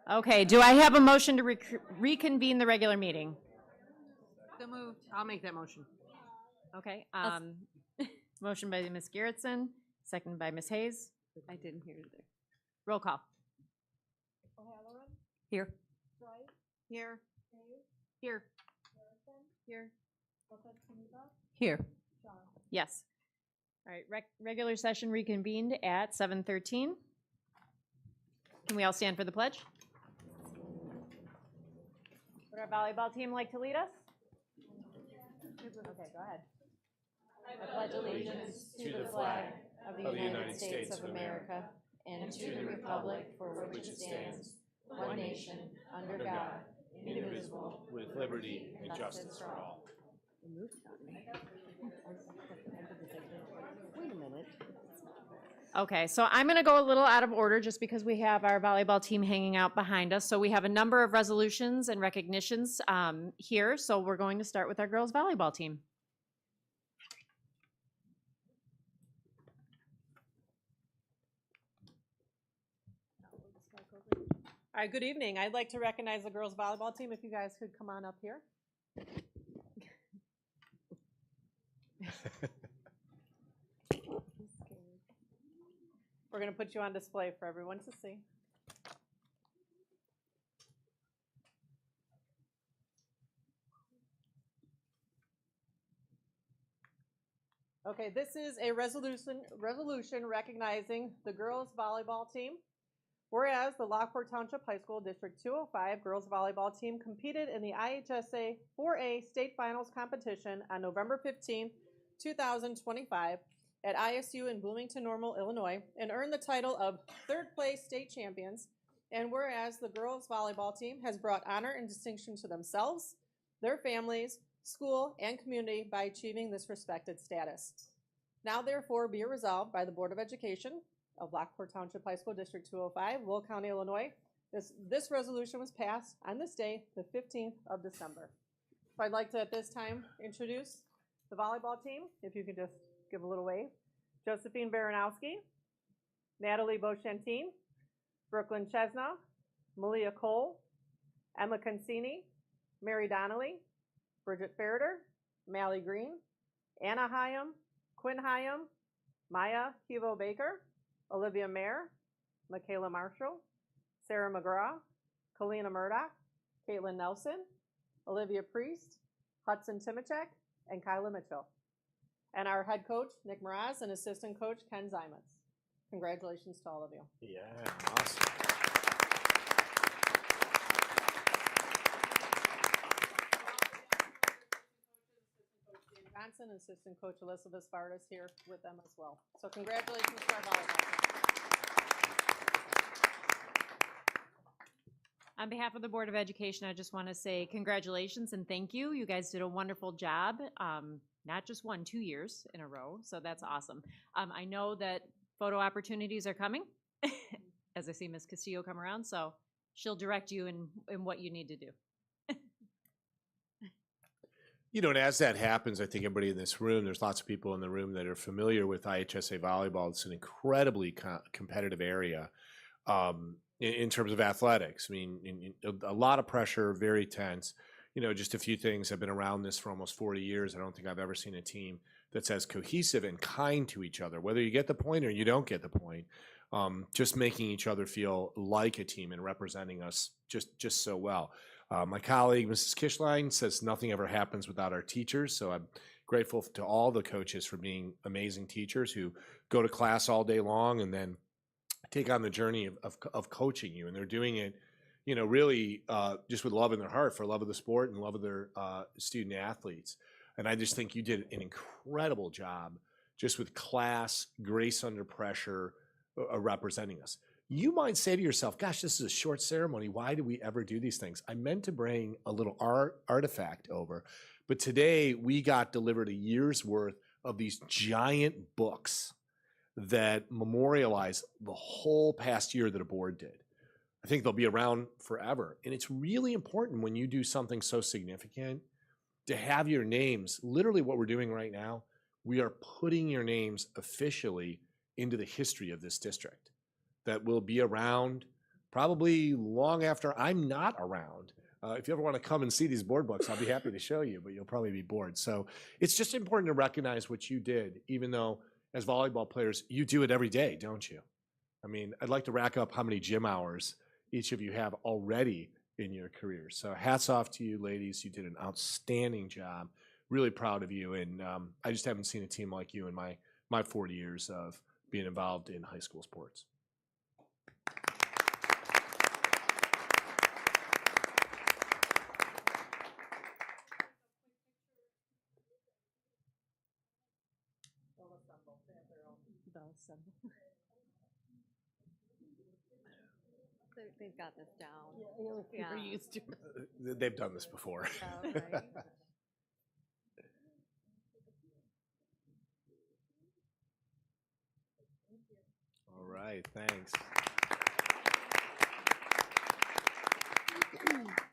Okay, do I have a motion to reconvene the regular meeting? So moved. I'll make that motion. Okay, motion by Ms. Garrettson, seconded by Ms. Hayes. I didn't hear it there. Roll call. Here. Here. Here. Here. Here. Yes. All right, regular session reconvened at 7:13. Can we all stand for the pledge? Would our volleyball team like to lead us? Okay, go ahead. I pledge allegiance to the flag of the United States of America and to the republic for which it stands, one nation, under God, indivisible, with liberty and justice for all. Wait a minute. Okay, so I'm going to go a little out of order just because we have our volleyball team hanging out behind us. So we have a number of resolutions and recognitions here. So we're going to start with our girls volleyball team. All right, good evening. I'd like to recognize the girls volleyball team. If you guys could come on up here. We're going to put you on display for everyone to see. Okay, this is a resolution recognizing the girls volleyball team. Whereas the Lockport Township High School District 205 girls volleyball team competed in the IHSA 4A state finals competition on November 15, 2025 at ISU in Bloomington Normal, Illinois, and earned the title of third place state champions. And whereas the girls volleyball team has brought honor and distinction to themselves, their families, school, and community by achieving this respected status. Now therefore be it resolved by the Board of Education of Lockport Township High School District 205, Will County, Illinois. This resolution was passed on this day, the 15th of December. So I'd like to at this time introduce the volleyball team, if you could just give a little wave. Josephine Baranowski, Natalie Beauchantin, Brooklyn Chesna, Malia Cole, Emma Consini, Mary Donnelly, Bridget Ferreter, Mally Green, Anna Hyam, Quinn Hyam, Maya Hugo Baker, Olivia Mayer, Michaela Marshall, Sarah McGraw, Kalina Murdoch, Caitlin Nelson, Olivia Priest, Hudson Timachek, and Kyla Mitchell. And our head coach, Nick Mraz, and assistant coach, Ken Zymetz. Congratulations to all of you. Yeah, awesome. Johnson, assistant coach Elizabeth Spartas here with them as well. So congratulations to our volleyball team. On behalf of the Board of Education, I just want to say congratulations and thank you. You guys did a wonderful job. Not just 1, 2 years in a row, so that's awesome. I know that photo opportunities are coming, as I see Ms. Castillo come around, so she'll direct you in what you need to do. You know, and as that happens, I think everybody in this room, there's lots of people in the room that are familiar with IHSA volleyball. It's an incredibly competitive area in terms of athletics. I mean, a lot of pressure, very tense. You know, just a few things. I've been around this for almost 40 years. I don't think I've ever seen a team that's as cohesive and kind to each other, whether you get the point or you don't get the point. Just making each other feel like a team and representing us just so well. My colleague, Mrs. Kishline, says nothing ever happens without our teachers, so I'm grateful to all the coaches for being amazing teachers who go to class all day long and then take on the journey of coaching you, and they're doing it, you know, really just with love in their heart, for love of the sport and love of their student athletes. And I just think you did an incredible job just with class, grace under pressure, representing us. You might say to yourself, gosh, this is a short ceremony. Why do we ever do these things? I meant to bring a little artifact over, but today we got delivered a year's worth of these giant books that memorialize the whole past year that a board did. I think they'll be around forever. And it's really important when you do something so significant to have your names. Literally what we're doing right now, we are putting your names officially into the history of this district that will be around probably long after I'm not around. If you ever want to come and see these board books, I'll be happy to show you, but you'll probably be bored. So it's just important to recognize what you did, even though as volleyball players, you do it every day, don't you? I mean, I'd like to rack up how many gym hours each of you have already in your career. So hats off to you, ladies. You did an outstanding job. Really proud of you. And I just haven't seen a team like you in my 40 years of being involved in high school sports. They've got this down. We're used to. They've done this before. Yeah, right. All right, thanks.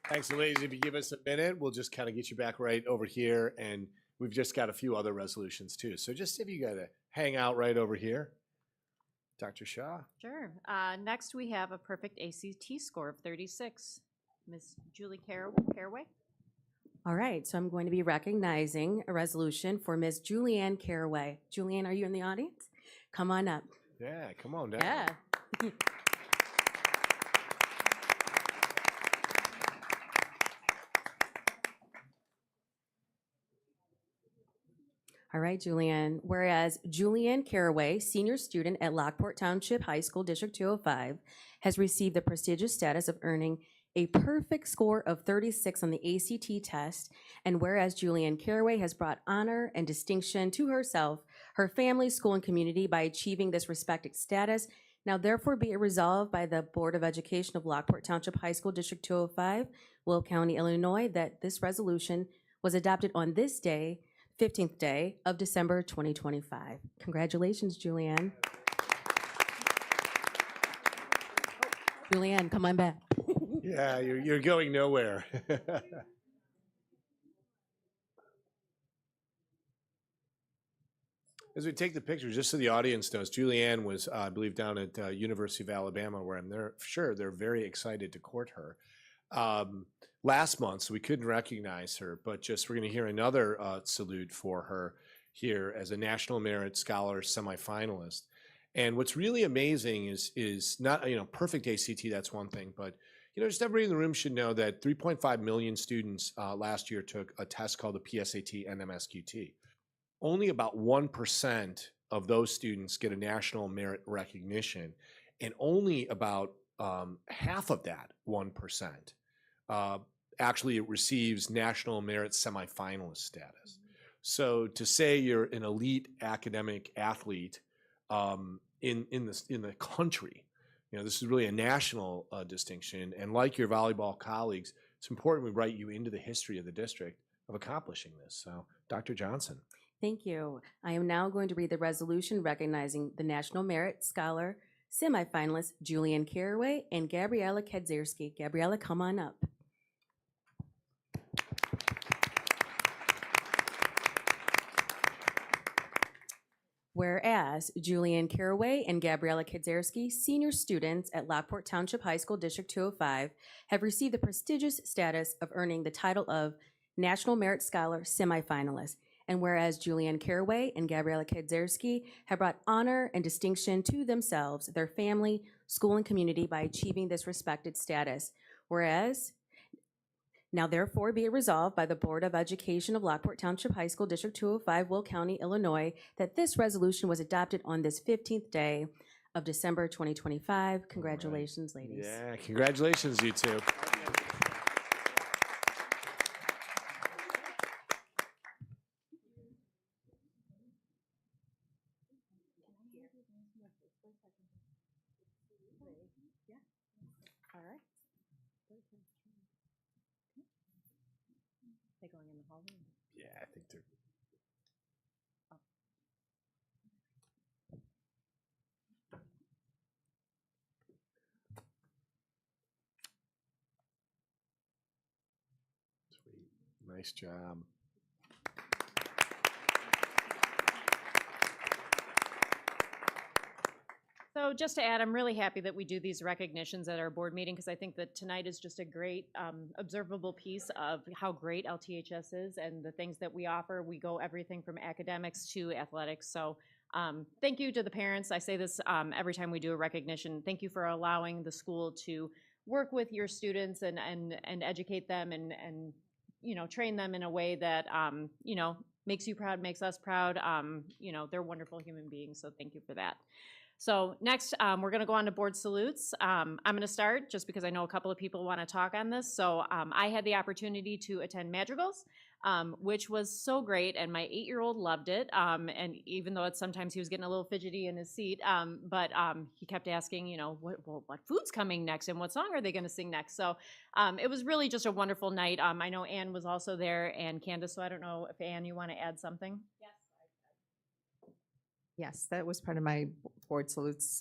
Thanks, ladies. If you give us a minute, we'll just kind of get you back right over here. And we've just got a few other resolutions too. So just if you got to hang out right over here. Dr. Shaw. Sure. Next, we have a perfect ACT score of 36. Ms. Julie Caraway. All right, so I'm going to be recognizing a resolution for Ms. Julianne Caraway. Julianne, are you in the audience? Come on up. Yeah, come on down. Yeah. All right, Julianne. Whereas Julianne Caraway, senior student at Lockport Township High School, District 205, has received the prestigious status of earning a perfect score of 36 on the ACT test, and whereas Julianne Caraway has brought honor and distinction to herself, her family, school, and community by achieving this respected status, now therefore be it resolved by the Board of Education of Lockport Township High School, District 205, Will County, Illinois, that this resolution was adopted on this day, 15th day of December 2025. Congratulations, Julianne. Julianne, come on back. Yeah, you're going nowhere. As we take the pictures, just so the audience knows, Julianne was, I believe, down at University of Alabama, where I'm sure they're very excited to court her. Last month, so we couldn't recognize her, but just we're going to hear another salute for her here as a National Merit Scholar semifinalist. And what's really amazing is not, perfect ACT, that's one thing, but, just everybody in the room should know that 3.5 million students last year took a test called the PSAT and MSQT. Only about 1% of those students get a national merit recognition, and only about half of that 1% actually receives national merit semifinalist status. So to say you're an elite academic athlete in the country, this is really a national distinction. And like your volleyball colleagues, it's important we write you into the history of the district of accomplishing this. So, Dr. Johnson. Thank you. I am now going to read the resolution recognizing the National Merit Scholar semifinalists Julianne Caraway and Gabriella Kedzierski. Gabriella, come on up. Whereas Julianne Caraway and Gabriella Kedzierski, senior students at Lockport Township High School, District 205, have received the prestigious status of earning the title of National Merit Scholar semifinalist. And whereas Julianne Caraway and Gabriella Kedzierski have brought honor and distinction to themselves, their family, school, and community by achieving this respected status. Whereas, now therefore be it resolved by the Board of Education of Lockport Township High School, District 205, Will County, Illinois, that this resolution was adopted on this 15th day of December 2025. Congratulations, ladies. Yeah, congratulations, you two. All right. They going in the hallway? Yeah, I think they're. Sweet. Nice job. So just to add, I'm really happy that we do these recognitions at our board meeting because I think that tonight is just a great observable piece of how great LTHS is and the things that we offer. We go everything from academics to athletics. So thank you to the parents. I say this every time we do a recognition. Thank you for allowing the school to work with your students and educate them and you know, train them in a way that you know, makes you proud, makes us proud. You know, they're wonderful human beings, so thank you for that. So next, we're going to go on to board salutes. I'm going to start just because I know a couple of people want to talk on this. So I had the opportunity to attend Madrigals, which was so great, and my 8-year-old loved it. And even though it's sometimes he was getting a little fidgety in his seat, but he kept asking, you know, what food's coming next and what song are they going to sing next? So it was really just a wonderful night. I know Ann was also there and Candace, so I don't know if Ann, you want to add something? Yes, that was part of my board salutes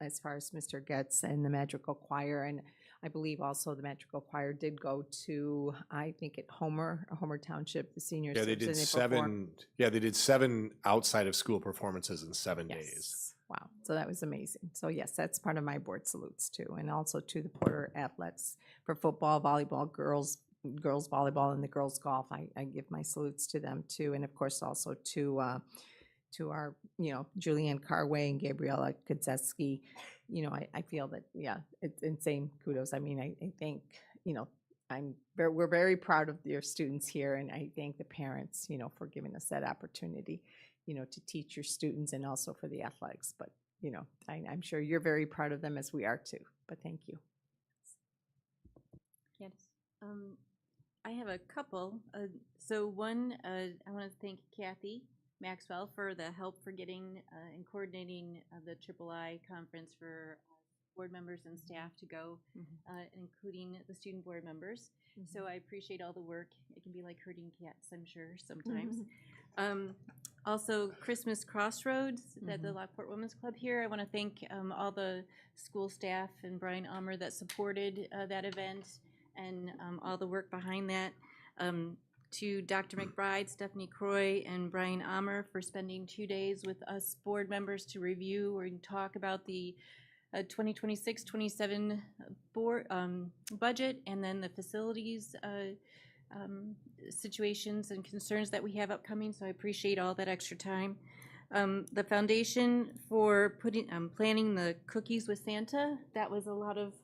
as far as Mr. Getz and the Madrigal Choir. And I believe also the Madrigal Choir did go to, I think at Homer Township, the seniors. Yeah, they did 7. Yeah, they did 7 outside of school performances in 7 days. Yes. Wow. So that was amazing. So yes, that's part of my board salutes too. And also to the Porter athletes for football, volleyball, girls volleyball, and the girls golf. I give my salutes to them too. And of course also to our, you know, Julianne Carway and Gabriella Kudzeski. You know, I feel that, yeah, it's insane kudos. I mean, I think, you know, we're very proud of your students here, and I thank the parents, you know, for giving us that opportunity, you know, to teach your students and also for the athletics. But, you know, I'm sure you're very proud of them as we are too, but thank you. Candace? I have a couple. So one, I want to thank Kathy Maxwell for the help for getting and coordinating the III conference for board members and staff to go, including the student board members. So I appreciate all the work. It can be like herding cats, I'm sure, sometimes. Also, Christmas Crossroads at the Lockport Women's Club here. I want to thank all the school staff and Brian Ulmer that supported that event and all the work behind that. To Dr. McBride, Stephanie Croy, and Brian Ulmer for spending 2 days with us board members to review or talk about the 2026-27 board budget, and then the facilities situations and concerns that we have upcoming. So I appreciate all that extra time. The foundation for planning the cookies with Santa. That was a lot of.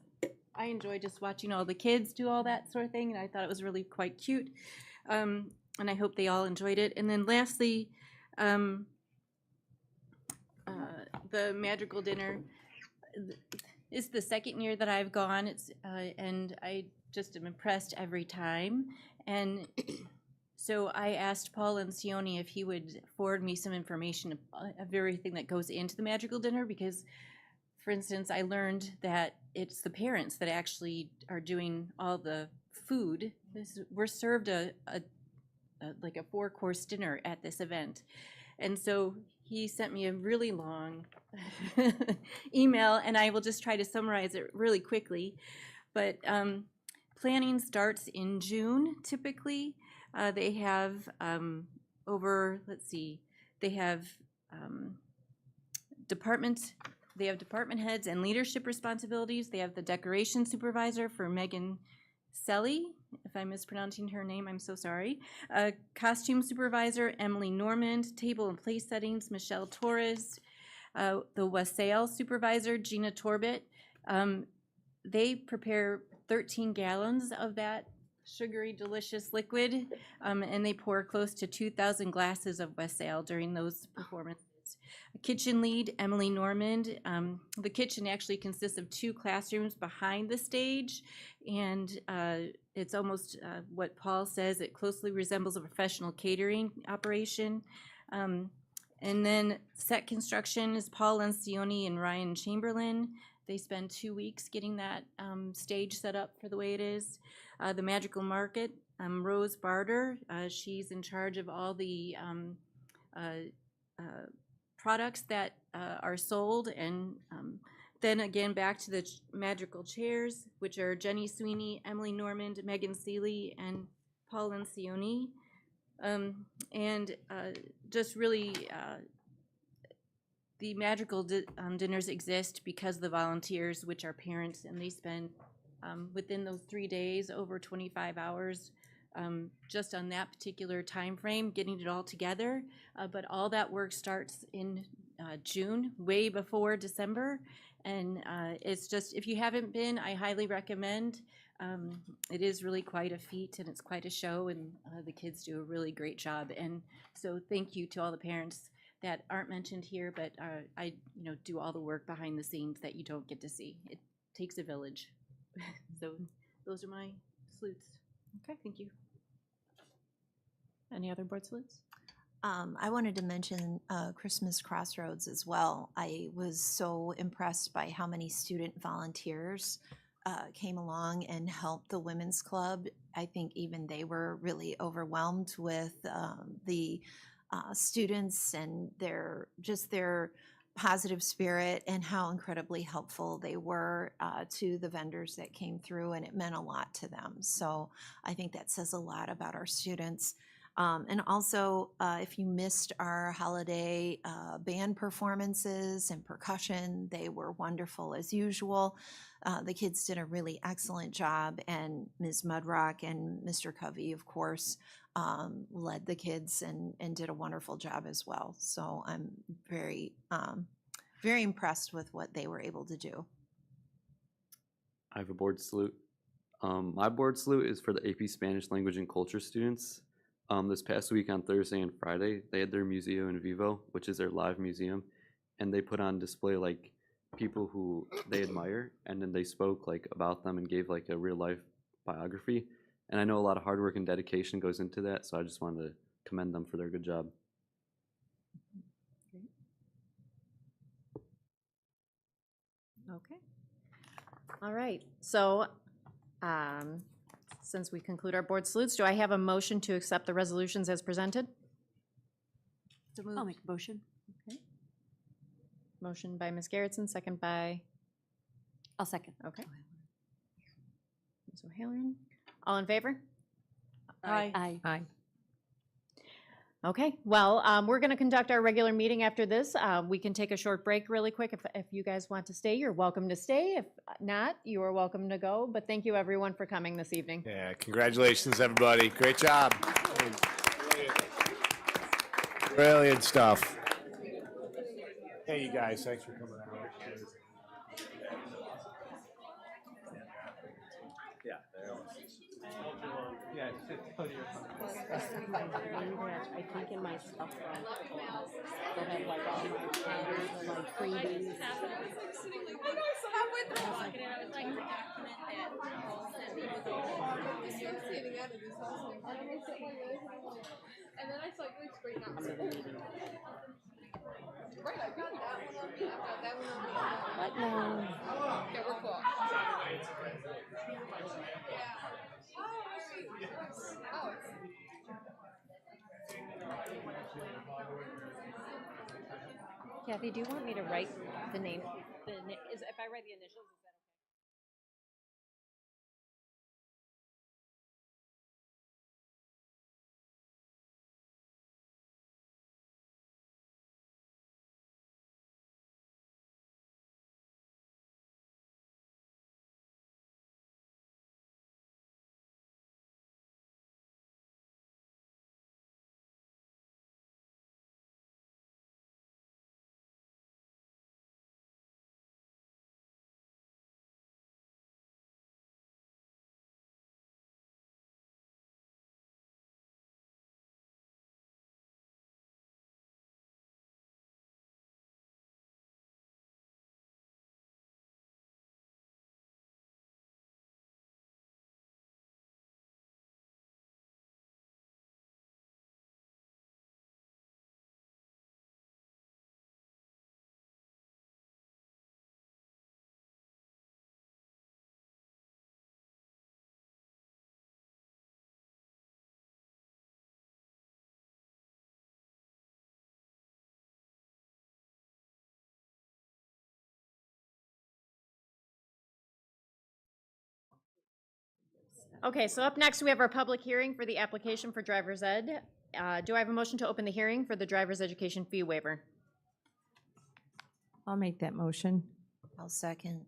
I enjoyed just watching all the kids do all that sort of thing, and I thought it was really quite cute. And I hope they all enjoyed it. And then lastly, the Madrigal dinner is the second year that I've gone. It's and I just am impressed every time. And so I asked Paul Lencioni if he would forward me some information of everything that goes into the Madrigal dinner, because, for instance, I learned that it's the parents that actually are doing all the food. We're served like a 4-course dinner at this event. And so he sent me a really long email, and I will just try to summarize it really quickly. But planning starts in June, typically. They have they have department heads and leadership responsibilities. They have the decoration supervisor for Megan Selly. If I'm mispronouncing her name, I'm so sorry. Costume supervisor, Emily Normand. Table and place settings, Michelle Torres. The wassail supervisor, Gina Torbett. They prepare 13 gallons of that sugary, delicious liquid, and they pour close to 2,000 glasses of wassail during those performances. Kitchen lead, Emily Normand. The kitchen actually consists of 2 classrooms behind the stage, and it's almost what Paul says, it closely resembles a professional catering operation. And then set construction is Paul Lencioni and Ryan Chamberlain. They spend 2 weeks getting that stage set up for the way it is. The Magical Market, Rose Barter. She's in charge of all the products that are sold, and then again back to the magical chairs, which are Jenny Sweeney, Emily Normand, Megan Seeley, and Paul Lencioni. And just really the magical dinners exist because the volunteers, which are parents, and they spend within those 3 days over 25 hours just on that particular time frame, getting it all together. But all that work starts in June, way before December. And it's just, if you haven't been, I highly recommend. It is really quite a feat, and it's quite a show, and the kids do a really great job. And so thank you to all the parents that aren't mentioned here, but I do all the work behind the scenes that you don't get to see. It takes a village. So those are my salutes. Okay. Thank you. Any other board salutes? I wanted to mention Christmas Crossroads as well. I was so impressed by how many student volunteers came along and helped the women's club. I think even they were really overwhelmed with the students and their positive spirit and how incredibly helpful they were to the vendors that came through, and it meant a lot to them. So I think that says a lot about our students. And also, if you missed our holiday band performances and percussion, they were wonderful as usual. The kids did a really excellent job, and Ms. Mudrock and Mr. Covey, of course, led the kids and did a wonderful job as well. So I'm very, very impressed with what they were able to do. I have a board salute. My board salute is for the AP Spanish Language and Culture students. This past week on Thursday and Friday, they had their Museo in Vivo, which is their live museum, and they put on display like people who they admire, and then they spoke like about them and gave like a real life biography. And I know a lot of hard work and dedication goes into that, so I just wanted to commend them for their good job. Okay. All right. So since we conclude our board salutes, do I have a motion to accept the resolutions as presented? I'll make a motion. Motion by Ms. Garrettson, second by, I'll second. okay. Ms. O'Halloran. All in favor? Aye. Aye. Okay, well, we're going to conduct our regular meeting after this. We can take a short break really quick. If you guys want to stay, you're welcome to stay. If not, you are welcome to go. But thank you, everyone, for coming this evening. Yeah, congratulations, everybody. Great job. Brilliant stuff. Hey, you guys, thanks for coming out. I think in my stuff, they'll have like all my planners and like freebies. And then I saw you like straighten out. Right, I got that one on me. I've got that one on me. But no. Okay, we're cool. Kathy, do you want me to write the name? If I write the initials, is that okay? Okay, so up next, we have our public hearing for the application for driver's ed. Do I have a motion to open the hearing for the driver's education fee waiver? I'll make that motion. I'll second.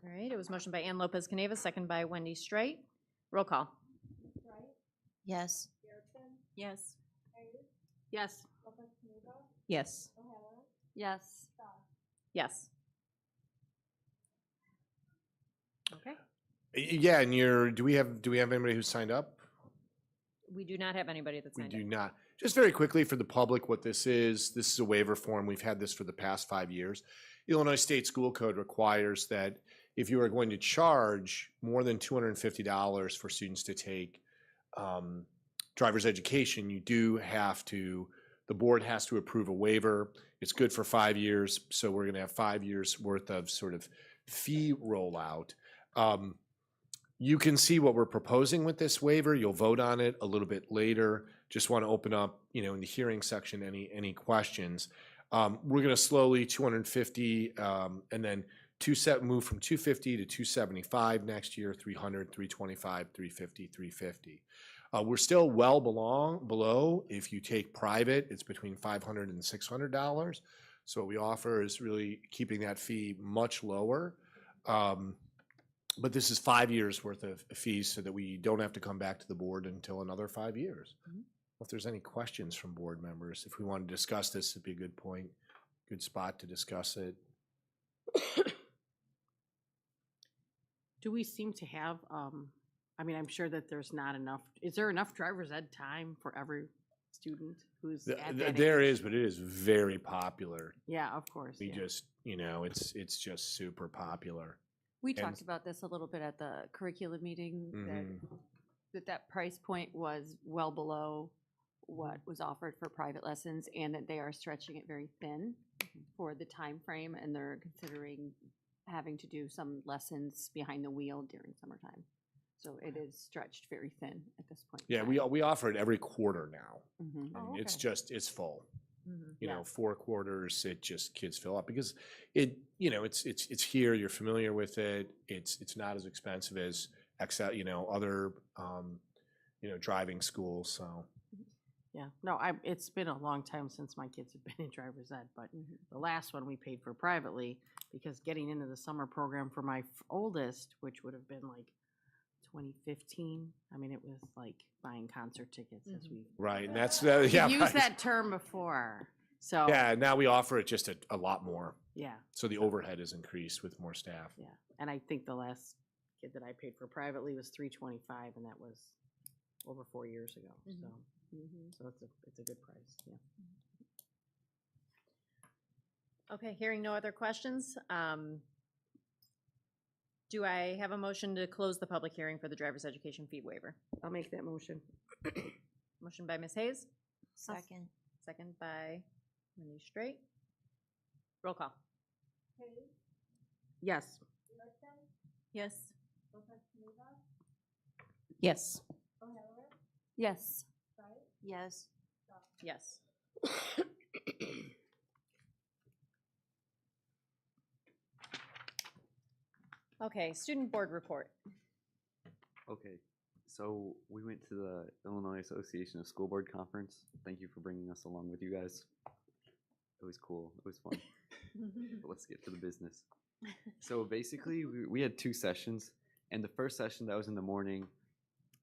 All right, it was motion by Ann Lopez Caneva, second by Wendy Straight. Roll call. Yes. Yes. Yes. Yes. Yes. Yes. Okay. Yeah, and do we have anybody who signed up? We do not have anybody that's We signed do up. not. Just very quickly for the public, what this is a waiver form. We've had this for the past 5 years. Illinois State School Code requires that if you are going to charge more than $250 for students to take driver's education, you do have to, the board has to approve a waiver. It's good for 5 years, so we're gonna have 5 years worth of sort of fee rollout. You can see what we're proposing with this waiver. You'll vote on it a little bit later. Just want to open up, in the hearing section, any questions. We're going to slowly 250, and then move from 250 to 275 next year, 300, 325, 350, 350. We're still well below. If you take private, it's between $500 and $600. So what we offer is really keeping that fee much lower. But this is 5 years worth of fees so that we don't have to come back to the board until another 5 years. If there's any questions from board members, if we want to discuss this, it'd be a good point, good spot to discuss it. Do we seem to have, I'm sure that there's not enough, is there enough driver's ed time for every student who's at that There age? is, but it is very popular. Yeah, of course. We yeah. just, it's just super popular. We And- talked about this a little bit at the curriculum meeting, Mhm. that price point was well below what was offered for private lessons, and that they are stretching it very thin for the time frame, and they're considering having to do some lessons behind the wheel during summertime. So it is stretched very thin at this point. in Yeah, time. we offer it every quarter now. Mhm. And it's full. Mhm. Yeah. 4 quarters, it just kids fill up because it's here. You're familiar with it. It's not as expensive as other driving schools. So Yeah, no, it's been a long time since my kids have been in driver's ed, but the last one we paid for privately because getting into the summer program for my oldest, which would have been like 2015, it was like buying concert tickets as we right, and that's we've yeah, used right. that term before. So Yeah. Now we offer it just a lot more, yeah, so the overhead is increased with more staff. yeah. And I think the last kid that I paid for privately was $325, and that was over 4 years ago. So it's a good price. Yeah. Okay, hearing no other questions, do I have a motion to close the public hearing for the driver's education fee waiver? I'll make that motion. Motion by Ms. Hayes, Second. second by Wendy Straight. Roll call. Yes. Yes. Yes. Yes. Yes. Yes. Okay, student board report. Okay, so we went to the Illinois Association of School Board Conference. Thank you for bringing us along with you guys. It was cool. It was fun. But let's get to the business. So basically, we had 2 sessions, and the first session that was in the morning.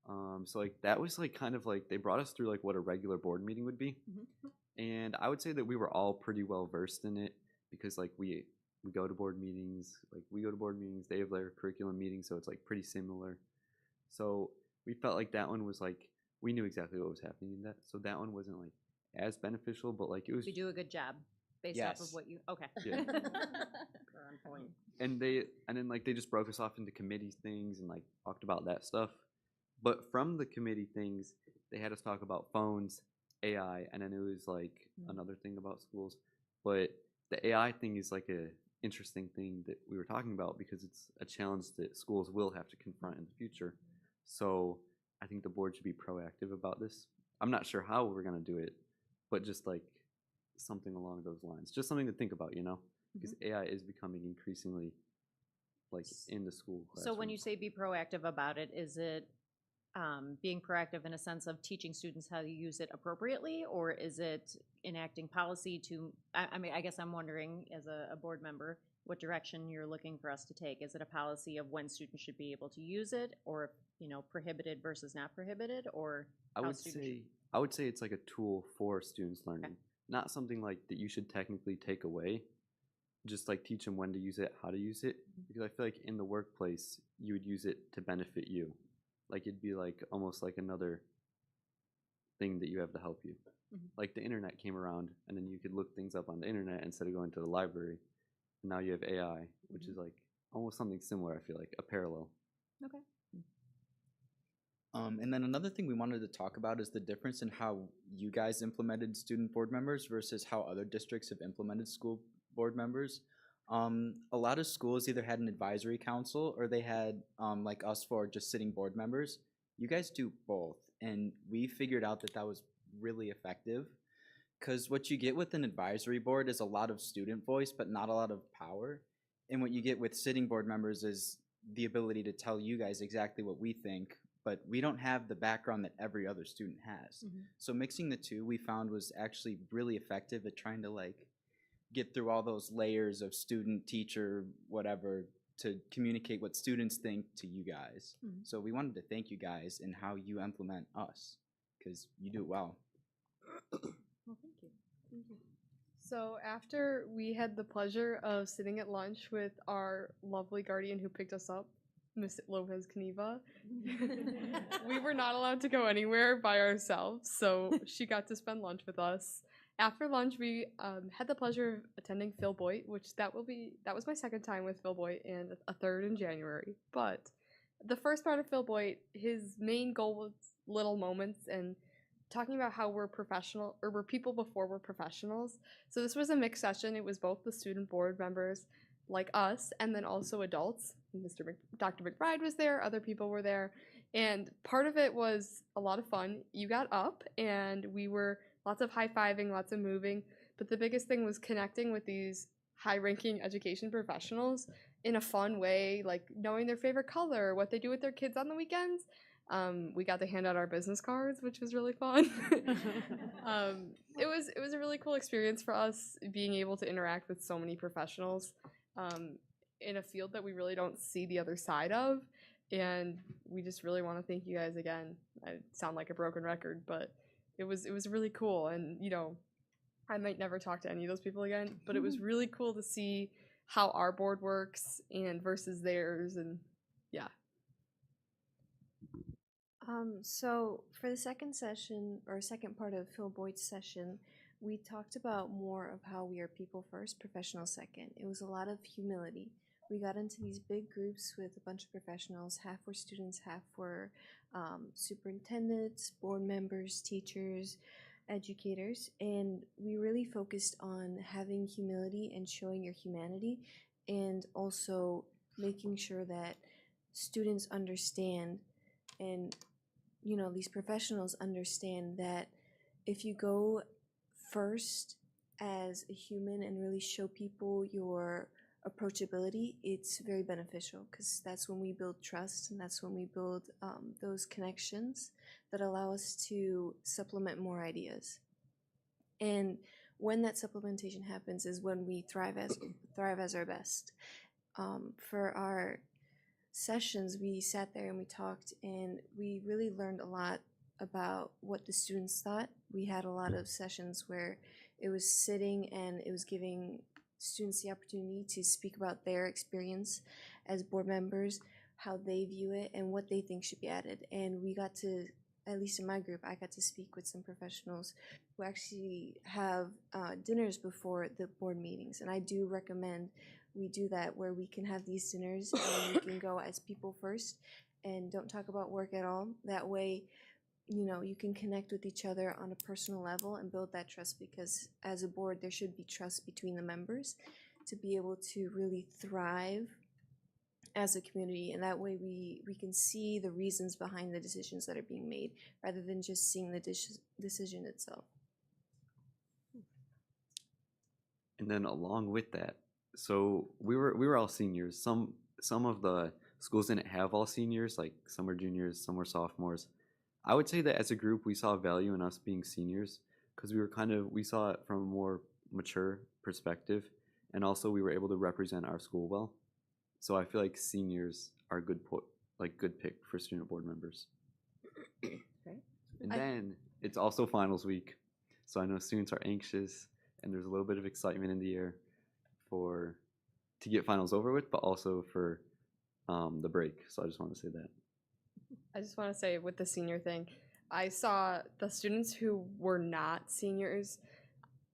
That was kind of they brought us through what a regular board meeting would be, and I would say that we were all pretty well versed in it because we go to board meetings, they have their curriculum meetings, so it's pretty similar. So we felt like that one was we knew exactly what was happening in that, so that one wasn't as beneficial, but it was. We do a good job based off of Yes. what you, okay. Yeah. We're on point. And then they just broke us off into committee things and talked about that stuff. But from the committee things, they had us talk about phones, AI, and then it was another thing about schools. But the AI thing is a interesting thing that we were talking about because it's a challenge that schools will have to confront in the future. So I think the board should be proactive about this. I'm not sure how we're gonna do it, but just something along those lines. Just something to think about, because AI is becoming increasingly in the school classroom. So when you say be proactive about it, is it being proactive in a sense of teaching students how to use it appropriately, or is it enacting policy to, I mean, I guess I'm wondering as a board member, what direction you're looking for us to take. Is it a policy of when students should be able to use it, or, you know, prohibited versus not prohibited, or I how would students say I would say it's like a tool for students learning, not something like that you should technically take away. Just like teach them when to use it, how to use it, because I feel like in the workplace you would use it to benefit you. Like it'd be like almost like another thing that you have to help you. Like the internet came around, and then you could look things up on the internet instead of going to the library. And now you have AI, which is like almost something similar. I feel like a parallel. Okay. And then another thing we wanted to talk about is the difference in how you guys implemented student board members versus how other districts have implemented school board members. A lot of schools either had an advisory council or they had, like us four, just sitting board members. You guys do both, and we figured out that that was really effective, because what you get with an advisory board is a lot of student voice but not a lot of power, and what you get with sitting board members is the ability to tell you guys exactly what we think, but we don't have the background that every other student has. So mixing the two we found was actually really effective at trying to like get through all those layers of student, teacher, whatever, to communicate what students think to you guys. So we wanted to thank you guys and how you implement us, because you do it well. Well, thank you. So after we had the pleasure of sitting at lunch with our lovely guardian who picked us up, Miss Lopez Kaniva, we were not allowed to go anywhere by ourselves, so she got to spend lunch with us. After lunch, we had the pleasure of attending Phil Boyd, which that was my second time with Phil Boyd and a third in January. But the first part of Phil Boyd, his main goal was little moments and talking about how we're professional, or we're people before we're professionals. So this was a mixed session. It was both the student board members like us and then also adults. Dr. McBride was there, other people were there, and part of it was a lot of fun. You got up and we were lots of high-fiving, lots of moving, but the biggest thing was connecting with these high-ranking education professionals in a fun way, like knowing their favorite color, what they do with their kids on the weekends. We got to hand out our business cards, which was really fun. It was a really cool experience for us, being able to interact with so many professionals in a field that we really don't see the other side of, and we just really want to thank you guys again. I sound like a broken record, but it was really cool, and you know, I might never talk to any of those people again, but it was really cool to see how our board works and versus theirs, and yeah. So for the second session, or second part of Phil Boyd's session, we talked about more of how we are people first, professional second. It was a lot of humility. We got into these big groups with a bunch of professionals. Half were students, half were superintendents, board members, teachers, educators, and we really focused on having humility and showing your humanity, and also making sure that students understand, and you know, these professionals understand that if you go first as a human and really show people your approachability, it's very beneficial, because that's when we build trust, and that's when we build those connections that allow us to supplement more ideas. And when that supplementation happens is when we thrive as our best. For our sessions, we sat there and we talked, and we really learned a lot about what the students thought. We had a lot of sessions where it was sitting and it was giving students the opportunity to speak about their experience as board members, how they view it, and what they think should be added. And we got to, at least in my group, I got to speak with some professionals who actually have dinners before the board meetings, and I do recommend we do that, where we can have these dinners and we can go as people first and don't talk about work at all. That way, you know, you can connect with each other on a personal level and build that trust, because as a board there should be trust between the members to be able to really thrive as a community, and that way we can see the reasons behind the decisions that are being made rather than just seeing the decision itself. And then along with that, so we were all seniors. Some of the schools didn't have all seniors, like some were juniors, some were sophomores. I would say that as a group, we saw value in us being seniors because we saw it from a more mature perspective, and also we were able to represent our school well. So I feel like seniors are a good pick for student board members. And then it's also finals week, so I know students are anxious, and there's a little bit of excitement in the air to get finals over with, but also for the break. So I just want to say that. I just want to say with the senior thing, I saw the students who were not seniors,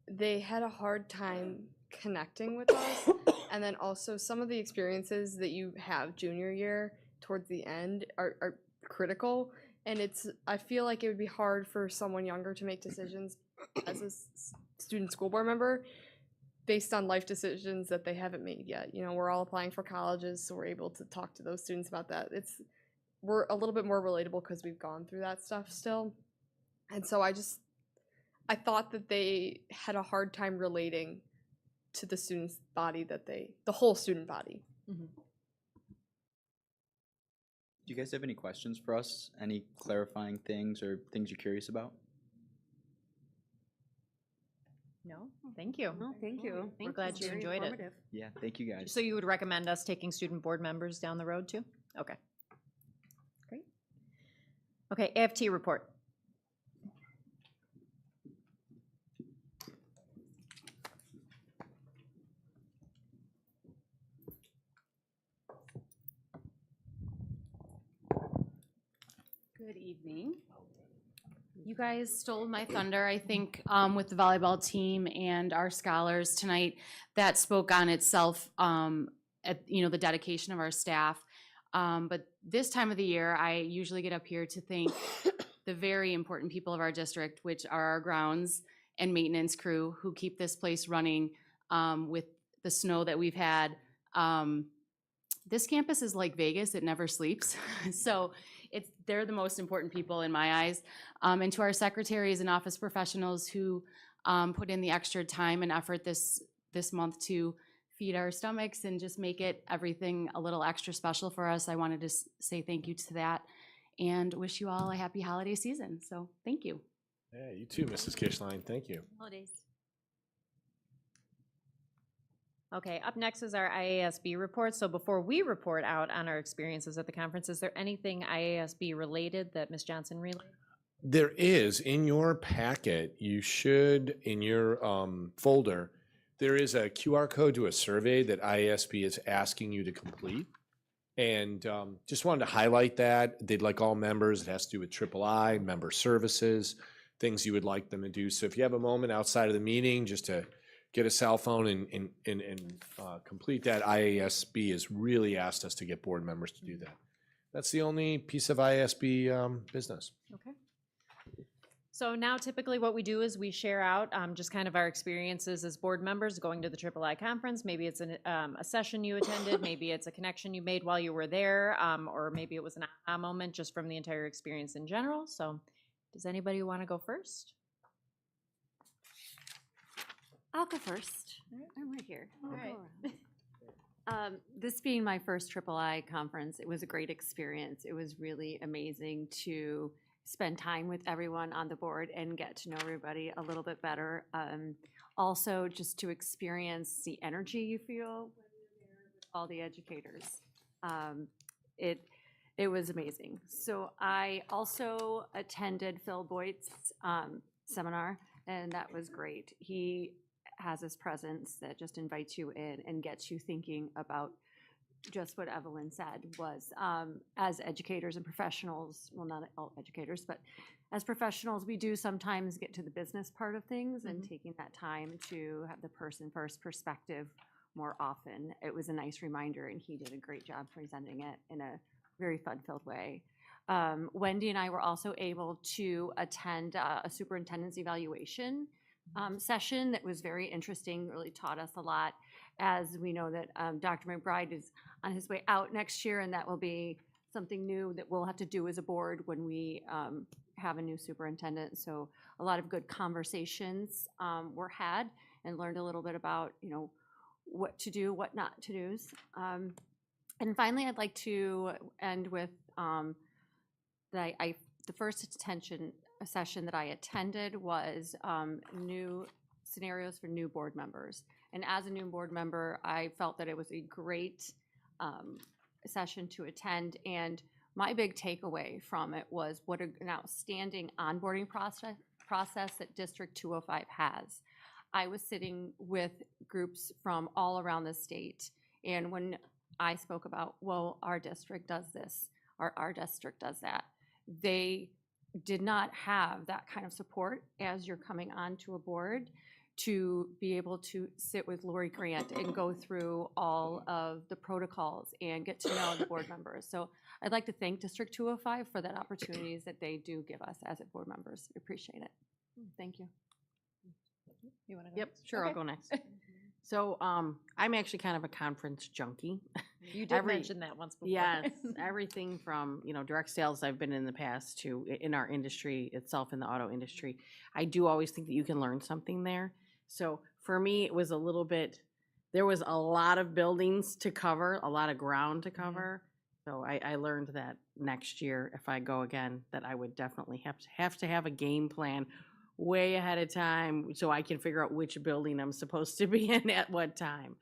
they had a hard time connecting with us. And then also some of the experiences that you have junior year towards the end are critical. And I feel like it would be hard for someone younger to make decisions as a student school board member based on life decisions that they haven't made yet. You know, we're all applying for colleges, so we're able to talk to those students about that. We're a little bit more relatable because we've gone through that stuff still. And so I thought that they had a hard time relating to the student's body the whole student body. Do you guys have any questions for us? Any clarifying things or things you're curious about? No, thank you. No, thank you. We're glad you enjoyed it. Yeah, thank you guys. So you would recommend us taking student board members down the road too? Okay. Great. Okay, AFT report. Good evening. You guys stole my thunder, I think, with the volleyball team and our scholars tonight. That spoke on itself, the dedication of our staff. But this time of the year, I usually get up here to thank the very important people of our district, which are our grounds and maintenance crew who keep this place running with the snow that we've had. This campus is like Vegas, it never sleeps. So they're the most important people in my eyes. And to our secretaries and office professionals who put in the extra time and effort this month to feed our stomachs and just make it everything a little extra special for us, I wanted to say thank you to that and wish you all a happy holiday season. So thank you. Yeah, you too, Mrs. Kishline. Thank you. Holidays. Okay, up next is our IASB report. So before we report out on our experiences at the conference, is there anything IASB related that Ms. Johnson relayed? There is. In your packet, you should, in your folder, there is a QR code to a survey that IASB is asking you to complete. And just wanted to highlight that. They'd like all members. It has to do with III, member services, things you would like them to do. So if you have a moment outside of the meeting just to get a cell phone and complete that, IASB has really asked us to get board members to do that. That's the only piece of IASB business. Okay. So now typically what we do is we share out just kind of our experiences as board members going to the III conference. Maybe it's a session you attended, maybe it's a connection you made while you were there, or maybe it was an aha moment just from the entire experience in general. So does anybody want to go first? I'll go first. I'm right here. All right. This being my first III conference, it was a great experience. It was really amazing to spend time with everyone on the board and get to know everybody a little bit better. Also, just to experience the energy you feel when you're there with all the educators. It was amazing. So I also attended Phil Boyd's seminar, and that was great. He has this presence that just invites you in and gets you thinking about just what Evelyn said was, as educators and professionals, well, not all educators, but as professionals, we do sometimes get to the business part of things and taking that time to have the person first perspective more often. It was a nice reminder, and he did a great job presenting it in a very fun-filled way. Wendy and I were also able to attend a superintendent's evaluation session that was very interesting, really taught us a lot, as we know that Dr. McBride is on his way out next year, and that will be something new that we'll have to do as a board when we have a new superintendent. So a lot of good conversations were had, and learned a little bit about, what to do, what not to do. And finally, I'd like to end with the first attention session that I attended was new scenarios for new board members. And as a new board member, I felt that it was a great session to attend. And my big takeaway from it was what an outstanding onboarding process that District 205 has. I was sitting with groups from all around the state, and when I spoke about, well, our district does this, or our district does that, they did not have that kind of support as you're coming onto a board to be able to sit with Lori Grant and go through all of the protocols and get to know the board members. So I'd like to thank District 205 for that opportunities that they do give us as board members. Appreciate it. Thank you. You want to go? Yep, sure, I'll Okay. go next. So, I'm actually kind of a conference junkie. You did mention that once before. Yes, everything from, direct sales I've been in the past to in our industry itself, in the auto industry. I do always think that you can learn something there. So for me, it was a little bit, there was a lot of buildings to cover, a lot of ground to cover. So I learned that next year, if I go again, that I would definitely have to have a game plan way ahead of time so I can figure out which building I'm supposed to be in at what time.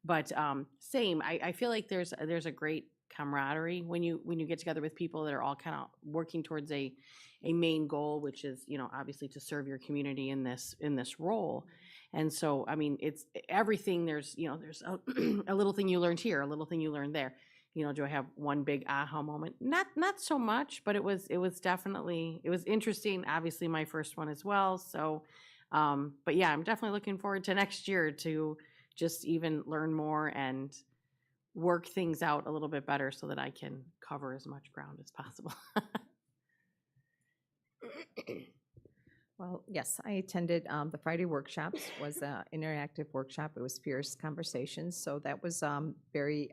But same, I feel like there's a great camaraderie when you get together with people that are all kind of working towards a main goal, which is, obviously to serve your community in this role. And so, I mean, it's everything. There's a little thing you learned here, a little thing you learned there. Do I have one big aha moment? Not so much, but it was definitely, it was interesting. Obviously my first one as well. So, but yeah, I'm definitely looking forward to next year to just even learn more and work things out a little bit better so that I can cover as much ground as possible. Well, yes, I attended the Friday workshops. Was an interactive workshop. It was Fierce Conversations. So that was very.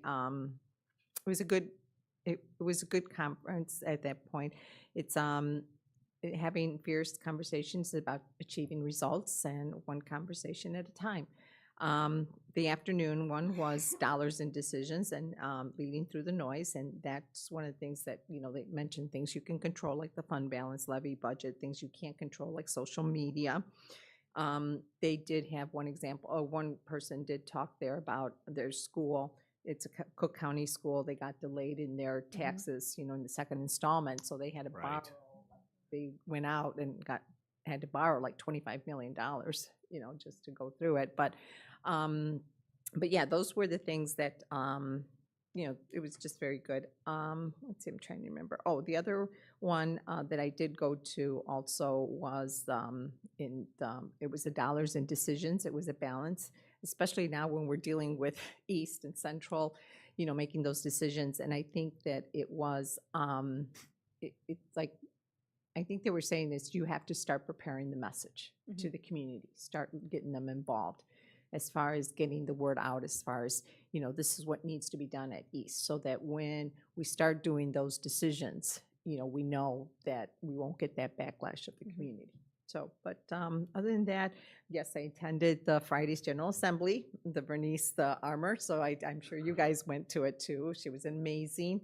It was a good. It was a good conference at that point. It's having fierce conversations about achieving results and one conversation at a time. The afternoon one was dollars and decisions and leading through the noise, and that's one of the things that, they mentioned things you can control, like the fund balance, levy, budget, things you can't control, like social media. They did have one example, one person did talk there about their school. It's a Cook County school. They got delayed in their taxes, in the second installment, so they had to borrow. They went out and had to borrow like $25 million, just to go through it. But yeah, those were the things that, it was just very good. Let's see, I'm trying to remember. Oh, the other one that I did go to also was it was the dollars and decisions. It was a balance, especially now when we're dealing with East and Central, making those decisions. And I think that it was, it's like, I think they were saying this, you have to start preparing the message to the community, start getting them involved as far as getting the word out, as far as, this is what needs to be done at East, so that when we start doing those decisions, we know that we won't get that backlash of the community. So, but other than that, yes, I attended the Friday's General Assembly, the Bernice, the Armor, so I'm sure you guys went to it too. She was amazing.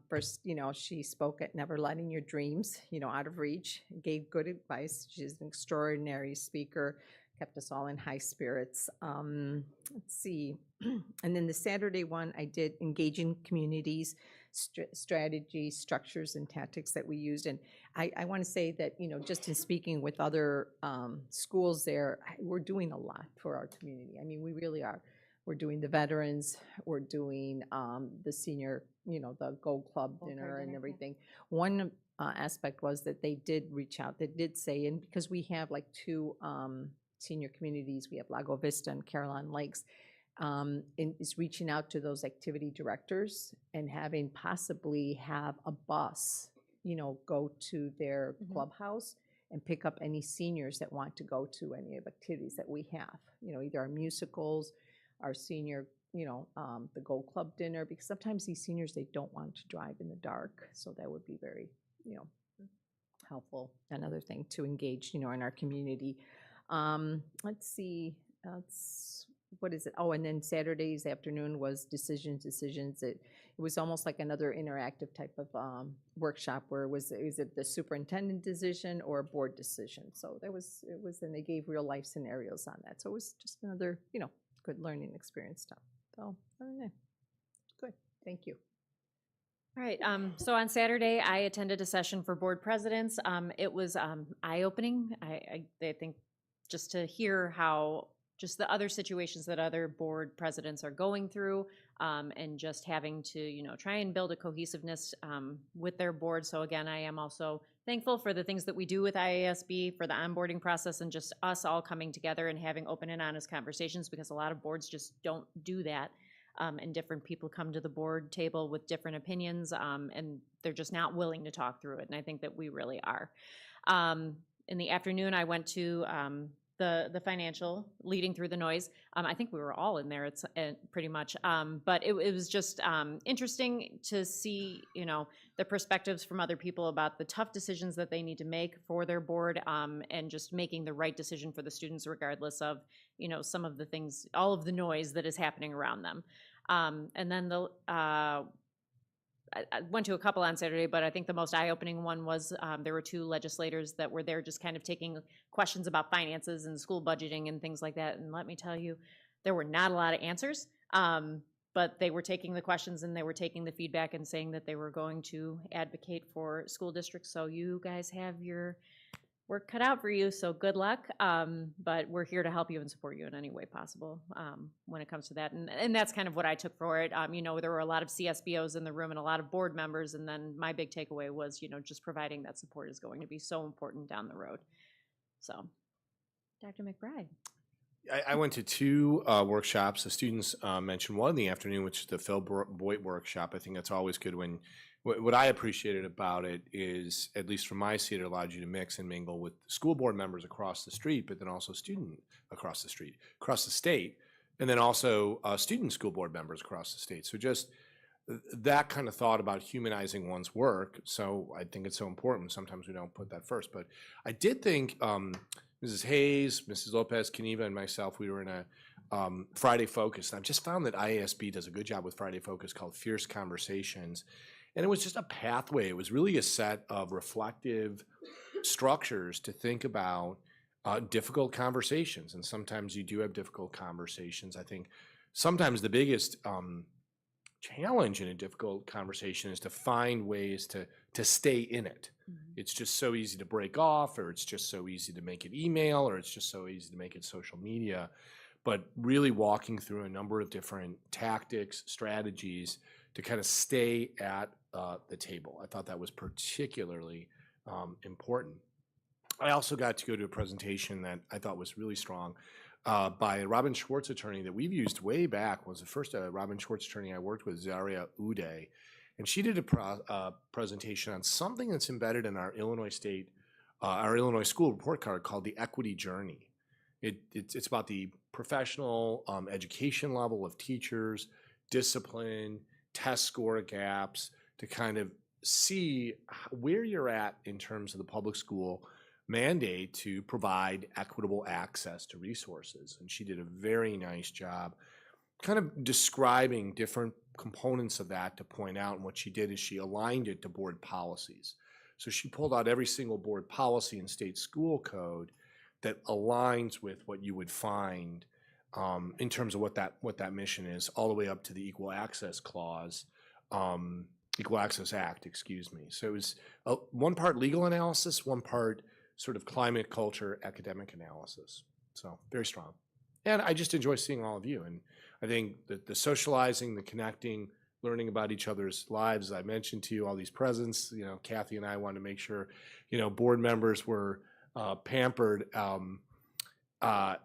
First, she spoke at never letting your dreams, out of reach, gave good advice. She's an extraordinary speaker, kept us all in high spirits. Let's see. And then the Saturday one, I did engaging communities, strategies, structures, and tactics that we used. And I want to say that, just in speaking with other schools there, we're doing a lot for our community. I mean, we really are. We're doing the veterans, we're doing the senior, the Gold Club dinner and everything. One aspect was that they did reach out, they did say, and because we have like two senior communities, we have Lago Vista and Caroline Lakes, and is reaching out to those activity directors and having possibly have a bus, go to their clubhouse and pick up any seniors that want to go to any of the activities that we have, either our musicals, our senior, the Gold Club dinner, because sometimes these seniors, they don't want to drive in the dark. So that would be very, helpful. Another thing to engage, in our community. Let's see, what is it? Oh, and then Saturdays afternoon was decisions. It was almost like another interactive type of workshop where is it the superintendent decision or a board decision? So and they gave real life scenarios on that. So it was just another, good learning experience stuff. So, I don't know. Good, thank you. All right, so on Saturday, I attended a session for board presidents. It was eye-opening. I think just to hear how just the other situations that other board presidents are going through, and just having to, try and build a cohesiveness with their board. So again, I am also thankful for the things that we do with IASB for the onboarding process and just us all coming together and having open and honest conversations, because a lot of boards just don't do that. And different people come to the board table with different opinions, and they're just not willing to talk through it. And I think that we really are. In the afternoon, I went to the financial, leading through the noise. I think we were all in there. It's pretty much, but it was just interesting to see, the perspectives from other people about the tough decisions that they need to make for their board, and just making the right decision for the students, regardless of, some of the things, all of the noise that is happening around them. And then I went to a couple on Saturday, but I think the most eye-opening one was there were two legislators that were there just kind of taking questions about finances and school budgeting and things like that. And let me tell you, there were not a lot of answers, but they were taking the questions and they were taking the feedback and saying that they were going to advocate for school districts. So you guys have your work cut out for you, so good luck. But we're here to help you and support you in any way possible when it comes to that. And that's kind of what I took for it. There were a lot of CSBOs in the room and a lot of board members, and then my big takeaway was, just providing that support is going to be so important down the road. So, Dr. McBride. I went to two workshops. The students mentioned one in the afternoon, which is the Phil Boyd workshop. I think that's always good when what I appreciated about it is, at least from my seat, it allowed you to mix and mingle with school board members across the street, but then also student across the street, across the state, and then also student school board members across the state. So just that kind of thought about humanizing one's work. So I think it's so important. Sometimes we don't put that first, but I did think Mrs. Hayes, Mrs. Lopez, Kaniva, and myself, we were in a Friday Focus. And I've just found that IASB does a good job with Friday Focus called Fierce Conversations. And it was just a pathway. It was really a set of reflective structures to think about difficult conversations. And sometimes you do have difficult conversations. I think sometimes the biggest challenge in a difficult conversation is to find ways to stay in it. Mm-hmm. It's just so easy to break off, or it's just so easy to make it email, or it's just so easy to make it social media. But really walking through a number of different tactics, strategies to kind of stay at the table. I thought that was particularly important. I also got to go to a presentation that I thought was really strong by a Robin Schwartz attorney that we've used way back. Was the first Robin Schwartz attorney I worked with, Zaria Uday. And she did a presentation on something that's embedded in our Illinois school report card called the equity journey. It's about the professional education level of teachers, discipline, test score gaps, to kind of see where you're at in terms of the public school mandate to provide equitable access to resources. And she did a very nice job kind of describing different components of that to point out. And what she did is she aligned it to board policies. So she pulled out every single board policy in state school code that aligns with what you would find in terms of what that mission is, all the way up to the Equal Access Clause, Equal Access Act, excuse me. So it was one part legal analysis, one part sort of climate, culture, academic analysis. So very strong. And I just enjoy seeing all of you. And I think that the socializing, the connecting, learning about each other's lives, I mentioned to you all these presents, Kathy and I wanted to make sure, board members were pampered, at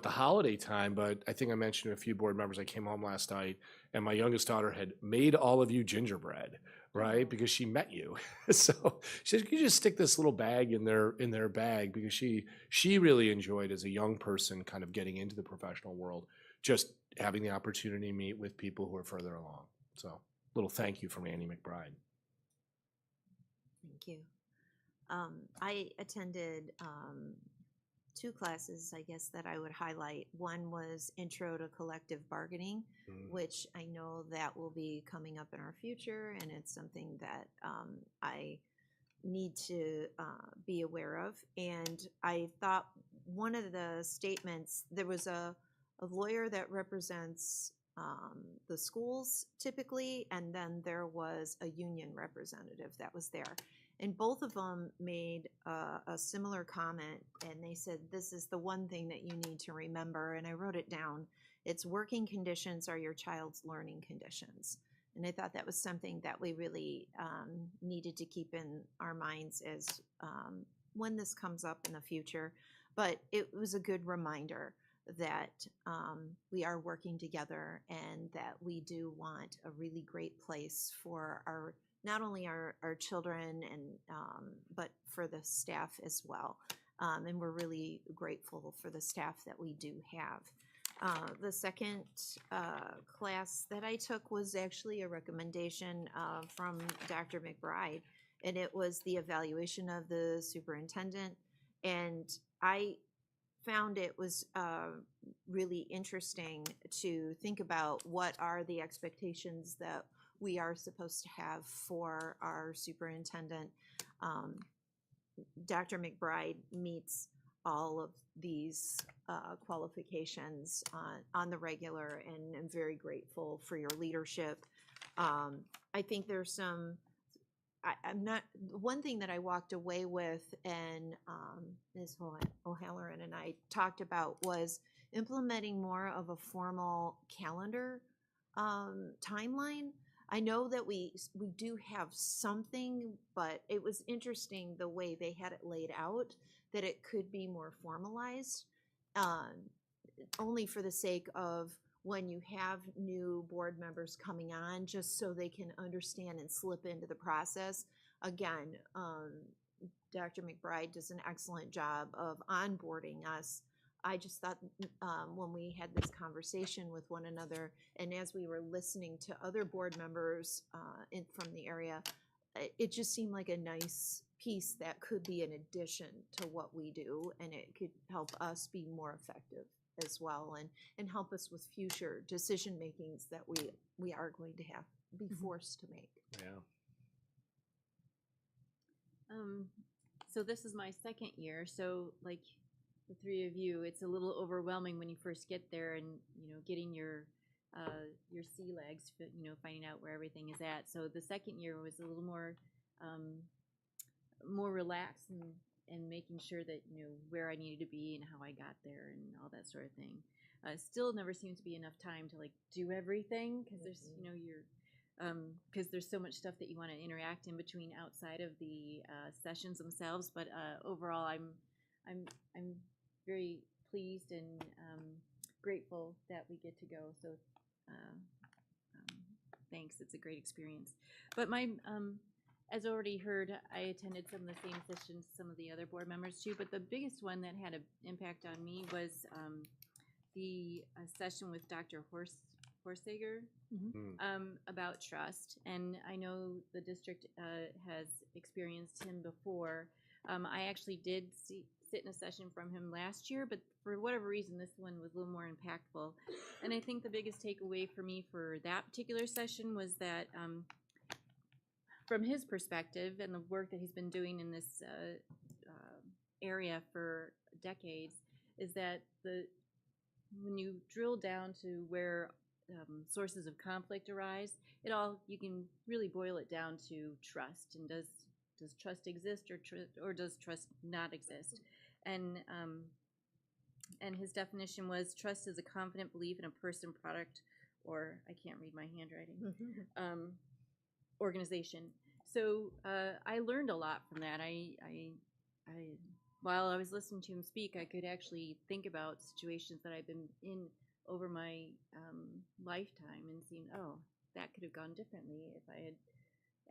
the holiday time. But I think I mentioned to a few board members, I came home last night and my youngest daughter had made all of you gingerbread, right? Because she met you. So she said, "Can you just stick this little bag in their bag?" Because she really enjoyed, as a young person, kind of getting into the professional world, just having the opportunity to meet with people who are further along. So little thank you from Annie McBride. Thank you. I attended two classes, I guess, that I would highlight. One was Intro to Collective Bargaining, which I know that will be coming up in our future, and it's something that I need to be aware of. And I thought one of the statements, there was a lawyer that represents the schools typically, and then there was a union representative that was there. And both of them made a similar comment, and they said, this is the one thing that you need to remember, and I wrote it down. It's working conditions are your child's learning conditions. And I thought that was something that we really needed to keep in our minds as when this comes up in the future. But it was a good reminder that we are working together and that we do want a really great place for our, not only our children and but for the staff as well. And we're really grateful for the staff that we do have. The second class that I took was actually a recommendation from Dr. McBride, and it was the evaluation of the superintendent. And I found it was really interesting to think about what are the expectations that we are supposed to have for our superintendent. Dr. McBride meets all of these qualifications on the regular, and I'm very grateful for your leadership. I think there's some, I'm not, one thing that I walked away with and Ms. O'Halloran and I talked about was implementing more of a formal calendar timeline. I know that we do have something, but it was interesting the way they had it laid out, that it could be more formalized, only for the sake of when you have new board members coming on, just so they can understand and slip into the process. Again, Dr. McBride does an excellent job of onboarding us. I just thought when we had this conversation with one another, and as we were listening to other board members from the area, it just seemed like a nice piece that could be an addition to what we do, and it could help us be more effective as well, and help us with future decision makings that we are going to have be forced to make. Yeah. So this is my second year, so like the three of you, it's a little overwhelming when you first get there, and getting your sea legs, finding out where everything is at. So the second year was a little more more relaxed and making sure that where I needed to be and how I got there and all that sort of thing. Still never seems to be enough time to like do everything, because there's because there's so much stuff that you want to interact in between outside of the sessions themselves. But overall, I'm very pleased and grateful that we get to go. So thanks. It's a great experience. But my as already heard, I attended some of the same sessions some of the other board members too. But the biggest one that had an impact on me was the session with Dr. Horsager about trust. And I know the district has experienced him before. I actually did sit in a session from him last year, but for whatever reason, this one was a little more impactful. And I think the biggest takeaway for me for that particular session was that from his perspective and the work that he's been doing in this area for decades, is that when you drill down to where sources of conflict arise, you can really boil it down to trust. And does trust exist, or does trust not exist? And his definition was, trust is a confident belief in a person, product, or I can't read my handwriting, organization. So I learned a lot from that. While I was listening to him speak, I could actually think about situations that I've been in over my lifetime and seen, oh, that could have gone differently if I had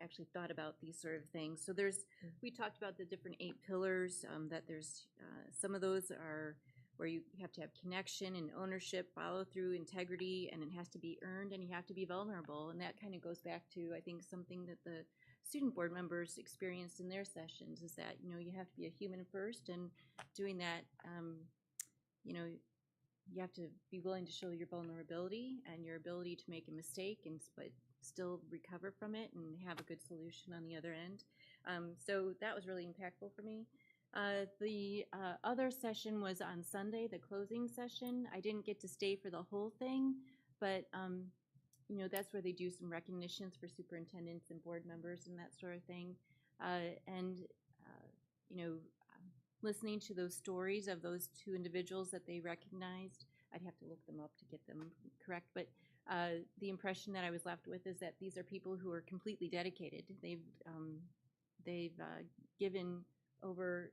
actually thought about these sort of things. So we talked about the different 8 pillars, that there's some of those are where you have to have connection and ownership, follow through, integrity, and it has to be earned, and you have to be vulnerable. And that kind of goes back to, I think, something that the student board members experienced in their sessions is that, you know, you have to be a human first, and doing that, you know, you have to be willing to show your vulnerability and your ability to make a mistake but still recover from it and have a good solution on the other end. So that was really impactful for me. The other session was on Sunday, the closing session. I didn't get to stay for the whole thing, but you know, that's where they do some recognitions for superintendents and board members and that sort of thing. You know, listening to those stories of those two individuals that they recognized, I'd have to look them up to get them correct, but the impression that I was left with is that these are people who are completely dedicated. They've given over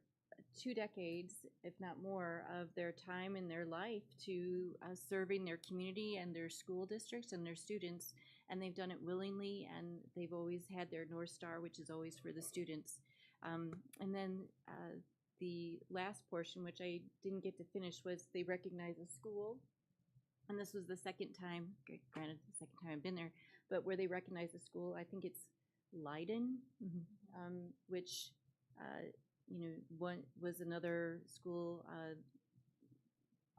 2 decades, if not more, of their time and their life to serving their community and their school districts and their students, and they've done it willingly, and they've always had their North Star, which is always for the students. And then the last portion, which I didn't get to finish, was they recognize a school, and this was the second time, granted the second time I've been there, but where they recognize the school. I think it's Leiden, which you know, one was another school.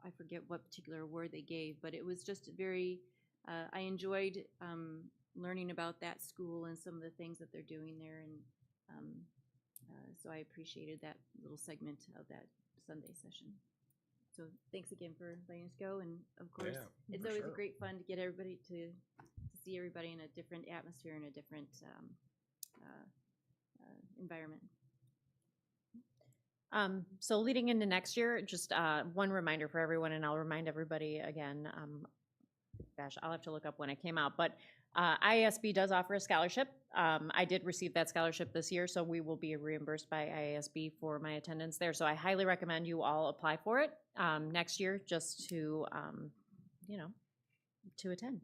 I forget what particular award they gave, but it was just very. I enjoyed learning about that school and some of the things that they're doing there, and so I appreciated that little segment of that Sunday session. So thanks again for letting us go, and of course, it's always a great fun to get everybody to see everybody in a different atmosphere and a different environment. So leading into next year, just one reminder for everyone, and I'll remind everybody again, gosh, I'll have to look up when it came out, but IASB does offer a scholarship. I did receive that scholarship this year, so we will be reimbursed by IASB for my attendance there. So I highly recommend you all apply for it next year, just to, you know, to attend.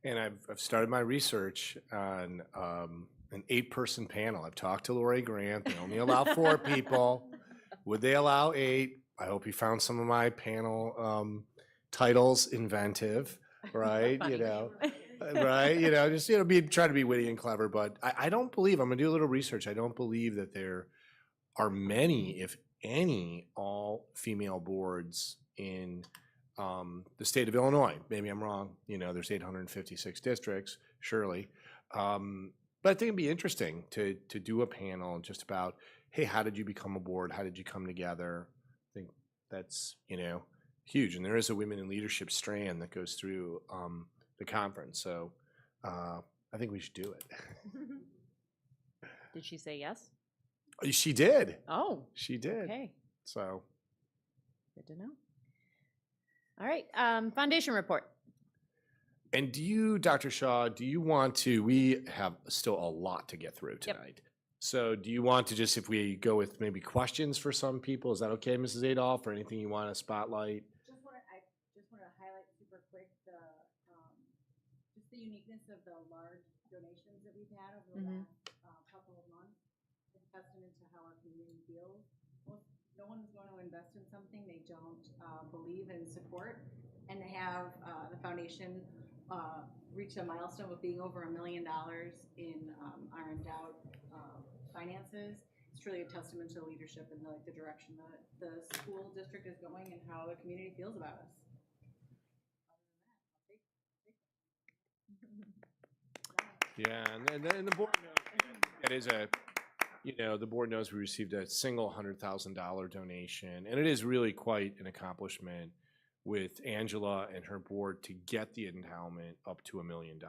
And I've started my research on an 8-person panel. I've talked to Lori Grant. They only allow 4 people. Would they allow 8? I hope you found some of my panel titles inventive, right? You know, right? You know, just, you know, try to be witty and clever. But I don't believe, I'm gonna do a little research. I don't believe that there are many, if any, all-female boards in the state of Illinois. Maybe I'm wrong. You know, there's 856 districts, surely. But I think it'd be interesting to do a panel just about, hey, how did you become a board? How did you come together? I think that's, you know, huge. And there is a women in leadership strand that goes through the conference. So I think we should do it. Did she say yes? She did. Oh, she did. Okay, So good to know. All right, foundation report. And do you, Dr. Shaw, do you want to, we have still a lot to get through tonight. So do you want to just, if we go with maybe questions for some people, is that okay, Mrs. Adolph, or anything you want to spotlight? I just want to highlight super quick just the uniqueness of the large donations that we've had over the last couple of months. It's a testament to how our community feels. No one's going to invest in something they don't believe and support, and to have the foundation reach a milestone of being over $1 million in our endowed finances. It's truly a testament to leadership and the direction that the school district is going and how the community feels about us. Yeah, and the board knows that is a, you know, the board knows we received a single $100,000 donation, and it is really quite an accomplishment with Angela and her board to get the endowment up to $1 million.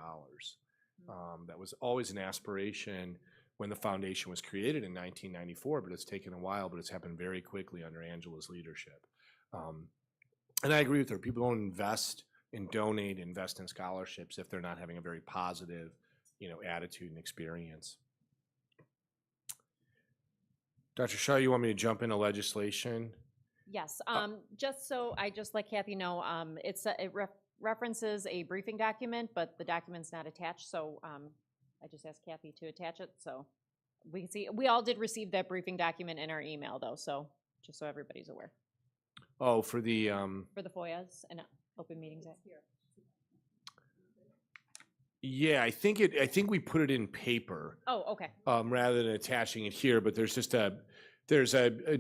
That was always an aspiration when the foundation was created in 1994, but it's taken a while, but it's happened very quickly under Angela's leadership. And I agree with her. People don't invest and invest in scholarships if they're not having a very positive, you know, attitude and experience. Dr. Shaw, you want me to jump into legislation? Yes, just so I just let Kathy know, it references a briefing document, but the document's not attached, so I just asked Kathy to attach it, so we can see. We all did receive that briefing document in our email, though, so just so everybody's aware. Oh, for the FOIAs and Open Meetings Act. Yeah, I think we put it in paper. Oh, okay. Rather than attaching it here, but there's just a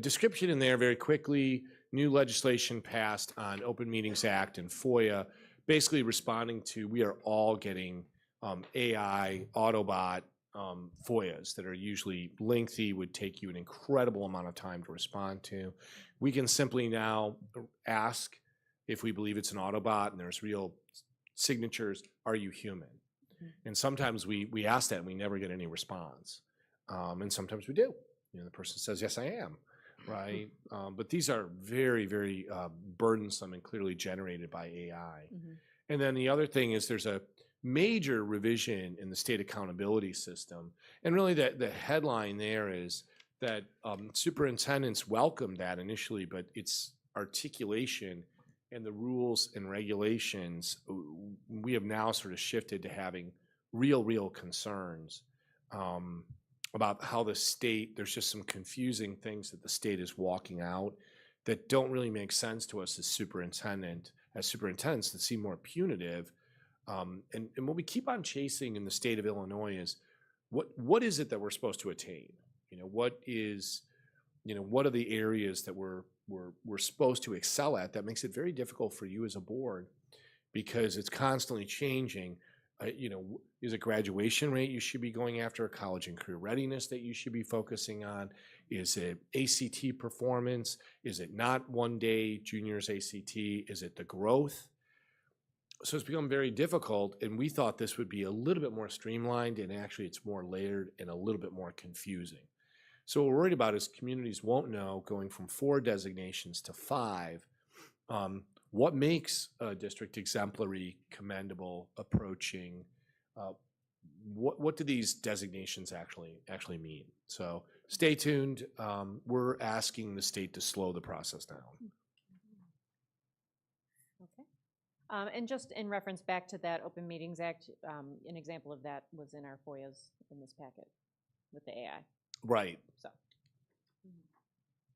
description in there very quickly. New legislation passed on Open Meetings Act and FOIA, basically responding to, we are all getting AI, Autobot FOIAs that are usually lengthy, would take you an incredible amount of time to respond to. We can simply now ask if we believe it's an Autobot and there's real signatures, are you human? And sometimes we ask that and we never get any response. And sometimes we do. You know, the person says, yes, I am, right? But these are very, very burdensome and clearly generated by AI. And then the other thing is there's a major revision in the state accountability system. And really the headline there is that superintendents welcomed that initially, but its articulation and the rules and regulations, we have now sort of shifted to having real concerns about how the state, there's just some confusing things that the state is walking out that don't really make sense to us as superintendents that seem more punitive. And what we keep on chasing in the state of Illinois is what is it that we're supposed to attain? You know, what are the areas that we're supposed to excel at that makes it very difficult for you as a board because it's constantly changing. Is it graduation rate you should be going after, a college and career readiness that you should be focusing on? Is it ACT performance? Is it not one day juniors ACT? Is it the growth? So it's become very difficult, and we thought this would be a little bit more streamlined, and actually it's more layered and a little bit more confusing. So what we're worried about is communities won't know, going from 4 designations to 5, what makes a district exemplary, commendable, approaching. What do these designations actually mean? So stay tuned. We're asking the state to slow the process down. Okay. And just in reference back to that Open Meetings Act, an example of that was in our FOIAs in this packet with the AI. Right. So,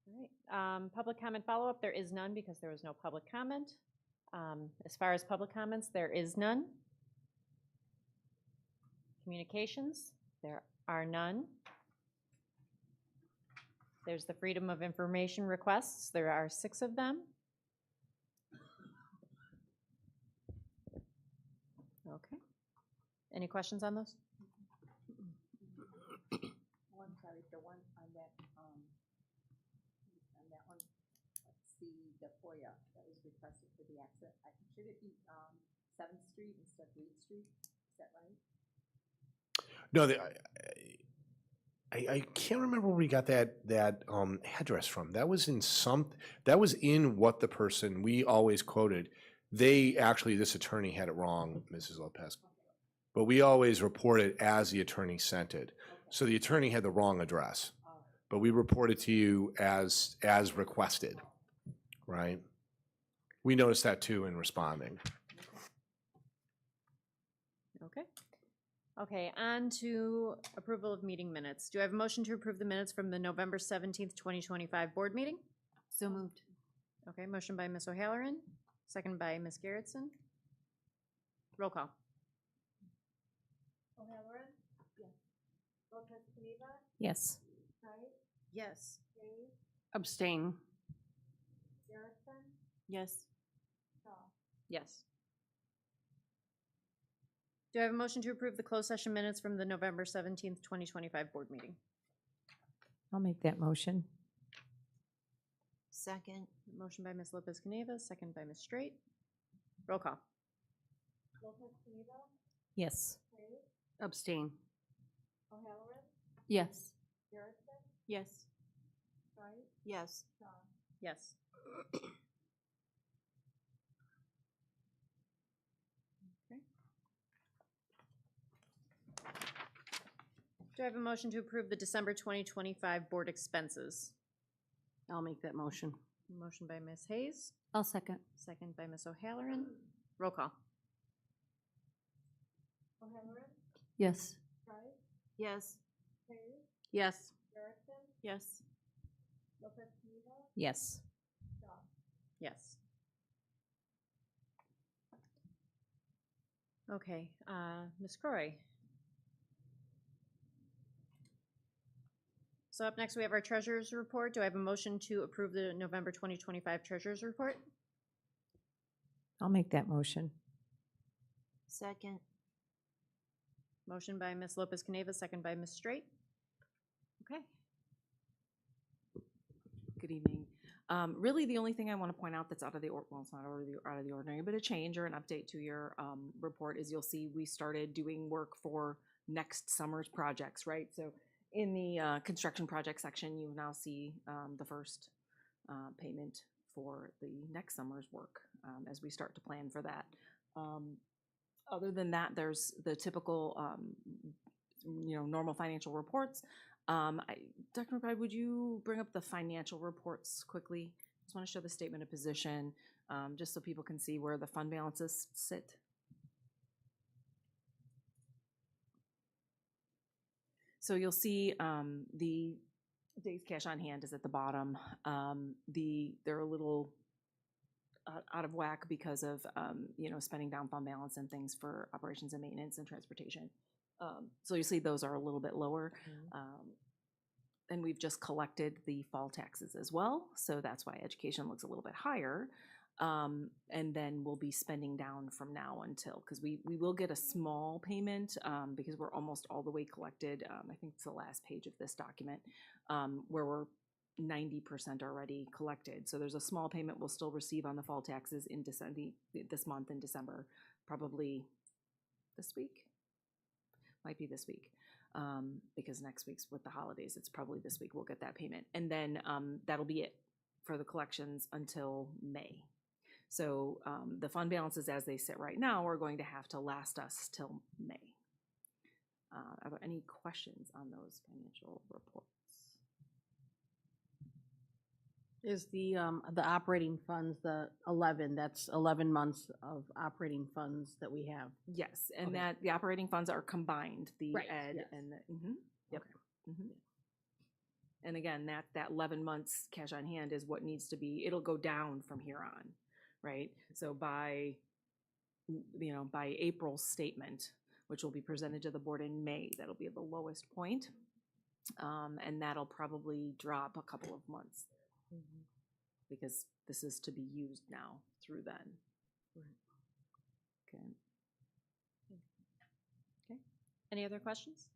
all right. Public comment follow-up, there is none because there was no public comment. As far as public comments, there is none. Communications, there are none. There's the Freedom of Information requests. There are 6 of them. Okay. Any questions on those? Oh, I'm sorry, the one on that one, let's see, the FOIA that was requested for the exit. Should it be 7th Street instead of Reed Street? Is that right? No, I can't remember where we got that address from. That was in what the person we always quoted. This attorney had it wrong, Mrs. Lopez, but we always report it as the attorney sent it. So the attorney had the wrong address, but we reported to you as requested, right? We noticed that too in responding. Okay. Okay, on to approval of meeting minutes. Do I have a motion to approve the minutes from the November 17th, 2025 board meeting? So moved. Okay, motion by Ms. O'Halloran, second by Ms. Garrettson. Roll call. O'Halloran? Yes. Lopez Caniva? Yes. Wright? Yes. Hayes? Abstain. Garrettson? Yes. Shaw? Yes. Do I have a motion to approve the closed session minutes from the November 17th, 2025 board meeting? I'll make that motion. Second. Motion by Ms. Lopez Caniva, second by Ms. Straight. Roll call. Lopez Caniva? Yes. Hayes? Abstain. O'Halloran? Yes. Garrettson? Yes. Wright? Yes. Shaw? Yes. Okay. Do I have a motion to approve the December 2025 board expenses? I'll make that motion. Motion by Ms. Hayes, I'll second. second by Ms. O'Halloran. Roll call. O'Halloran? Yes. Wright? Yes. Hayes? Yes. Garrettson? Yes. Lopez Caniva? Yes. Shaw? Yes. Okay, Ms. Croy. So up next, we have our treasurer's report. Do I have a motion to approve the November 2025 treasurer's report? I'll make that motion. Second. Motion by Ms. Lopez Caneva, second by Ms. Straight. Okay. Good evening. Really, the only thing I want to point out that's out of the, well, it's not out of the ordinary, but a change or an update to your report is you'll see we started doing work for next summer's projects, right? So in the construction project section, you now see the first payment for the next summer's work as we start to plan for that. Other than that, there's the typical, normal financial reports. Dr. McBride, would you bring up the financial reports quickly? Just want to show the statement of position, just so people can see where the fund balances sit. So you'll see the days cash on hand is at the bottom. They're a little out of whack because of spending down fund balance and things for operations and maintenance and transportation. So you see those are a little bit lower. And we've just collected the fall taxes as well. So that's why education looks a little bit higher. And then we'll be spending down from now until, because we will get a small payment because we're almost all the way collected. I think it's the last page of this document where we're 90% already collected. So there's a small payment we'll still receive on the fall taxes in December, this month in December, probably this week. Might be this week because next week's with the holidays. It's probably this week we'll get that payment. And then that'll be it for the collections until May. So the fund balances as they sit right now are going to have to last us till May. Are there any questions on those financial reports? Is the operating funds, the 11, that's 11 months of operating funds that we have? Yes, and Okay. that the operating funds are combined, the Right, ed yes. and the, yep. And again, that 11 months cash on hand is what needs to be, it'll go down from here on, right? So by April's statement, which will be presented to the board in May, that'll be at the lowest point. And that'll probably drop a couple of months. Because this is to be used now through then. Okay. Okay. Any other questions?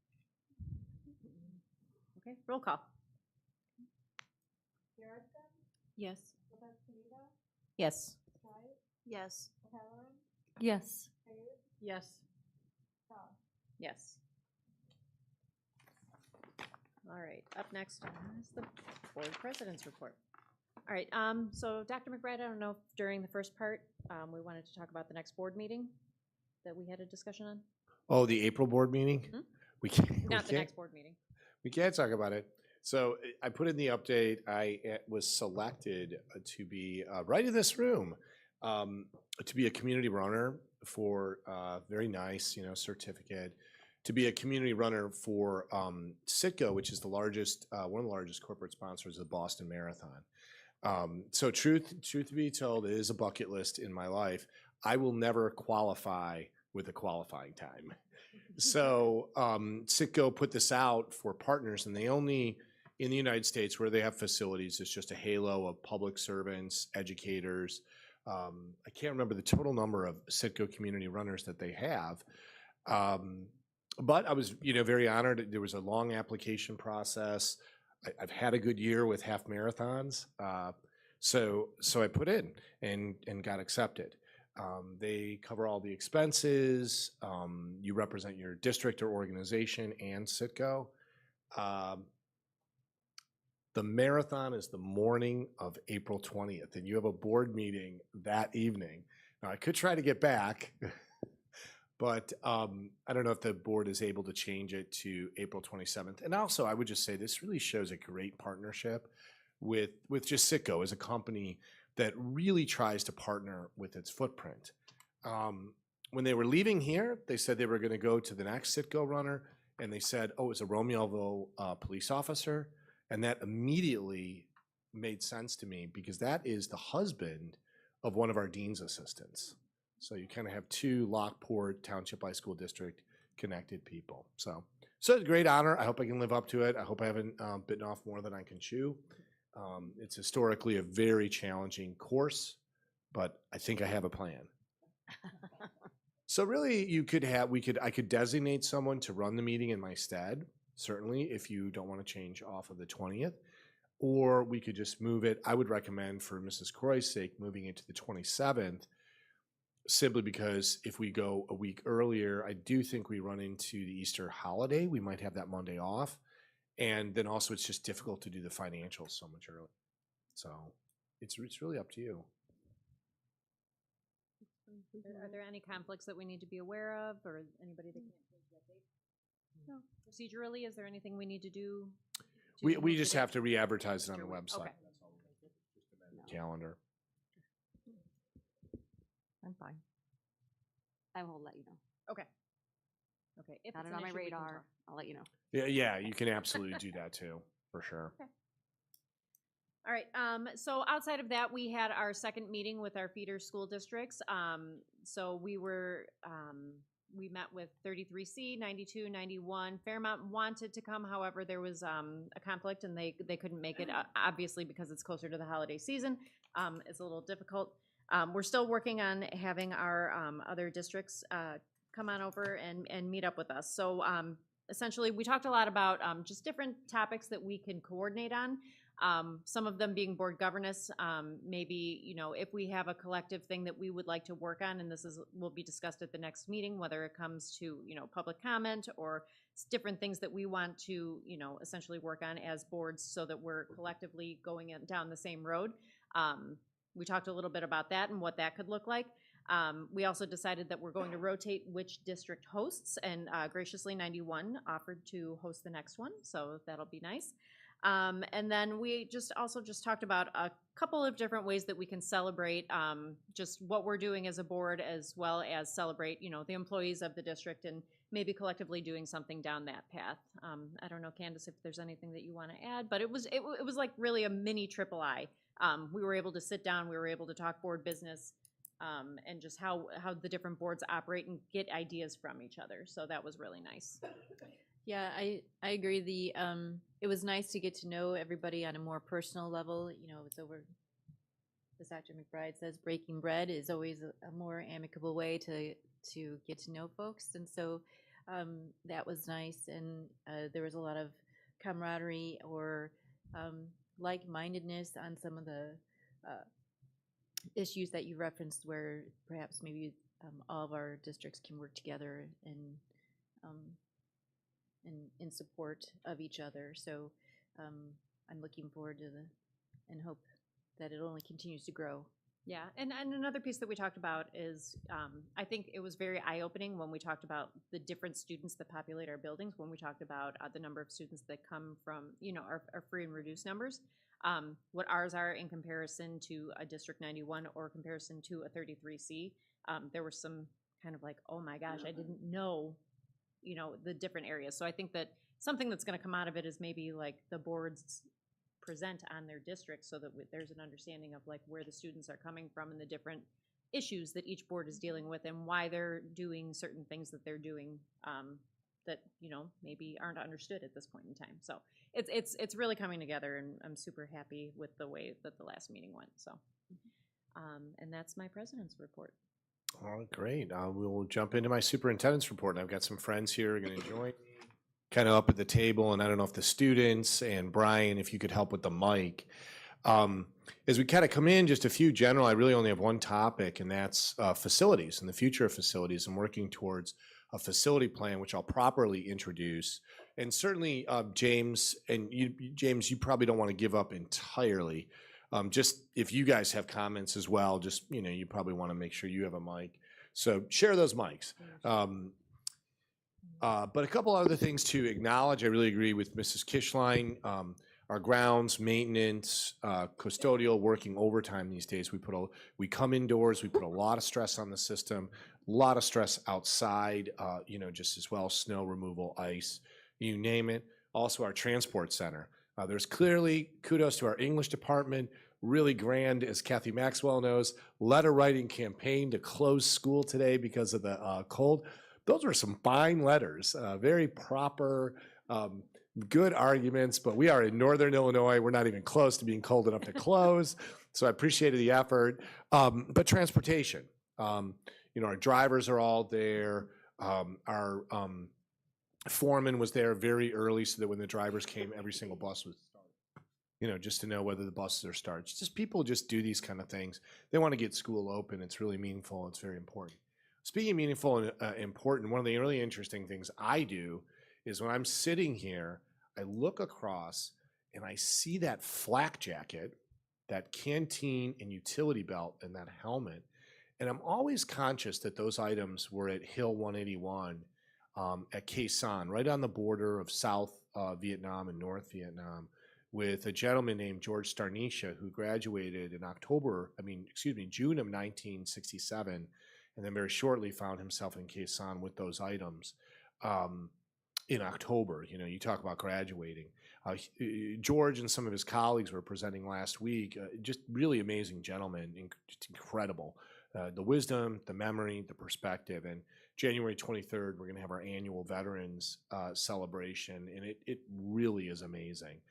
Okay, roll call. Yes. Yes. Yes. Yes. Yes. Yes. All right, up next is the board president's report. All right, so Dr. McBride, I don't know if during the first part, we wanted to talk about the next board meeting that we had a discussion on? Oh, the April board meeting? We can't. Not the next board meeting. We can't talk about it. So I put in the update. I was selected to be right in this room to be a community runner for very nice, certificate. To be a community runner for Citgo, which is the largest, one of the largest corporate sponsors of the Boston Marathon. So truth be told, it is a bucket list in my life. I will never qualify with a qualifying time. So Citgo put this out for partners, and they only, in the United States where they have facilities, it's just a halo of public servants, educators. I can't remember the total number of Citgo community runners that they have. But I was, very honored. There was a long application process. I've had a good year with half marathons. So I put in and got accepted. They cover all the expenses. You represent your district or organization and Citgo. The marathon is the morning of April 20th, and you have a board meeting that evening. Now, I could try to get back, but I don't know if the board is able to change it to April 27th. And also, I would just say this really shows a great partnership with just Citgo as a company that really tries to partner with its footprint. When they were leaving here, they said they were going to go to the next Citgo runner, and they said, oh, it's a Romeoville police officer. And that immediately made sense to me because that is the husband of one of our dean's assistants. So you kind of have two Lockport Township High School District connected people. So it's a great honor. I hope I can live up to it. I hope I haven't bitten off more than I can chew. It's historically a very challenging course, but I think I have a plan. So really, I could designate someone to run the meeting in my stead, certainly, if you don't want to change off of the 20th, or we could just move it. I would recommend, for Mrs. Croy's sake, moving it to the 27th, simply because if we go a week earlier, I do think we run into the Easter holiday. We might have that Monday off. And then also it's just difficult to do the financials so much earlier. So it's really up to you. Are there any conflicts that we need to be aware of, or anybody that can't change that date? No. Procedurally, is there anything we need to do? We just have to re-advertise it on the Okay. website. Calendar. I'm fine. I will let you know. Okay. Okay. If Got it's it an on my issue, we can radar. talk. I'll let you know. Yeah, you can absolutely do that too, for sure. Okay. All right, so outside of that, we had our second meeting with our feeder school districts. So we met with 33C, 92, 91. Fairmont wanted to come, however, there was a conflict and they couldn't make it, obviously because it's closer to the holiday season. It's a little difficult. We're still working on having our other districts come on over and meet up with us. So essentially, we talked a lot about just different topics that we can coordinate on. Some of them being board governance, maybe, if we have a collective thing that we would like to work on, and will be discussed at the next meeting, whether it comes to, public comment or different things that we want to, essentially work on as boards so that we're collectively going down the same road. We talked a little bit about that and what that could look like. We also decided that we're going to rotate which district hosts, and graciously 91 offered to host the next one, so that'll be nice. And then we just talked about a couple of different ways that we can celebrate just what we're doing as a board, as well as celebrate, the employees of the district, and maybe collectively doing something down that path. I don't know, Candace, if there's anything that you want to add, but it was like really a mini triple I. We were able to sit down, we were able to talk board business, and just how the different boards operate and get ideas from each other. So that was really nice. Yeah, I agree. It was nice to get to know everybody on a more personal level. It's over, as Dr. McBride says, breaking bread is always a more amicable way to get to know folks. And so that was nice. And there was a lot of camaraderie or like-mindedness on some of the issues that you referenced, where perhaps maybe all of our districts can work together and in support of each other. So I'm looking forward to and hope that it only continues to grow. Yeah, and another piece that we talked about is, I think it was very eye-opening when we talked about the different students that populate our buildings, when we talked about the number of students that come from, our free and reduced numbers, what ours are in comparison to a District 91 or comparison to a 33C. There were some kind of like, oh my gosh, I didn't know, the different areas. So I think that something that's going to come out of it is maybe like the boards present on their district, so that there's an understanding of like where the students are coming from and the different issues that each board is dealing with and why they're doing certain things that they're doing that maybe aren't understood at this point in time. So it's really coming together, and I'm super happy with the way that the last meeting went. So and that's my president's report. All right, great. We'll jump into my superintendent's report. And I've got some friends here who are going to join me kind of up at the table. And I don't know if the students and Brian, if you could help with the mic. As we kind of come in, just a few general, I really only have one topic, and that's facilities and the future of facilities. I'm working towards a facility plan, which I'll properly introduce. And certainly, James, you probably don't want to give up entirely. Just if you guys have comments as well, just, you probably want to make sure you have a mic. So share those mics. But a couple other things to acknowledge. I really agree with Mrs. Kishline. Our grounds, maintenance, custodial, working overtime these days. We come indoors, we put a lot of stress on the system, a lot of stress outside, just as well, snow removal, ice, you name it. Also our transport center. There's clearly kudos to our English department, really grand, as Kathy Maxwell knows, letter writing campaign to close school today because of the cold. Those were some fine letters, very proper, good arguments, but we are in Northern Illinois. We're not even close to being cold enough to close. So I appreciated the effort. But transportation, our drivers are all there. Our foreman was there very early so that when the drivers came, every single bus was started. Just to know whether the buses are started. Just people just do these kind of things. They want to get school open. It's really meaningful. It's very important. Speaking of meaningful and important, one of the really interesting things I do is when I'm sitting here, I look across and I see that flak jacket, that canteen and utility belt, and that helmet. And I'm always conscious that those items were at Hill 181 at Khe Sanh, right on the border of South Vietnam and North Vietnam, with a gentleman named George Starnisha who graduated in June of 1967, and then very shortly found himself in Khe Sanh with those items in October. You talk about graduating. George and some of his colleagues were presenting last week. Just really amazing gentlemen, just incredible. The wisdom, the memory, the perspective. And January 23rd, we're going to have our annual Veterans celebration, and it really is amazing.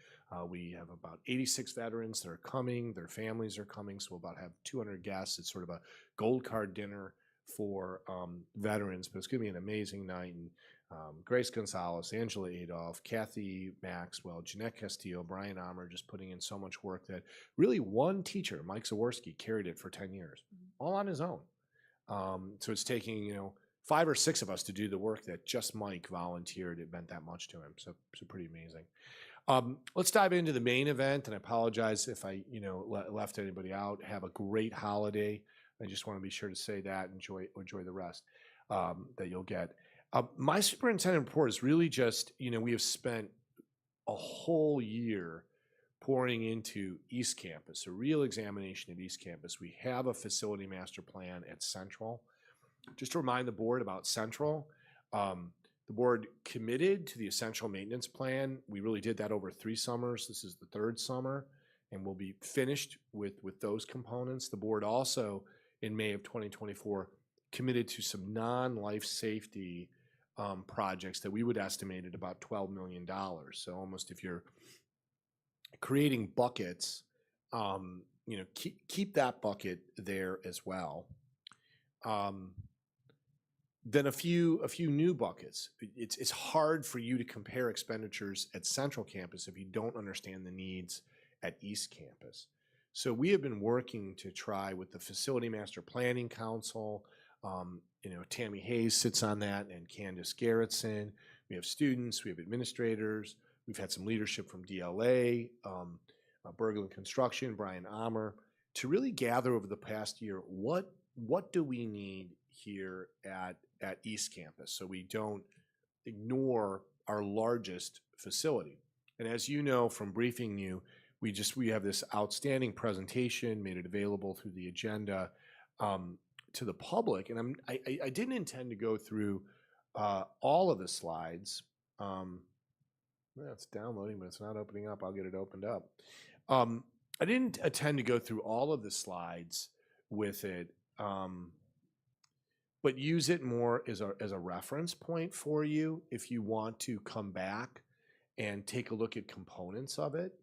We have about 86 veterans that are coming. Their families are coming, so we'll about have 200 guests. It's sort of a gold card dinner for veterans, but it's going to be an amazing night. And Grace Gonzalez, Angela Adolph, Kathy Maxwell, Jeanette Castillo, Brian Amer, just putting in so much work that really one teacher, Mike Zaworski, carried it for 10 years, all on his own. So it's taking, 5 or 6 of us to do the work that just Mike volunteered. It meant that much to him. So pretty amazing. Let's dive into the main event, and I apologize if I, left anybody out. Have a great holiday. I just want to be sure to say that. Enjoy the rest that you'll get. My superintendent report is really just, we have spent a whole year pouring into East Campus, a real examination of East Campus. We have a facility master plan at Central. Just to remind the board about Central, the board committed to the essential maintenance plan. We really did that over 3 summers. This is the 3rd summer, and we'll be finished with those components. The board also, in May of 2024, committed to some non-life safety projects that we would estimate at about $12 million. So almost, if you're creating buckets, keep that bucket there as well. Then a few new buckets. It's hard for you to compare expenditures at Central Campus if you don't understand the needs at East Campus. So we have been working to try with the Facility Master Planning Council. Tammy Hayes sits on that, and Candace Gerritsen. We have students, we have administrators. We've had some leadership from DLA, Berglund Construction, Brian Amer, to really gather over the past year, what do we need here at East Campus so we don't ignore our largest facility. And as you know from briefing you, we have this outstanding presentation, made it available through the agenda to the public. And I didn't intend to go through all of the slides. It's downloading, but it's not opening up. I'll get it opened up. I didn't intend to go through all of the slides with it, but use it more as a reference point for you if you want to come back and take a look at components of it.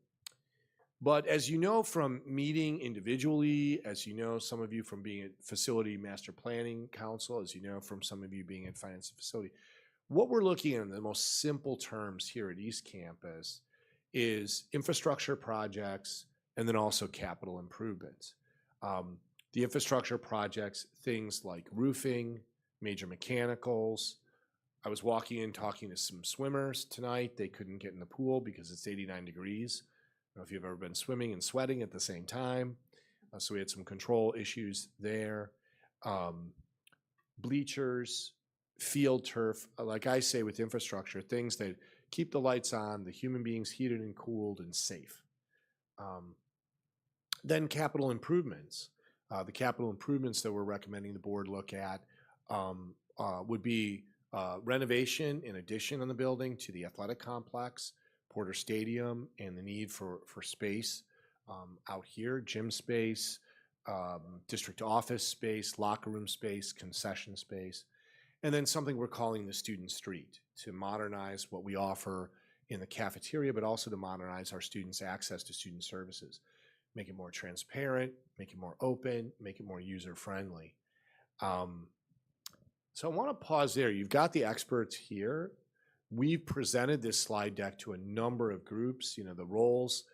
But as you know from meeting individually, as you know, some of you from being at Facility Master Planning Council, as you know from some of you being at Finance and Facility, what we're looking at in the most simple terms here at East Campus is infrastructure projects and then also capital improvements. The infrastructure projects, things like roofing, major mechanicals. I was walking in talking to some swimmers tonight. They couldn't get in the pool because it's 89 degrees. I don't know if you've ever been swimming and sweating at the same time. So we had some control issues there. Bleachers, field turf, like I say with infrastructure, things that keep the lights on, the human beings heated and cooled and safe. Then capital improvements. The capital improvements that we're recommending the board look at would be renovation and addition on the building to the athletic complex, Porter Stadium, and the need for space out here, gym space, district office space, locker room space, concession space, and then something we're calling the student street to modernize what we offer in the cafeteria, but also to modernize our students' access to student services, make it more transparent, make it more open, make it more user-friendly. So I want to pause there. You've got the experts here. We've presented this slide deck to a number of groups, you know, the roles.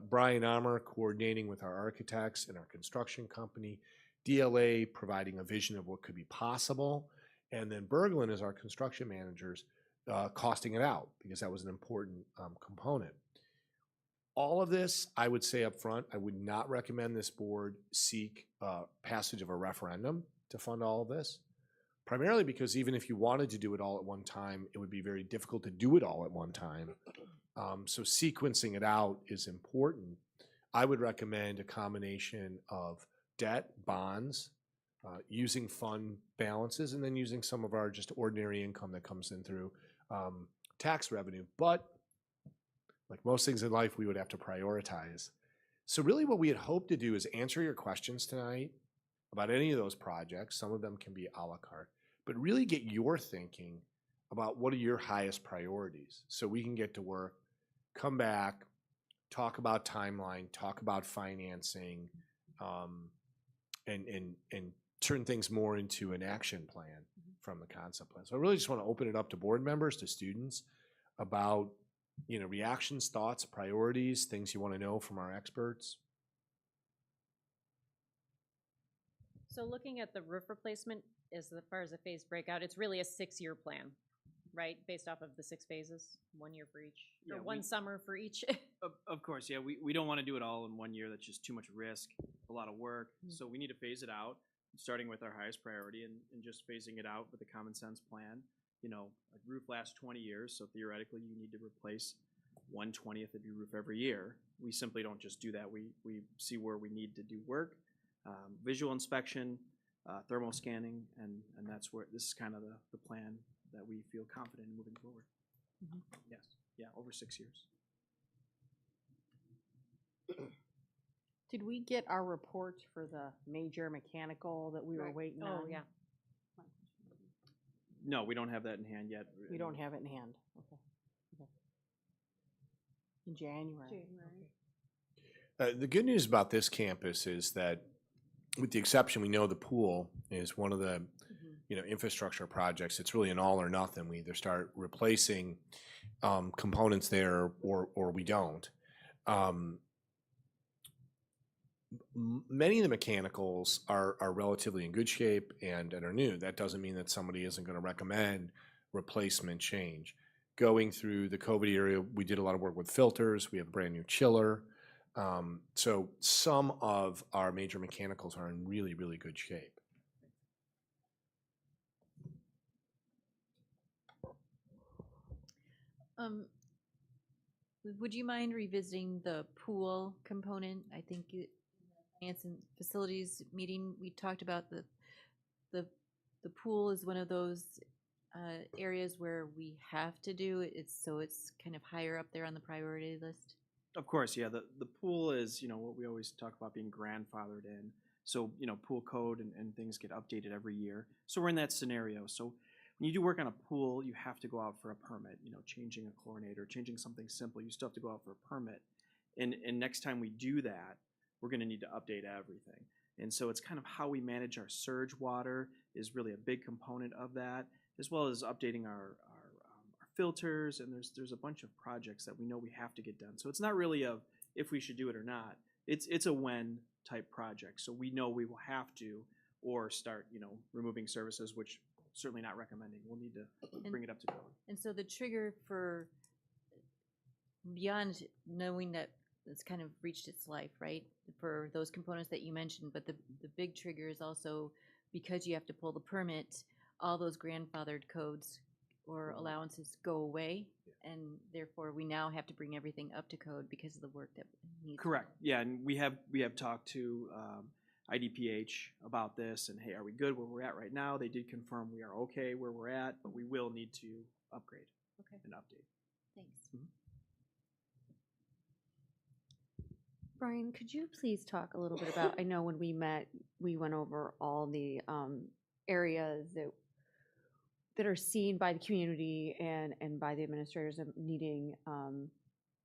Brian Armour coordinating with our architects and our construction company, DLA providing a vision of what could be possible, and then Berglund as our construction managers costing it out because that was an important component. All of this, I would say up front, I would not recommend this board seek passage of a referendum to fund all of this. Primarily because even if you wanted to do it all at one time, it would be very difficult to do it all at one time. So sequencing it out is important. I would recommend a combination of debt, bonds, using fund balances, and then using some of our just ordinary income that comes in through tax revenue. But like most things in life, we would have to prioritize. So really what we had hoped to do is answer your questions tonight about any of those projects. Some of them can be a la carte, but really get your thinking about what are your highest priorities so we can get to work, come back, talk about timeline, talk about financing, and turn things more into an action plan from the concept plan. So I really just want to open it up to board members, to students about, you know, reactions, thoughts, priorities, things you want to know from our experts. So looking at the roof replacement as far as a phase breakout, it's really a 6-year plan, right? Based off of the 6 phases, 1 year for each, or one summer for each. Of course, yeah. We don't want to do it all in 1 year. That's just too much risk, a lot of work. So we need to phase it out, starting with our highest priority and just phasing it out with a common sense plan. You know, a roof lasts 20 years, so theoretically you need to replace 1/20th of your roof every year. We simply don't just do that. We see where we need to do work, visual inspection, thermal scanning, and that's where this is kind of the plan that we feel confident in moving forward. Yes, yeah, over 6 years. Did we get our report for the major mechanical that we were waiting on? Oh, yeah. No, we don't have that in hand yet. We don't have it in hand. Okay. Okay. In January. The good news about this campus is that, with the exception, we know the pool is one of the infrastructure projects. It's really an all or nothing. We either start replacing components there or we don't. Many of the mechanicals are relatively in good shape and are new. That doesn't mean that somebody isn't going to recommend replacement change. Going through the COVID era, we did a lot of work with filters. We have a brand new chiller. So some of our major mechanicals are in really, really good shape. Would you mind revisiting the pool component? I think finance and facilities meeting, we talked about the pool is one of those areas where we have to do it. So it's kind of higher up there on the priority list. Of course, yeah. The pool is, what we always talk about being grandfathered in. So, pool code and things get updated every year. So we're in that scenario. So when you do work on a pool, you have to go out for a permit, changing a chlorinator, changing something simple. You still have to go out for a permit. And next time we do that, we're going to need to update everything. And so it's kind of how we manage our surge water is really a big component of that, as well as updating our filters, and there's a bunch of projects that we know we have to get done. So it's not really a if we should do it or not. It's a when type project. So we know we will have to, or start removing services, which certainly not recommending. We'll need to bring it up to code. And so the trigger for beyond knowing that it's kind of reached its life, right? For those components that you mentioned, but the big trigger is also because you have to pull the permit, all those grandfathered codes or allowances go away, and therefore we now have to bring everything up to code because of the work that needs. Correct. Yeah, and we have talked to IDPH about this, and hey, are we good where we're at right now? They did confirm we are okay where we're at, but we will need to upgrade and update. Thanks. Brian, could you please talk a little bit about, I know when we met, we went over all the areas that are seen by the community and by the administrators of needing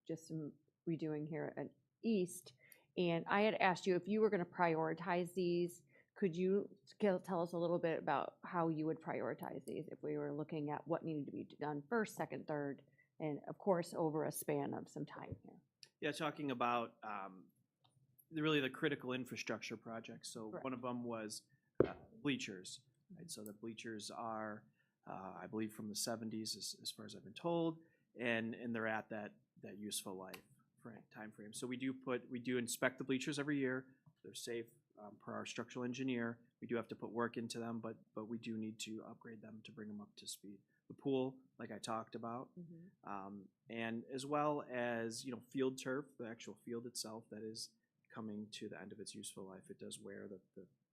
just some redoing here at East. And I had asked you if you were going to prioritize these, could you tell us a little bit about how you would prioritize these if we were looking at what needed to be done first, second, third, and of course over a span of some time here? Yeah, talking about really the critical infrastructure projects. So Correct. one of them was bleachers. Right? So the bleachers are, I believe, from the 70s, as far as I've been told, and they're at that useful life time frame. So we do inspect the bleachers every year. They're safe per our structural engineer. We do have to put work into them, but we do need to upgrade them to bring them up to speed. The pool, like I talked about, and as well as field turf, the actual field itself that is coming to the end of its useful life. It does wear,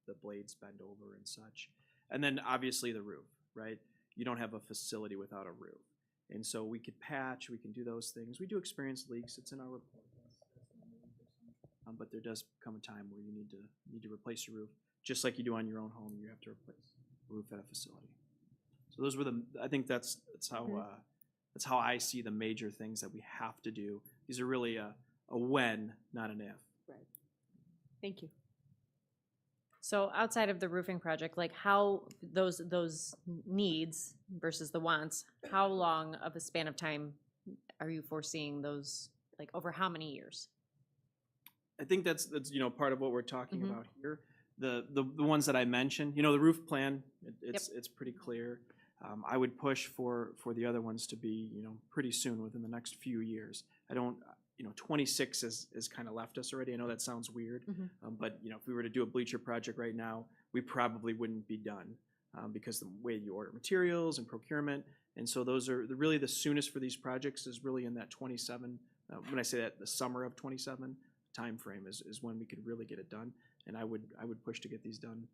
the blades bend over and such, and then obviously the roof. Right, you don't have a facility without a roof, and so we could patch, we can do those things. We do experience leaks. It's in our report. But there does come a time where you need to replace your roof, just like you do on your own home. You have to replace a roof at a facility. So those were I think that's how I see the major things that we have to do. These are really a when, not an if. Right. Thank you. So outside of the roofing project, like how those needs versus the wants, how long of a span of time are you foreseeing those, like over how many years? I think that's part of what we're talking about here. The ones that I mentioned, the roof plan, it's pretty clear. I would push for the other ones to be pretty soon, within the next few years. I don't 26 is kind of left us already. I know that sounds weird, but if we were to do a bleacher project right now, we probably wouldn't be done because the way you order materials and procurement, and so those are really the soonest for these projects is really in that 27. When I say that, the summer of 27 time frame is when we could really get it done, and I would push to get these done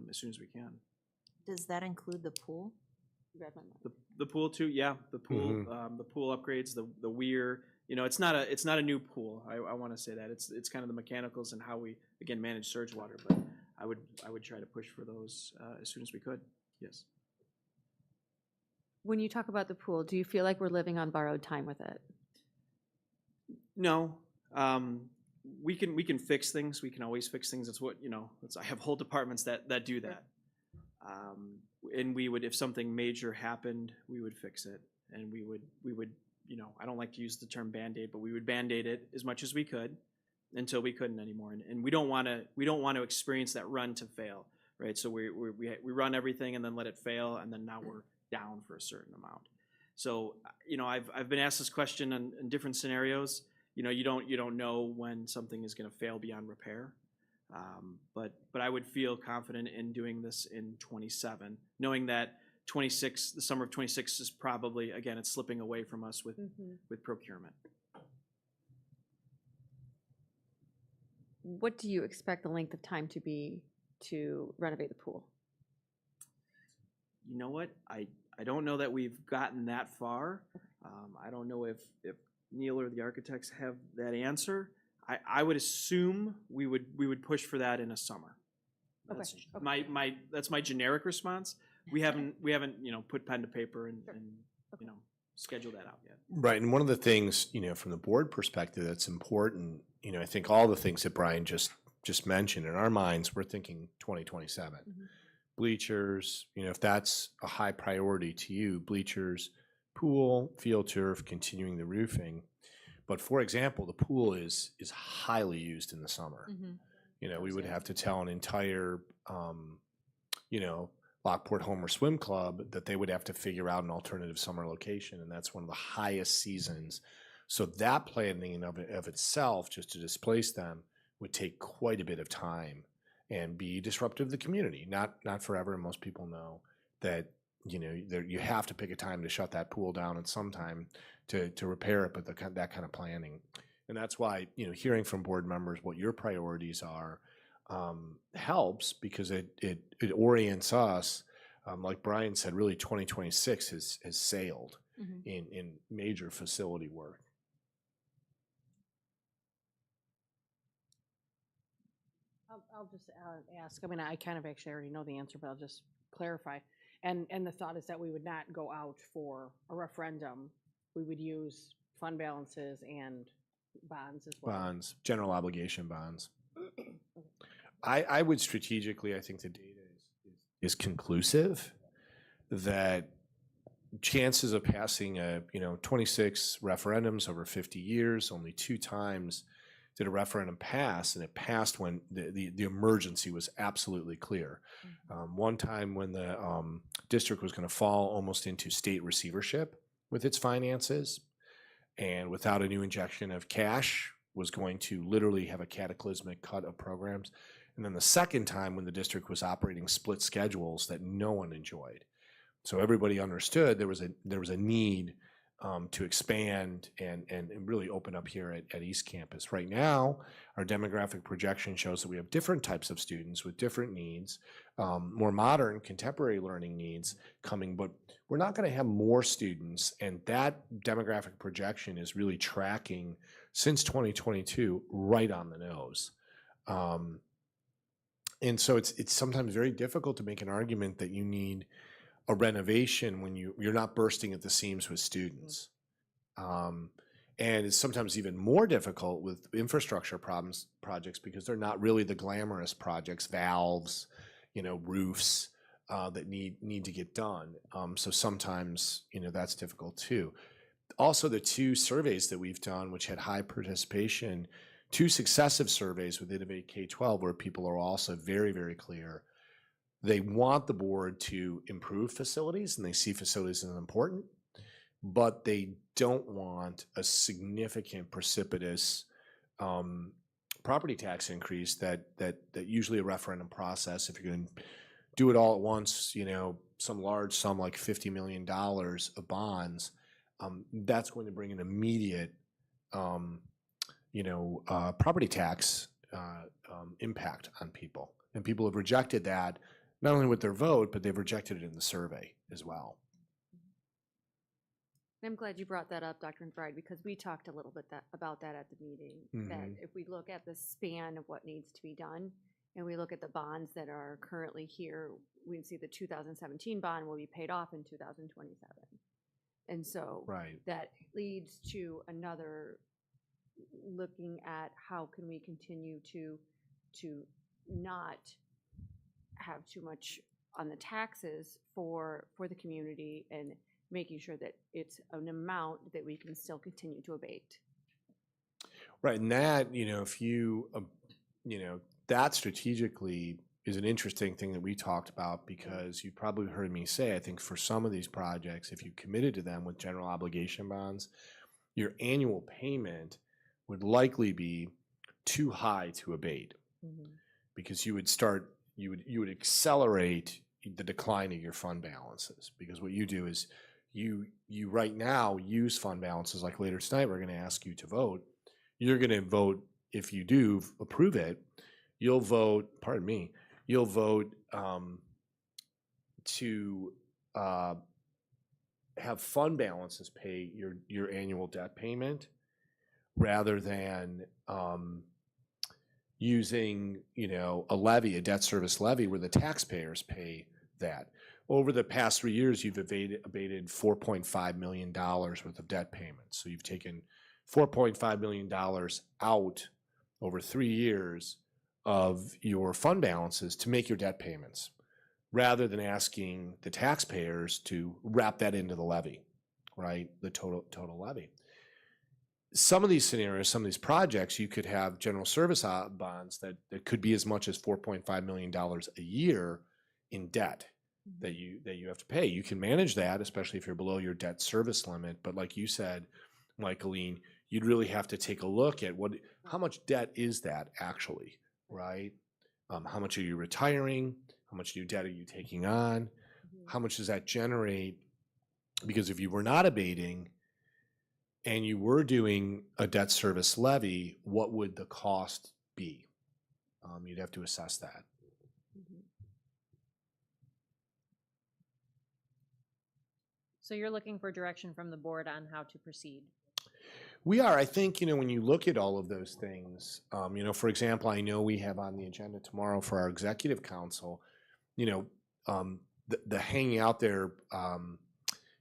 as soon as we can. Does that include the pool? The pool too, yeah. The pool, the pool upgrades, the weir. It's not a new pool. I want to say that it's kind of the mechanicals and how we again manage surge water. But I would try to push for those as soon as we could. Yes. When you talk about the pool, do you feel like we're living on borrowed time with it? No. We can fix things. We can always fix things. It's what I have whole departments that do that. And we would, if something major happened, we would fix it, and we would I don't like to use the term Band-Aid, but we would Band-Aid it as much as we could until we couldn't anymore. And we don't want to experience that run to fail, right? So we run everything and then let it fail, and then now we're down for a certain amount. So I've been asked this question in different scenarios. You don't know when something is going to fail beyond repair. But I would feel confident in doing this in 27, knowing that 26, the summer of 26 is probably, again, it's slipping away from us with procurement. What do you expect the length of time to be to renovate the pool? You know what? I don't know that we've gotten that far. I don't know if Neil or the architects have that answer. I would assume we would push for that in a summer. That's that's my generic response. We haven't put pen to paper and scheduled that out yet. Right, and one of the things from the board perspective that's important, I think all the things that Brian just mentioned, in our minds, we're thinking 2027. Bleachers, if that's a high priority to you, bleachers, pool, field turf, continuing the roofing. But for example, the pool is highly used in the summer. We would have to tell an entire, Lockport Homer Swim Club that they would have to figure out an alternative summer location, and that's one of the highest seasons. So that planning of itself, just to displace them, would take quite a bit of time and be disruptive to the community. Not forever, and most people know that you have to pick a time to shut that pool down at some time to repair it, but that kind of planning. And that's why, hearing from board members what your priorities are helps, because it orients us. Like Brian said, really 2026 has sailed in major facility work. I'll just ask, I mean, I kind of actually already know the answer, but I'll just clarify. And the thought is that we would not go out for a referendum. We would use fund balances and bonds as well. Bonds, general obligation bonds. I would strategically, I think the data is conclusive that chances of passing 26 referendums over 50 years, only 2 times did a referendum pass, and it passed when the emergency was absolutely clear. One time when the district was going to fall almost into state receivership with its finances, and without a new injection of cash, was going to literally have a cataclysmic cut of programs. And then the second time when the district was operating split schedules that no one enjoyed. So everybody understood there was a need to expand and really open up here at East Campus. Right now, our demographic projection shows that we have different types of students with different needs, more modern, contemporary learning needs coming, but we're not going to have more students, and that demographic projection is really tracking since 2022 right on the nose. And so it's sometimes very difficult to make an argument that you need a renovation when you're not bursting at the seams with students. And it's sometimes even more difficult with infrastructure projects because they're not really the glamorous projects, valves, roofs that need to get done. So sometimes, that's difficult too. Also, the 2 surveys that we've done, which had high participation, 2 successive surveys with Innovate K-12, where people are also very, very clear. They want the board to improve facilities, and they see facilities as important, but they don't want a significant, precipitous property tax increase that usually a referendum process, if you're going to do it all at once, some large sum like $50 million of bonds, that's going to bring an immediate property tax impact on people. And people have rejected that, not only with their vote, but they've rejected it in the survey as well. I'm glad you brought that up, Dr. McBride, because we talked a little bit about that at the meeting. That if we look at the span of what needs to be done, and we look at the bonds that are currently here, we see the 2017 bond will be paid off in 2027. And so that leads to another looking at how can we continue to not have too much on the taxes for the community and making sure that it's an amount that we can still continue to abate. Right, and that, if you, that strategically is an interesting thing that we talked about because you've probably heard me say, I think for some of these projects, if you committed to them with general obligation bonds, your annual payment would likely be too high to abate because you would accelerate the decline of your fund balances because what you do is you right now use fund balances like later tonight we're going to ask you to vote. You're going to vote, if you do approve it, you'll vote to have fund balances pay your annual debt payment rather than using, a levy, a debt service levy where the taxpayers pay that. Over the past 3 years, you've abated $4.5 million worth of debt payments. So you've taken $4.5 million out over 3 years of your fund balances to make your debt payments, rather than asking the taxpayers to wrap that into the levy, right? The total levy. Some of these scenarios, some of these projects, you could have general service bonds that could be as much as $4.5 million a year in debt that you have to pay. You can manage that, especially if you're below your debt service limit. But like you said, Michaeline, you'd really have to take a look at how much debt is that actually, right? How much are you retiring? How much new debt are you taking on? How much does that generate? Because if you were not abating and you were doing a debt service levy, what would the cost be? You'd have to assess that. So you're looking for direction from the board on how to proceed? We are. I think, when you look at all of those things, for example, I know we have on the agenda tomorrow for our executive council, the hanging out there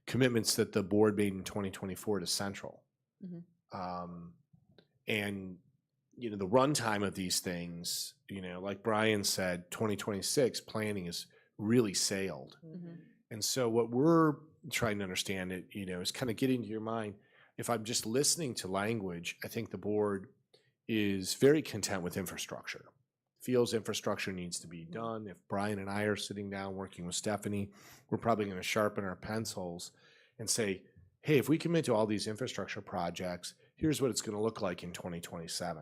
commitments that the board made in 2024 to Central. And, the runtime of these things, like Brian said, 2026 planning is really sailed. And so what we're trying to understand is kind of getting to your mind. If I'm just listening to language, I think the board is very content with infrastructure. Feels infrastructure needs to be done. If Brian and I are sitting down working with Stephanie, we're probably going to sharpen our pencils and say, hey, if we commit to all these infrastructure projects, here's what it's going to look like in 2027.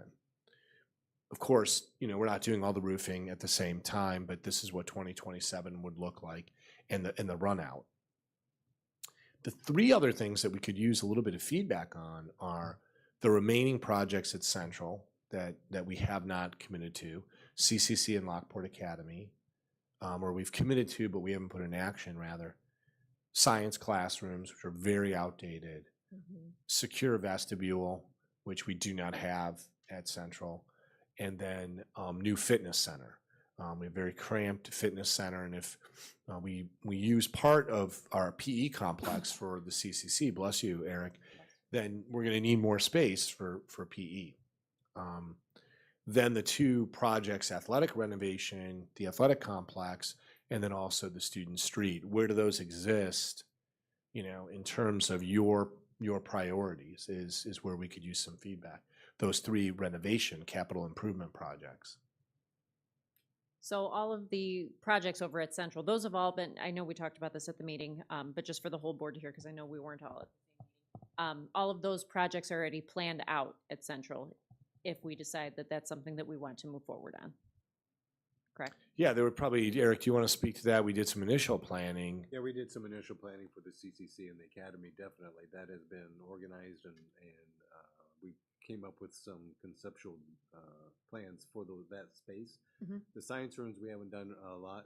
Of course, we're not doing all the roofing at the same time, but this is what 2027 would look like and the run out. The three other things that we could use a little bit of feedback on are the remaining projects at Central that we have not committed to, CCC and Lockport Academy, or we've committed to but we haven't put in action, rather. Science classrooms, which are very outdated. Secure vestibule, which we do not have at Central. And then new fitness center. We have a very cramped fitness center, and if we use part of our PE complex for the CCC, bless you, Eric, then we're going to need more space for PE. Then the two projects, athletic renovation, the athletic complex, and then also the student street. Where do those exist, in terms of your priorities is where we could use some feedback. Those three renovation capital improvement projects. So all of the projects over at Central, those have all been, I know we talked about this at the meeting, but just for the whole board to hear, because I know we weren't all of those projects are already planned out at Central if we decide that that's something that we want to move forward on. Correct? Yeah, there would probably, Eric, do you want to speak to that? We did some initial planning. Yeah, we did some initial planning for the CCC and the Academy, definitely. That has been organized and we came up with some conceptual plans for that space. The science rooms we haven't done a lot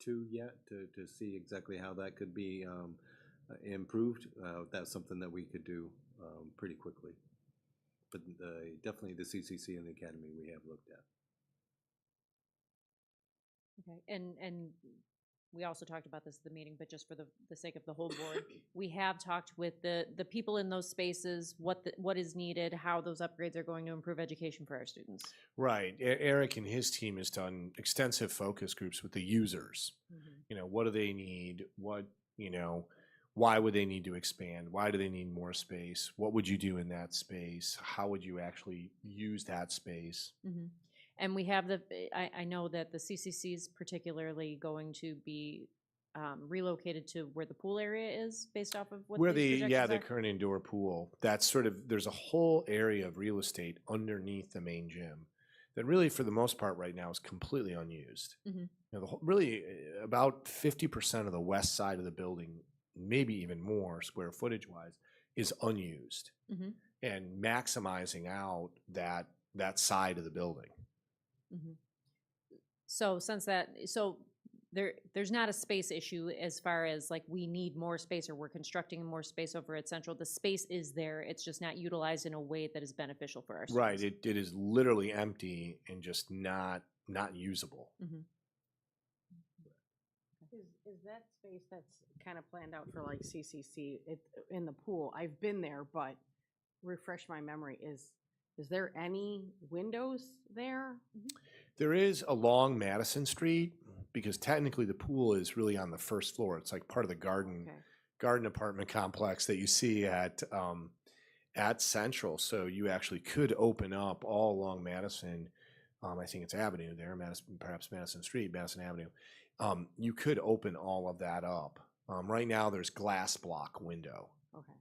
to yet to see exactly how that could be improved. That's something that we could do pretty quickly. But definitely the CCC and the Academy we have looked at. Okay, and we also talked about this at the meeting, but just for the sake of the whole board, we have talked with the people in those spaces, what is needed, how those upgrades are going to improve education for our students. Right. Eric and his team has done extensive focus groups with the users. What do they need? Why would they need to expand? Why do they need more space? What would you do in that space? How would you actually use that space? And we have I know that the CCC is particularly going to be relocated to where the pool area is based off of what these projections the are? current indoor pool. That's there's a whole area of real estate underneath the main gym that really, for the most part right now, is completely unused. Really about 50% of the west side of the building, maybe even more square footage wise, is unused, and maximizing out that side of the building. So there's not a space issue as far as like we need more space or we're constructing more space over at Central. The space is there. It's just not utilized in a way that is beneficial for our students. Right. It is literally empty and just not usable. Is that space that's kind of planned out for like CCC in the pool? I've been there, but refresh my memory. Is there any windows there? There is along Madison Street, because technically the pool is really on the first floor. It's like part of the garden apartment complex that you see at Central. So you actually could open up all along Madison. I think it's Avenue there, perhaps Madison Street, Madison Avenue. You could open all of that up. Right now there's glass block window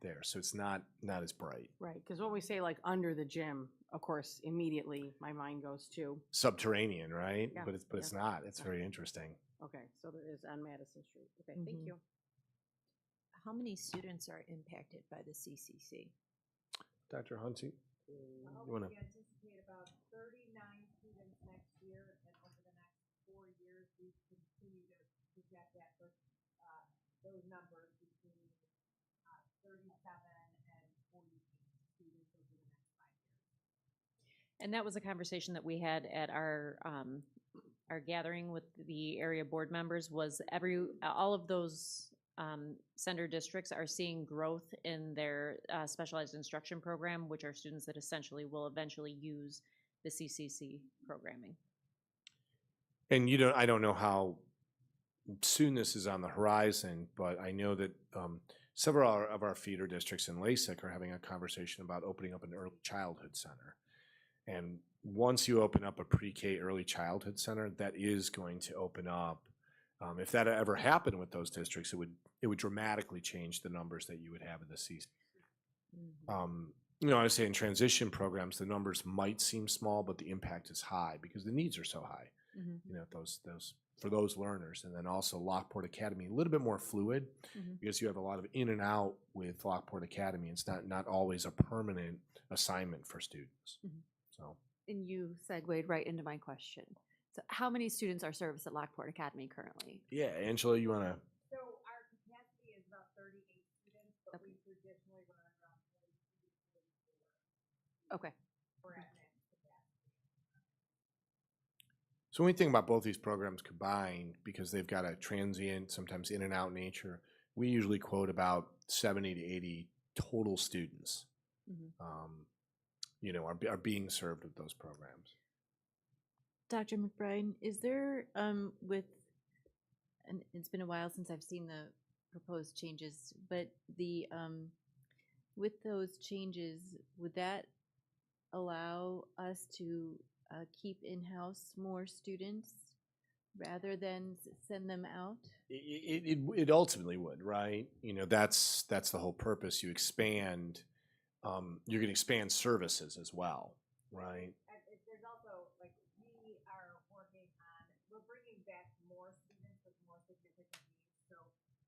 there, so it's not as bright. Right, because when we say like under the gym, of course, immediately my mind goes to subterranean, right? Yeah, But it's not. It's very interesting. Okay, so there is on Madison Street. Okay, thank you. How many students are impacted by the CCC? Dr. Hunty, you want to? We anticipate about 39 students next year, and over the next 4 years, we continue to project that for those numbers between 37 and 48 students over And that was a conversation that we had at our gathering with the area board members, was all of those sender districts are seeing growth in their specialized instruction program, which are students that essentially will eventually use the CCC programming. And I don't know how soon this is on the horizon, but I know that several of our feeder districts in LASIK are having a conversation about opening up an early childhood center. And once you open up a pre-K early childhood center, that is going to open up. If that ever happened with those districts, it would dramatically change the numbers that you would have in the CC. I would say in transition programs, the numbers might seem small, but the impact is high because the needs are so high. Those for those learners. And then also Lockport Academy, a little bit more fluid because you have a lot of in and out with Lockport Academy. It's not always a permanent assignment for students. So. And you segued right into my question. So how many students are serviced at Lockport Academy currently? Yeah, Angela, you want to? So our capacity is about 38 students, but we traditionally run around 42 to 44. Okay. We're at max capacity. So when we think about both these programs combined, because they've got a transient, sometimes in and out nature, we usually quote about 70 to 80 total students, are being served with those programs. Dr. McBride, is there, and it's been a while since I've seen the proposed changes, but with those changes, would that allow us to keep in-house more students rather than send them out? It ultimately would, right? That's the whole purpose. You expand, you're going to expand services as well, right? There's also, we are working on, we're bringing back more students with more significant needs. So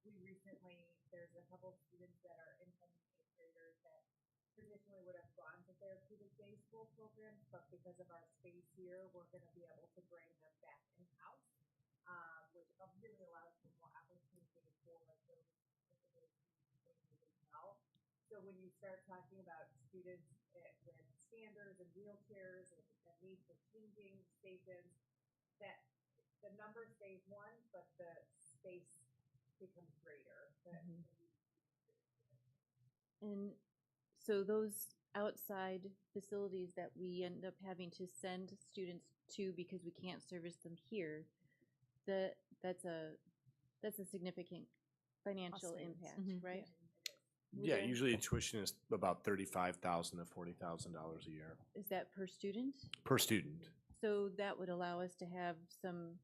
we recently, there's a couple of students that are incoming eighth graders that traditionally would have gone to therapeutic day school programs, but because of our space here, we're going to be able to bring them back in-house, which really allows for more opportunity for those disabilities as well. So when you start talking about students with standers and wheelchairs and need for changing stations, that the number stays one, but the space becomes greater. And so those outside facilities that we end up having to send students to because we can't service them here, that's a significant financial impact, right? Yeah, usually tuition is about $35,000 to $40,000 a year. Is that per student? Per student. So that would allow us to have some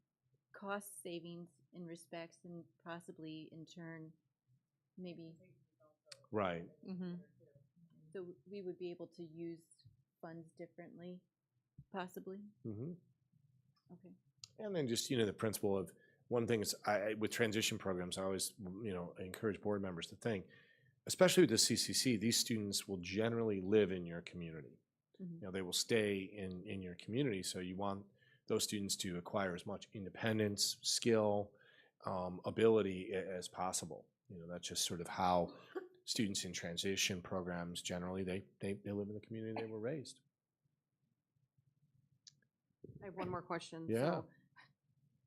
cost savings in respects and possibly in turn, maybe. Right. So we would be able to use funds differently, possibly? Okay. And then just, the principle of one thing is with transition programs, I always, I encourage board members to think, especially with the CCC, these students will generally live in your community. They will stay in your community. So you want those students to acquire as much independence, skill, ability as possible. That's just sort of how students in transition programs generally, they live in the community they were raised. I have one more question. Yeah. So,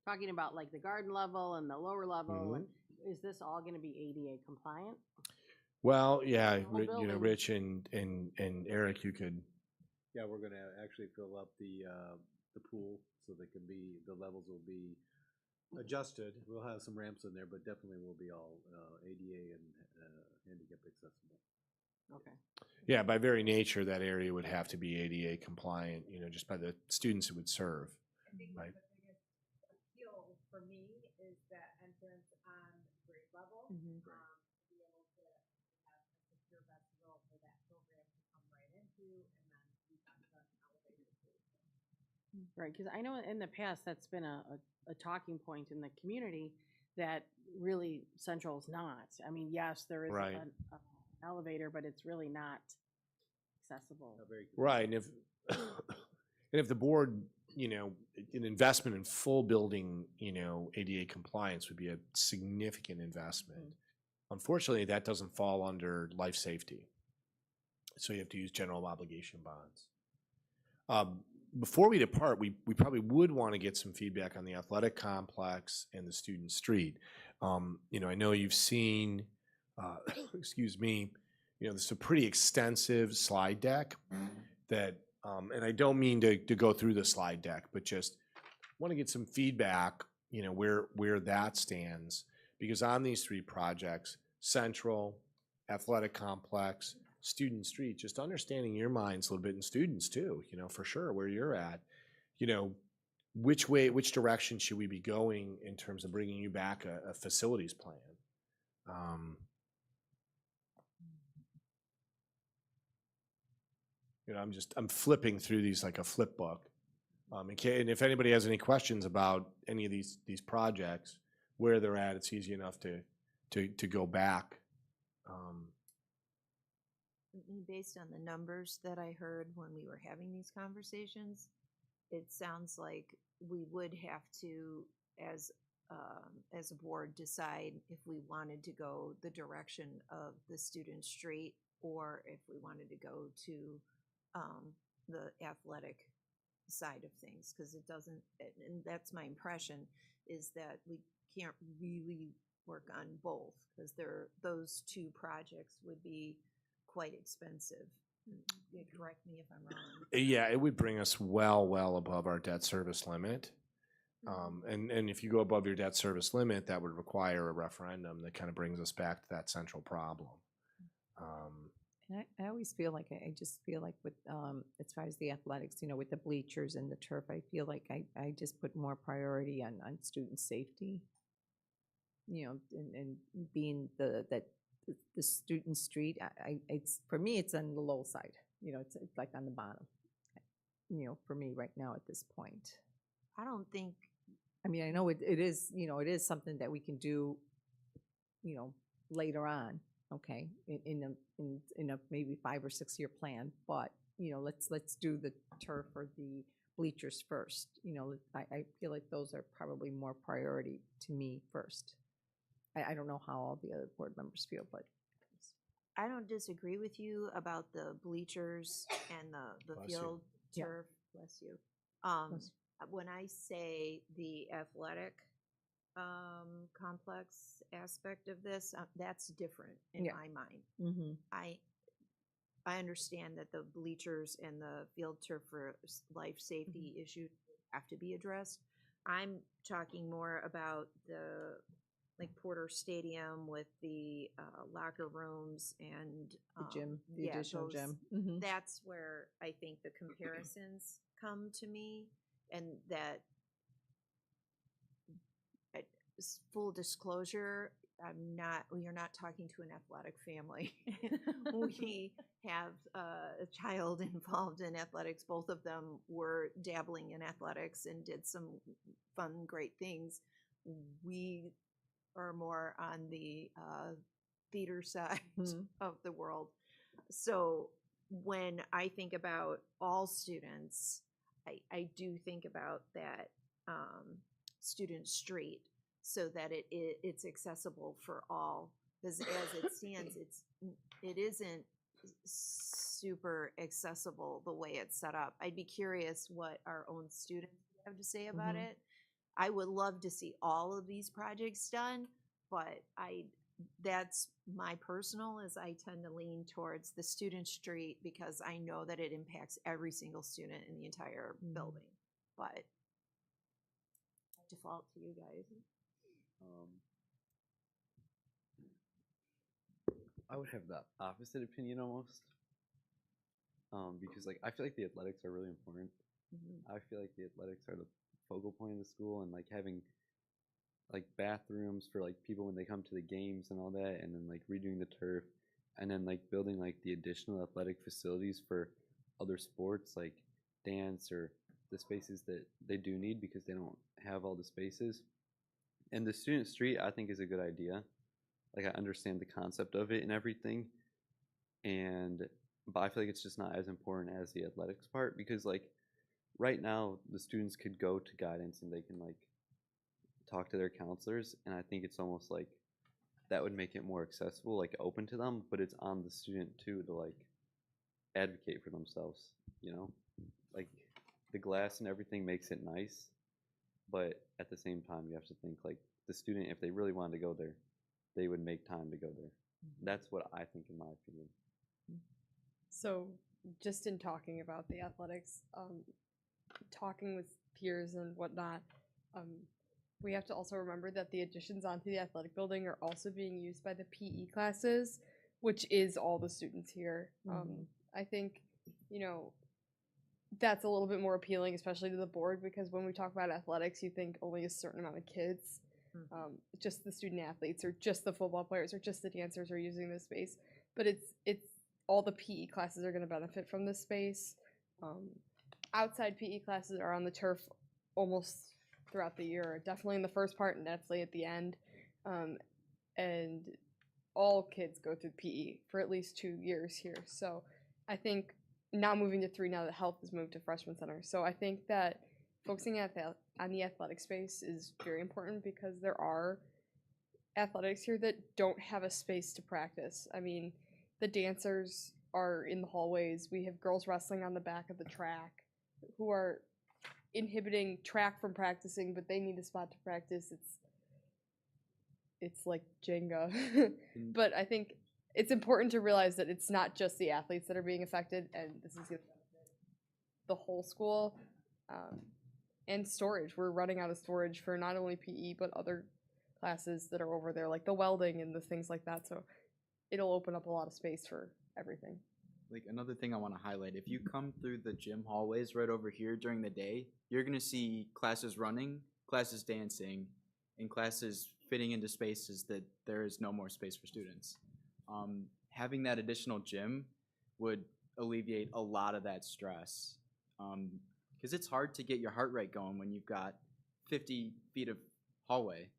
talking about the garden level and the lower level, and is this all going to be ADA compliant? Well, yeah, building. Rich and Eric, you could. Yeah, we're gonna actually fill up the pool so the levels will be adjusted. We'll have some ramps in there, but definitely will be all ADA and handicap accessible. Okay. Yeah, by very nature, that area would have to be ADA compliant, just by the students it would serve, right? The biggest appeal for me is that entrance on grade level. To be able to have a secure vestibule for that program to come right into, and then we talked about an elevator too. Right, because I know in the past that's been a talking point in the community that really Central is not. I mean, yes, there is Right. an elevator, but it's really not accessible. Right, and if the board, an investment in full building, ADA compliance would be a significant investment. Unfortunately, that doesn't fall under life safety. So you have to use general obligation bonds. Before we depart, we probably would want to get some feedback on the athletic complex and the student street. I know you've seen, excuse me, there's a pretty extensive slide deck that, and I don't mean to go through the slide deck, but just want to get some feedback, where that stands. Because on these three projects, Central, Athletic Complex, Student Street, just understanding your minds a little bit, and students too, for sure, where you're at, which direction should we be going in terms of bringing you back a facilities plan? I'm flipping through these like a flip book. And if anybody has any questions about any of these projects, where they're at, it's easy enough to go back. Based on the numbers that I heard when we were having these conversations, it sounds like we would have to, as a board, decide if we wanted to go the direction of the student street or if we wanted to go to the athletic side of things, because it doesn't, and that's my impression, is that we can't really work on both, because those two projects would be quite expensive. Correct me if I'm wrong. Yeah, it would bring us well above our debt service limit. And if you go above your debt service limit, that would require a referendum that kind of brings us back to that central problem. And I always feel like, I just feel like with, as far as the athletics, with the bleachers and the turf, I feel like I just put more priority on student safety. And being the student street, it's, for me, it's on the low side. It's like on the bottom. For me right now at this point. I don't think. I mean, I know it is. It is something that we can do. Later on. Okay, in a maybe 5 or 6 year plan, but let's do the turf or the bleachers first. I feel like those are probably more priority to me first. I don't know how all the other board members feel, but I don't disagree with you about the bleachers and the Bless you. field Yeah. turf. Bless you. Bless When I say the athletic complex aspect of this, that's different in Yeah. my mind. Mm-hmm. I understand that the bleachers and the field turf for life safety issues have to be addressed. I'm talking more about the Porter Stadium with the locker rooms and The gym, the yeah, additional those- gym. Mm-hmm. That's where I think the comparisons come to me, and that full disclosure, we are not talking to an athletic family. We have a child involved in athletics. Both of them were dabbling in athletics and did some fun, great things. We are more on the theater side of the world. So when I think about all students, I do think about that student street, so that it's accessible for all. Because as it stands, it isn't super accessible the way it's set up. I'd be curious what our own students have to say about it. I would love to see all of these projects done, but that's my personal, is I tend to lean towards the student street because I know that it impacts every single student in the entire building. But default to you guys. I would have the opposite opinion almost. Because I feel like the athletics are really important. I feel like the athletics are the focal point of the school, and having bathrooms for people when they come to the games and all that, and then redoing the turf, and then building the additional athletic facilities for other sports like dance or the spaces that they do need because they don't have all the spaces. And the student street, I think, is a good idea. I understand the concept of it and everything, but I feel like it's just not as important as the athletics part, because right now the students could go to guidance and they can talk to their counselors, and I think it's almost that would make it more accessible, open to them, but it's on the student too to advocate for themselves, like the glass and everything makes it nice, but at the same time you have to think like the student, if they really wanted to go there, they would make time to go there. That's what I think, in my opinion. So, just in talking about the athletics, talking with peers and whatnot, we have to also remember that the additions onto the athletic building are also being used by the PE classes, which is all the students here. I think, you know, that's a little bit more appealing, especially to the board, because when we talk about athletics, you think only a certain amount of kids, just the student athletes, or just the football players, or just the dancers are using this space. But it's all the PE classes are going to benefit from this space. Outside PE classes are on the turf almost throughout the year, definitely in the first part and definitely at the end. And all kids go through PE for at least 2 years here. So I think not moving to 3 now that health has moved to freshman center. So I think that focusing on the athletic space is very important, because there are athletics here that don't have a space to practice. I mean, the dancers are in the hallways. We have girls wrestling on the back of the track who are inhibiting track from practicing, but they need a spot to practice. It's like Jenga. But I think it's important to realize that it's not just the athletes that are being affected, and this is going to benefit the whole school. And storage. We're running out of storage for not only PE, but other classes that are over there, like the welding and the things like that. So it'll open up a lot of space for everything. Like, another thing I want to highlight, if you come through the gym hallways right over here during the day, you're going to see classes running, classes dancing, and classes fitting into spaces that there is no more space for students. Having that additional gym would alleviate a lot of that stress. Because it's hard to get your heart rate going when you've got 50 feet of hallway,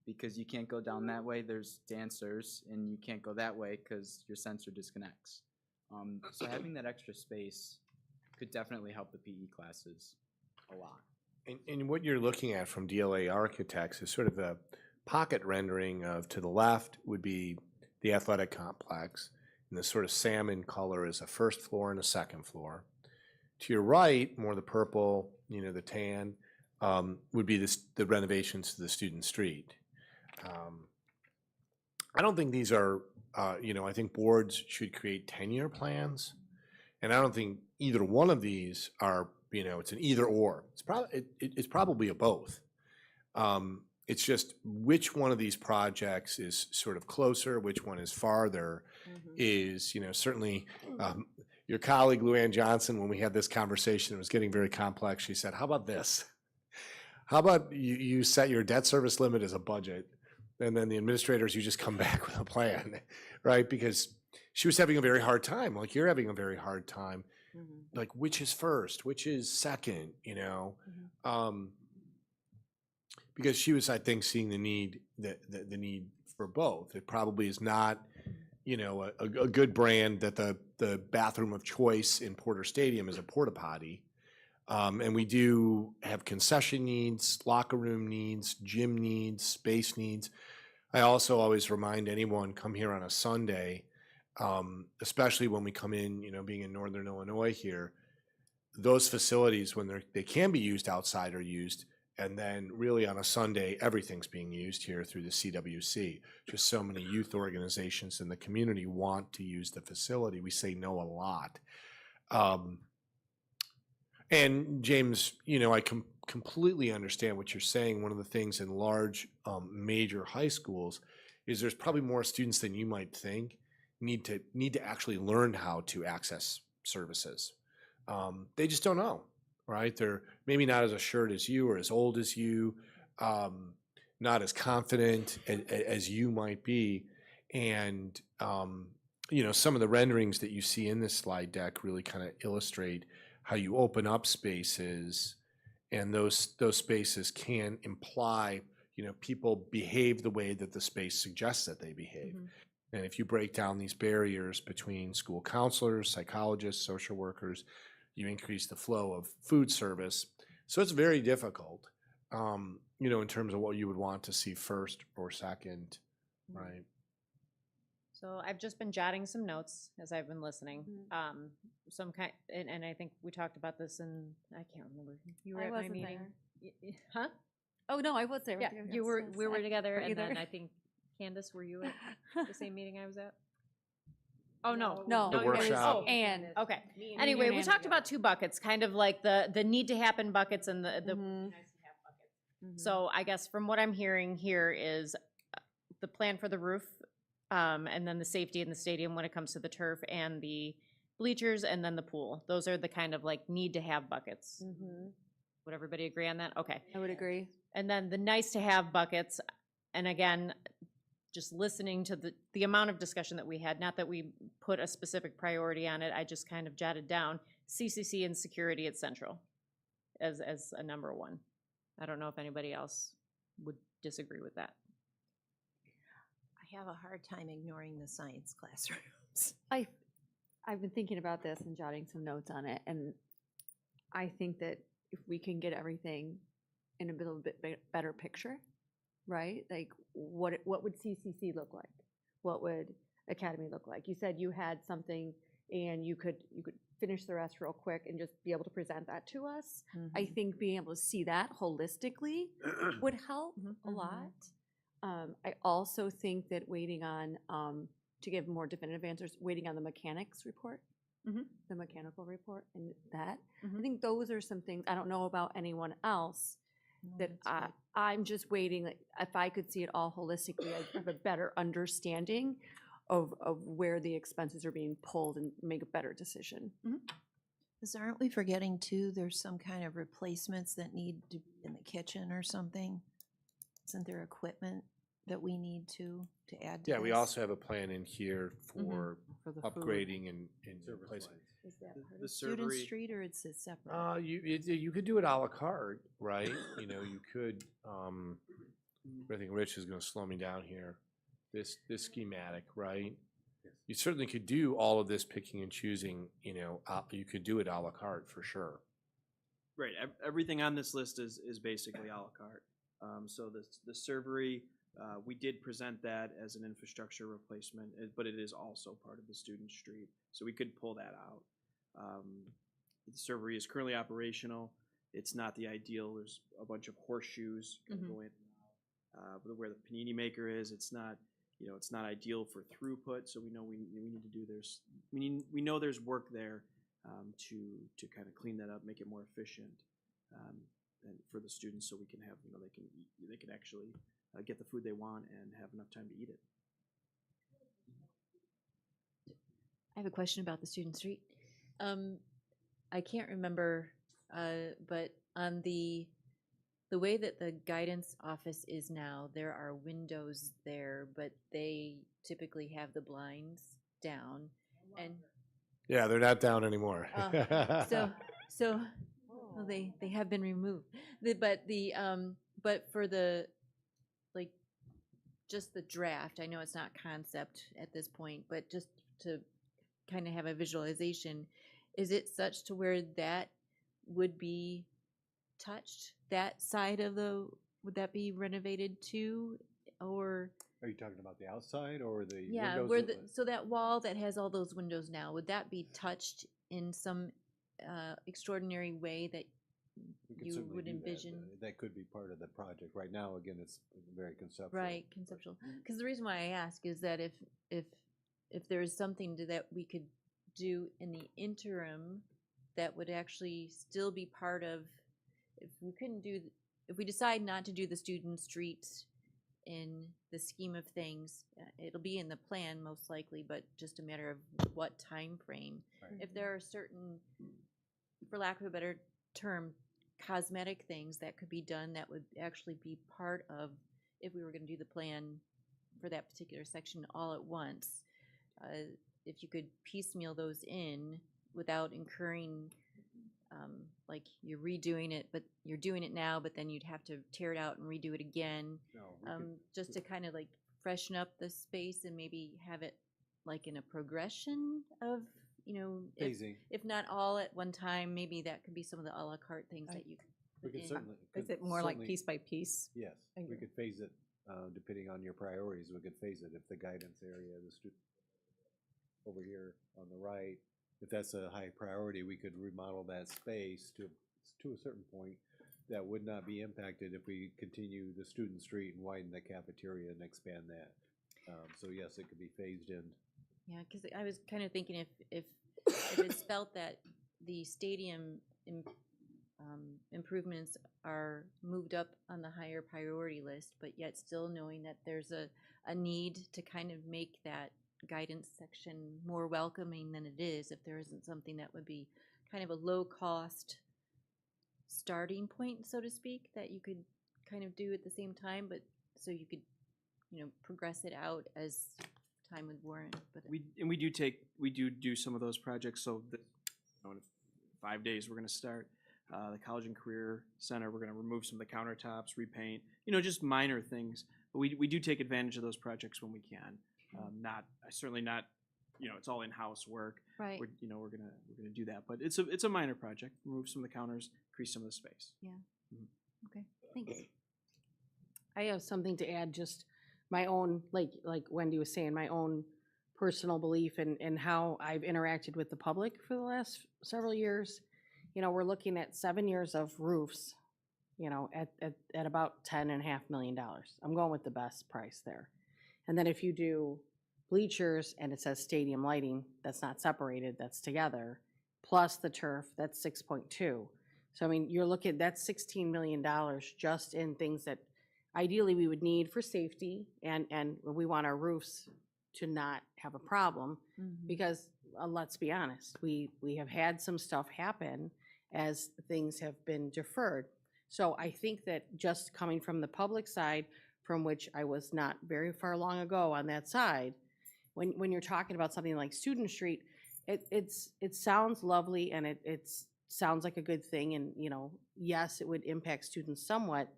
because you can't go down that way, there's dancers, and you can't go that way because your sensor disconnects. So having that extra space could definitely help the PE classes a lot. And what you're looking at from DLA Architects is sort of the pocket rendering of, to the left would be the athletic complex, and the sort of salmon color is a first floor and a second floor. To your right, more the purple, the tan, would be the renovations to the student street. I don't think these are, I think boards should create 10-year plans, and I don't think either one of these are, it's an either or. It's probably a both. It's just which one of these projects is sort of closer, which one is farther, is, certainly your colleague Luann Johnson, when we had this conversation, it was getting very complex. She said, how about this? How about you set your debt service limit as a budget, and then the administrators, you just come back with a plan, right? Because she was having a very hard time, like you're having a very hard time, like which is first, which is second, because she was, I think, seeing the need for both. It probably is not, a good brand that the bathroom of choice in Porter Stadium is a porta potty. And we do have concession needs, locker room needs, gym needs, space needs. I also always remind anyone, come here on a Sunday, especially when we come in, being in Northern Illinois here, those facilities, when they can be used outside, are used. And then really on a Sunday, everything's being used here through the CWC. Just so many youth organizations in the community want to use the facility. We say no a lot. And James, I completely understand what you're saying. One of the things in large major high schools is there's probably more students than you might think need to actually learn how to access services. They just don't know, right? They're maybe not as assured as you or as old as you, not as confident as you might be. And, some of the renderings that you see in this slide deck really kind of illustrate how you open up spaces, and those spaces can imply, people behave the way that the space suggests that they behave. And if you break down these barriers between school counselors, psychologists, social workers, you increase the flow of food service. So it's very difficult, in terms of what you would want to see first or second, right? So I've just been jotting some notes as I've been listening. Mhm. Some kind, and I think we talked about this in, I can't remember. You were I at my wasn't meeting? there. Huh? Oh, no, I was there. Yeah, with you. you Yes, were, yes, we were together, were and you then there? I think, Candace, were you at the same meeting I was at? Oh, no. No. The it was- workshop. And, okay. Me and Anyway, we Ann talked together. about two buckets, kind of like the need to happen buckets and the Mhm. So I guess from what I'm hearing here is the plan for the roof, and then the safety in the stadium when it comes to the turf and the bleachers and then the pool. Those are the kind of like need to have buckets. Mhm. Would everybody agree on that? Okay. I would agree. And then the nice to have buckets, and again, just listening to the amount of discussion that we had, not that we put a specific priority on it, I just kind of jotted down CCC and security at Central as a number one. I don't know if anybody else would disagree with that. I have a hard time ignoring the science classrooms. I've been thinking about this and jotting some notes on it, and I think that if we can get everything in a little bit better picture, right? Like what would CCC look like? What would Academy look like? You said you had something and you could finish the rest real quick and just be able to present that to us. I think being able to see that holistically would help a lot. I also think that waiting on, to give more definitive answers, waiting on the mechanics report, the mechanical report and that. I think those are some things, I don't know about anyone else, that I'm just waiting, like, if I could see it all holistically, I'd have a better understanding of where the expenses are being pulled and make a better decision. Because aren't we forgetting too, there's some kind of replacements that need to be in the kitchen or something? Isn't there equipment that we need to add to Yeah, we this? also have a plan in here for For the food. upgrading and replacement. Is that part The of Student servery- Street or it's a separate? You could do it à la carte, right? You know, you could, I think Rich is gonna slow me down here. This schematic, right? You certainly could do all of this picking and choosing, you know, you could do it à la carte for sure. Right, everything on this list is basically à la carte. So the servery, we did present that as an infrastructure replacement, but it is also part of the Student Street, so we could pull that out. The servery is currently operational. It's not the ideal. There's a bunch of horseshoes kind of going where the panini maker is. It's not, you know, it's not ideal for throughput. So we know we need to do we know there's work there to kind of clean that up, make it more efficient, and for the students, so we can have, you know, they can actually get the food they want and have enough time to eat it. I have a question about the Student Street. I can't remember, but on the way that the guidance office is now, there are windows there, but they typically have the blinds down, and Yeah, they're not down anymore. well, they have been removed. But for the, like, just the draft, I know it's not concept at this point, but just to kind of have a visualization, is it such to where that would be touched, that side of would that be renovated too, or? Are you talking about the outside or the Yeah, windows? so that wall that has all those windows now, would that be touched in some extraordinary way that We could you certainly would do that. envision? That could be part of the project. Right now, again, it's very conceptual. Right, conceptual. Because the reason why I ask is that if there is something that we could do in the interim that would actually still be part of, if we decide not to do the student street in the scheme of things, it'll be in the plan most likely, but just a matter of what time frame. Right. If there are certain, for lack of a better term, cosmetic things that could be done that would actually be part of, if we were going to do the plan for that particular section all at once, if you could piecemeal those in without incurring, like you're redoing it, but you're doing it now, but then you'd have to tear it out and redo it again, just to kind of like freshen up the space and maybe have it like in a progression of, you know, if not all at one time, maybe that could be some of the a la carte things that you could We put could in. certainly. Is it more like piece by piece? Yes, I we agree. could phase it depending on your priorities, we could phase it. If the guidance area, the student over here on the right, if that's a high priority, we could remodel that space to a certain point that would not be impacted if we continue the student street and widen the cafeteria and expand that. So yes, it could be phased in. Yeah, because I was kind of thinking if it's felt that the stadium improvements are moved up on the higher priority list, but yet still knowing that there's a need to kind of make that guidance section more welcoming than it is, if there isn't something that would be kind of a low cost starting point, so to speak, that you could kind of do at the same time, but so you could, progress it out as time would warrant. But we do some of those projects. So in 5 days we're going to start the College and Career Center. We're going to remove some of the countertops, repaint, just minor things. But we do take advantage of those projects when we can. Certainly not, it's all in-house work. Right. We're gonna do that, but it's a minor project. Remove some of the counters, increase some of the space. Yeah. Mhm. Okay. Thanks. I have something to add, just my own, like Wendy was saying, my own personal belief in how I've interacted with the public for the last several years. We're looking at 7 years of roofs, at about $10.5 million. I'm going with the best price there. And then if you do bleachers and it says stadium lighting, that's not separated, that's together, plus the turf, that's 6.2. So I mean, you're looking, that's $16 million just in things that ideally we would need for safety, and we want our roofs to not have a problem, because let's be honest, we have had some stuff happen as things have been deferred. So I think that just coming from the public side, from which I was not very far long ago on that side, when you're talking about something like Student Street, it sounds lovely, and it sounds like a good thing, and yes, it would impact students somewhat.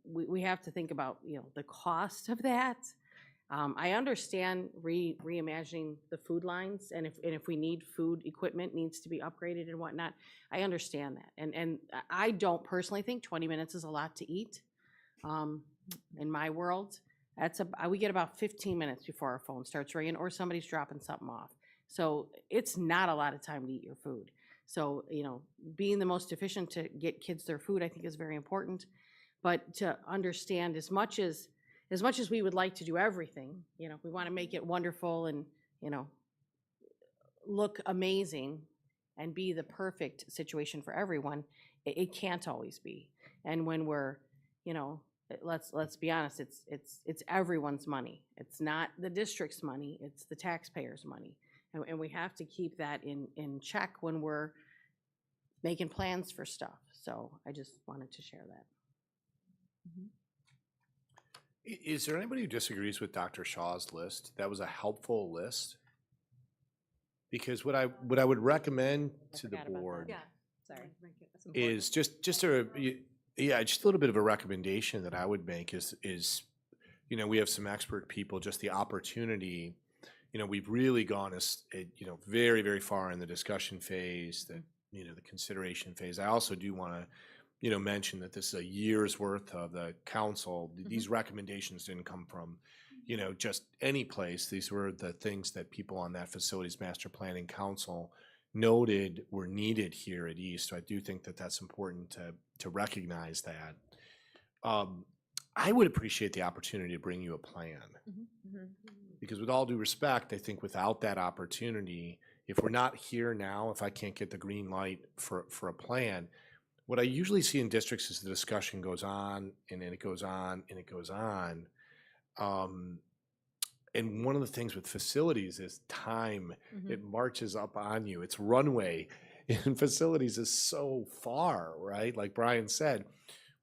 We have to think about the cost of that. I understand reimagining the food lines, and if we need food equipment needs to be upgraded and whatnot, I understand that. And I don't personally think 20 minutes is a lot to eat. In my world, we get about 15 minutes before our phone starts ringing or somebody's dropping something off. So it's not a lot of time to eat your food. So, being the most efficient to get kids their food, I think, is very important. But to understand, as much as we would like to do everything, we want to make it wonderful and, look amazing and be the perfect situation for everyone, it can't always be. And when we're, let's be honest, it's everyone's money. It's not the district's money, it's the taxpayers' money. And we have to keep that in check when we're making plans for stuff. So I just wanted to share that. Is there anybody who disagrees with Dr. Shaw's list? That was a helpful list. Because what I would recommend to the board Sorry. is just a little bit of a recommendation that I would make is we have some expert people, just the opportunity. We've really gone very, very far in the discussion phase, the consideration phase. I also do want to mention that this is a year's worth of the council. These recommendations didn't come from just any place. These were the things that people on that facilities master planning council noted were needed here at East. So I do think that that's important to recognize that. I would appreciate the opportunity to bring you a plan. Because with all due respect, I think without that opportunity, if we're not here now, if I can't get the green light for a plan, what I usually see in districts is the discussion goes on, and then it goes on, and it goes on. And one of the things with facilities is time. It marches up on you. It's runway in facilities is so far, right? Like Brian said,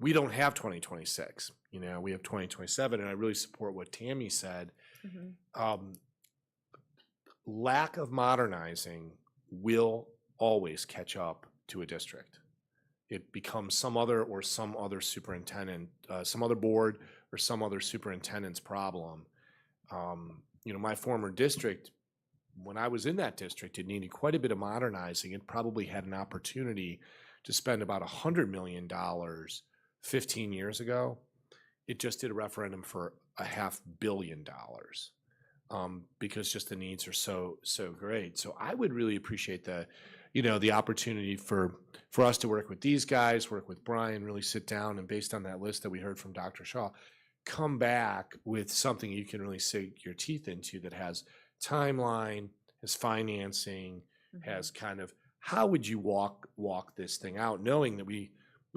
we don't have 2026. We have 2027, and I really support what Tammy said. Lack of modernizing will always catch up to a district. It becomes some other superintendent, some other board or some other superintendent's problem. My former district, when I was in that district, it needed quite a bit of modernizing. It probably had an opportunity to spend about $100 million 15 years ago. it just did a referendum for $500 million. Because just the needs are so great. So I would really appreciate the opportunity for us to work with these guys, work with Brian, really sit down and based on that list that we heard from Dr. Shaw, come back with something you can really sink your teeth into that has timeline, has financing, has kind of how would you walk this thing out, knowing that we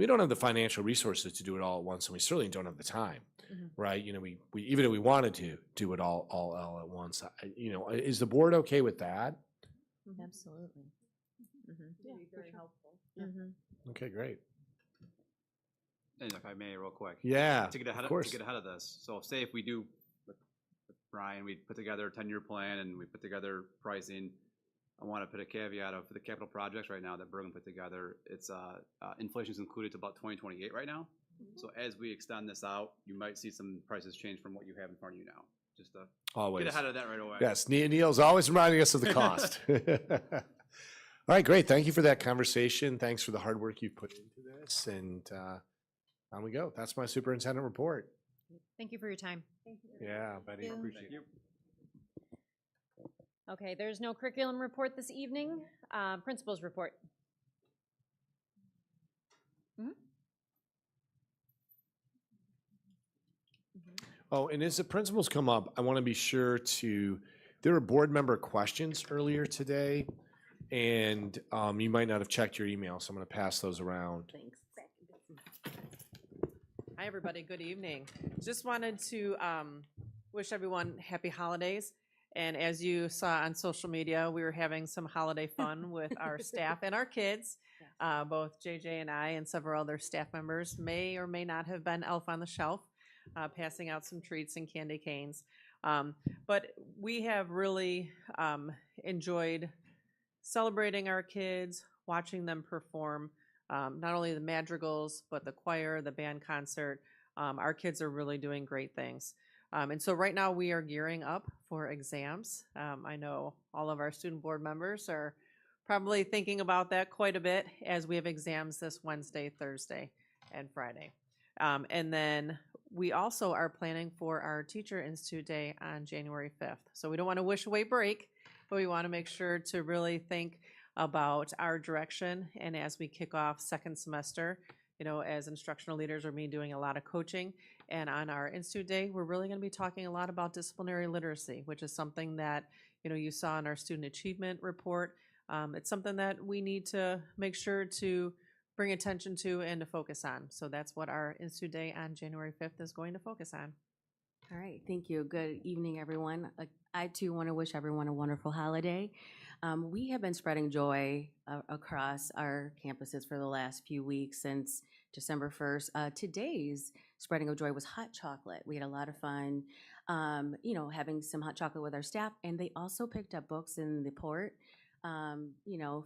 don't have the financial resources to do it all at once, and we certainly don't have the time. Right, we even if we wanted to do it all at once, is the board okay with that? Absolutely. Very helpful. Okay, great. And if I may, real quick. Yeah, To get ahead of course. of this. So say if we do with Brian, we put together a 10-year plan and we put together pricing. I want to put a caveat of the capital projects right now that Bergen put together. It's inflation is included to about 2028 right now. So as we extend this out, you might see some prices change from what you have in front of you now. Just to Always get ahead of that right away. Yes, Neil's always reminding us of the cost. All right, great. Thank you for that conversation. Thanks for the hard work you've put into this. And on we go. That's my superintendent report. Thank you for your time. Yeah, Betty, appreciate it. Okay, there's no curriculum report this evening. Principal's report. Oh, and as the principals come up, I want to be sure there were board member questions earlier today, and you might not have checked your email, so I'm going to pass those around. Thanks. Hi, everybody. Good evening. Just wanted to wish everyone happy holidays. And as you saw on social media, we were having some holiday fun with our staff and our kids. Both JJ and I and several other staff members may or may not have been elf on the shelf, passing out some treats and candy canes. But we have really enjoyed celebrating our kids, watching them perform, not only the madrigals, but the choir, the band concert. Our kids are really doing great things. And so right now we are gearing up for exams. I know all of our student board members are probably thinking about that quite a bit as we have exams this Wednesday, Thursday, and Friday. And then we also are planning for our Teacher Institute Day on January 5th. So we don't want to wish away break, but we want to make sure to really think about our direction. And as we kick off second semester, as instructional leaders, we're me doing a lot of coaching. And on our Institute Day, we're really going to be talking a lot about disciplinary literacy, which is something that, you saw in our student achievement report. It's something that we need to make sure to bring attention to and to focus on. So that's what our Institute Day on January 5th is going to focus on. All right, thank you. Good evening, everyone. I too want to wish everyone a wonderful holiday. We have been spreading joy across our campuses for the last few weeks since December 1st. Today's spreading of joy was hot chocolate. We had a lot of fun, having some hot chocolate with our staff, and they also picked up books in the port,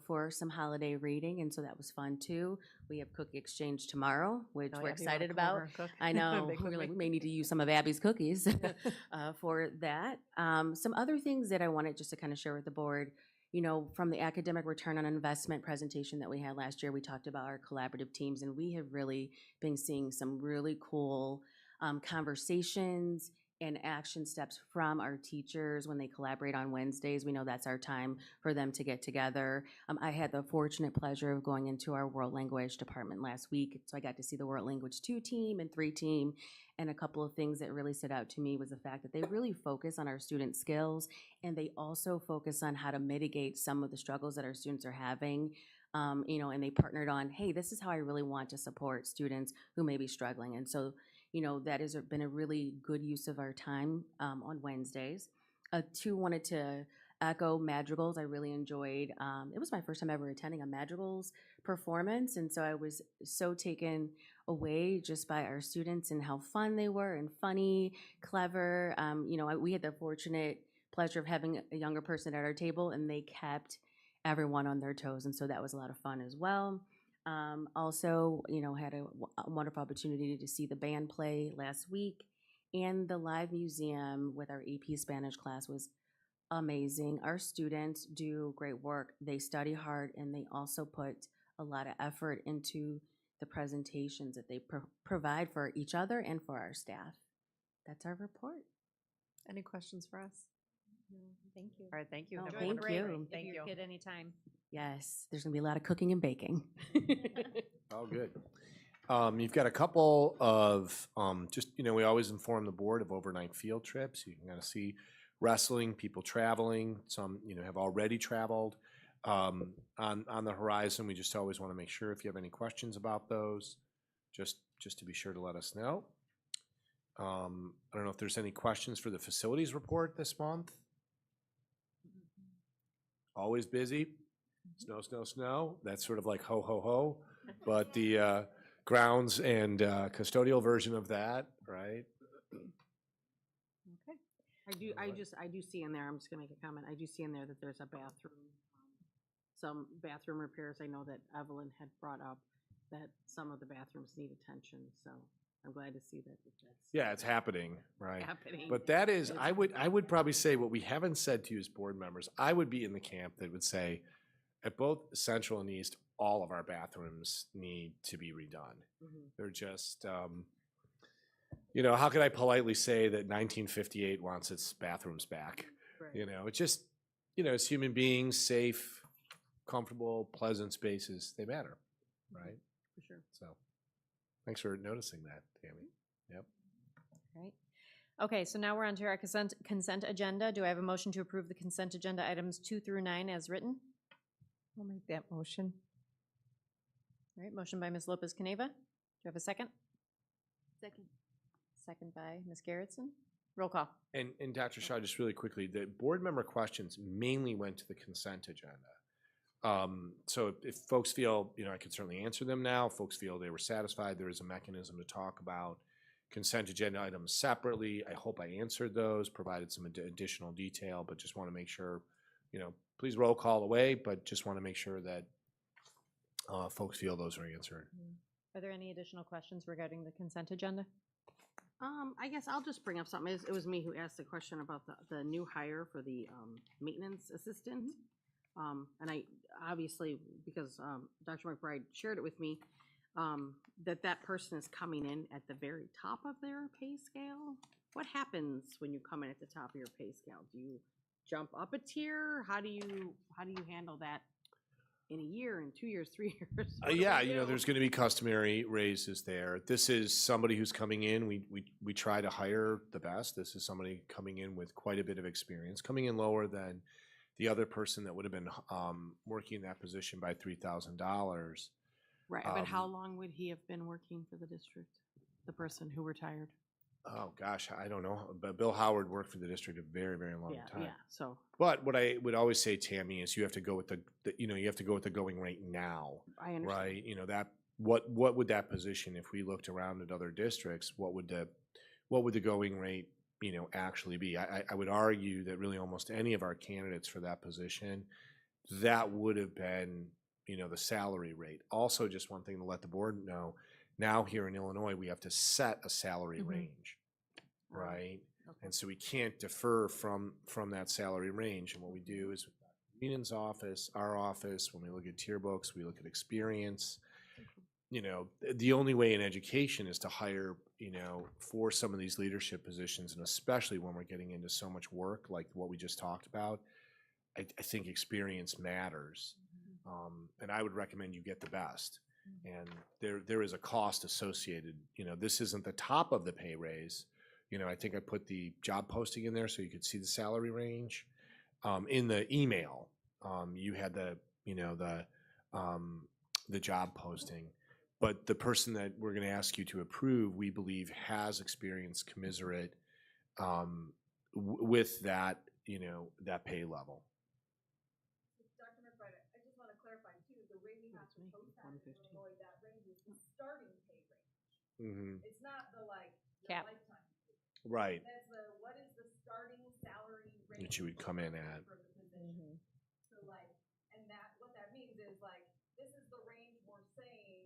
for some holiday reading, and so that was fun too. We have cookie exchange tomorrow, which we're excited about. I know, we may need to use some of Abby's cookies for that. Some other things that I wanted just to kind of share with the board. From the academic return on investment presentation that we had last year, we talked about our collaborative teams, and we have really been seeing some really cool conversations and action steps from our teachers when they collaborate on Wednesdays. We know that's our time for them to get together. I had the fortunate pleasure of going into our world language department last week, so I got to see the world language 2 team and 3 team. And a couple of things that really stood out to me was the fact that they really focus on our student skills, and they also focus on how to mitigate some of the struggles that our students are having. And they partnered on, hey, this is how I really want to support students who may be struggling. And so, that has been a really good use of our time on Wednesdays. 2, wanted to echo madrigals. I really enjoyed, it was my first time ever attending a madrigals performance, and so I was so taken away just by our students and how fun they were and funny, clever. We had the fortunate pleasure of having a younger person at our table, and they kept everyone on their toes, and so that was a lot of fun as well. Also, had a wonderful opportunity to see the band play last week, and the live museum with our AP Spanish class was amazing. Our students do great work. They study hard, and they also put a lot of effort into the presentations that they provide for each other and for our staff. That's our report. Any questions for us? Thank you. All right, thank you. No, Have a thank wonderful you. break. Give Thank your you. kid anytime. Yes, there's gonna be a lot of cooking and baking. Oh, good. You've got a couple of, just, we always inform the board of overnight field trips. You can kind of see wrestling, people traveling. Some, have already traveled on the horizon. We just always want to make sure if you have any questions about those, just to be sure to let us know. I don't know if there's any questions for the facilities report this month. Always busy. Snow, snow, snow. That's sort of like ho, ho, ho. But the grounds and custodial version of that, right? Okay. I do see in there, I'm just gonna make a comment, I do see in there that there's a bathroom, some bathroom repairs. I know that Evelyn had brought up that some of the bathrooms need attention, so I'm glad to see that that's Yeah, it's happening, right? happening. But that is, It's I would probably say what we haven't said to you as board members, I would be in the camp that would say, at both Central and East, all of our bathrooms need to be redone. They're just, how could I politely say that 1958 wants its bathrooms back? Right. It's just, as human beings, safe, comfortable, pleasant spaces, they matter, right? For sure. So, thanks for noticing that, Tammy. Yep. Right. Okay, so now we're on to our consent agenda. Do I have a motion to approve the consent agenda items 2 through 9 as written? I'll make that motion. All right, motion by Ms. Lopez Caneva. Do you have a second? Second. Second by Ms. Garrettson. Roll call. And Dr. Shaw, just really quickly, the board member questions mainly went to the consent agenda. So if folks feel, I could certainly answer them now. If folks feel they were satisfied, there is a mechanism to talk about consent agenda items separately. I hope I answered those, provided some additional detail, but just want to make sure, please roll call away, but just want to make sure that folks feel those are answered. Are there any additional questions regarding the consent agenda? I guess I'll just bring up something. It was me who asked the question about the new hire for the maintenance assistant. And I obviously, because Dr. McBride shared it with me, that person is coming in at the very top of their pay scale. What happens when you come in at the top of your pay scale? Do you jump up a tier? How do you handle that in a year, in 2 years, 3 years? What do Yeah, we do? there's going to be customary raises there. This is somebody who's coming in. We try to hire the best. This is somebody coming in with quite a bit of experience, coming in lower than the other person that would have been working in that position by $3,000. Right, but how long would he have been working for the district, the person who retired? Oh gosh, I don't know. But Bill Howard worked for the district a very, very long time. Yeah, so. But what I would always say, Tammy, is you have to go with you have to go with the going rate now. I understand. Right? That what would that position, if we looked around at other districts, what would the going rate, actually be? I would argue that really almost any of our candidates for that position, that would have been, the salary rate. Also, just one thing to let the board know, now here in Illinois, we have to set a salary range, right? And so we can't defer from that salary range. And what we do is Union's office, our office, when we look at tier books, we look at experience. The only way in education is to hire, for some of these leadership positions, and especially when we're getting into so much work like what we just talked about, I think experience matters. And I would recommend you get the best. And there is a cost associated. This isn't the top of the pay raise. I think I put the job posting in there so you could see the salary range. In the email, you had the job posting. But the person that we're going to ask you to approve, we believe, has experience commensurate with that, that pay level. Dr. McBride, I just want to clarify too, the way we have to post that in Illinois, that range is the starting pay range. It's not the Cap. lifetime. Right. That's what is the starting salary range That you would come in at. for the position. So and what that means is this is the range we're saying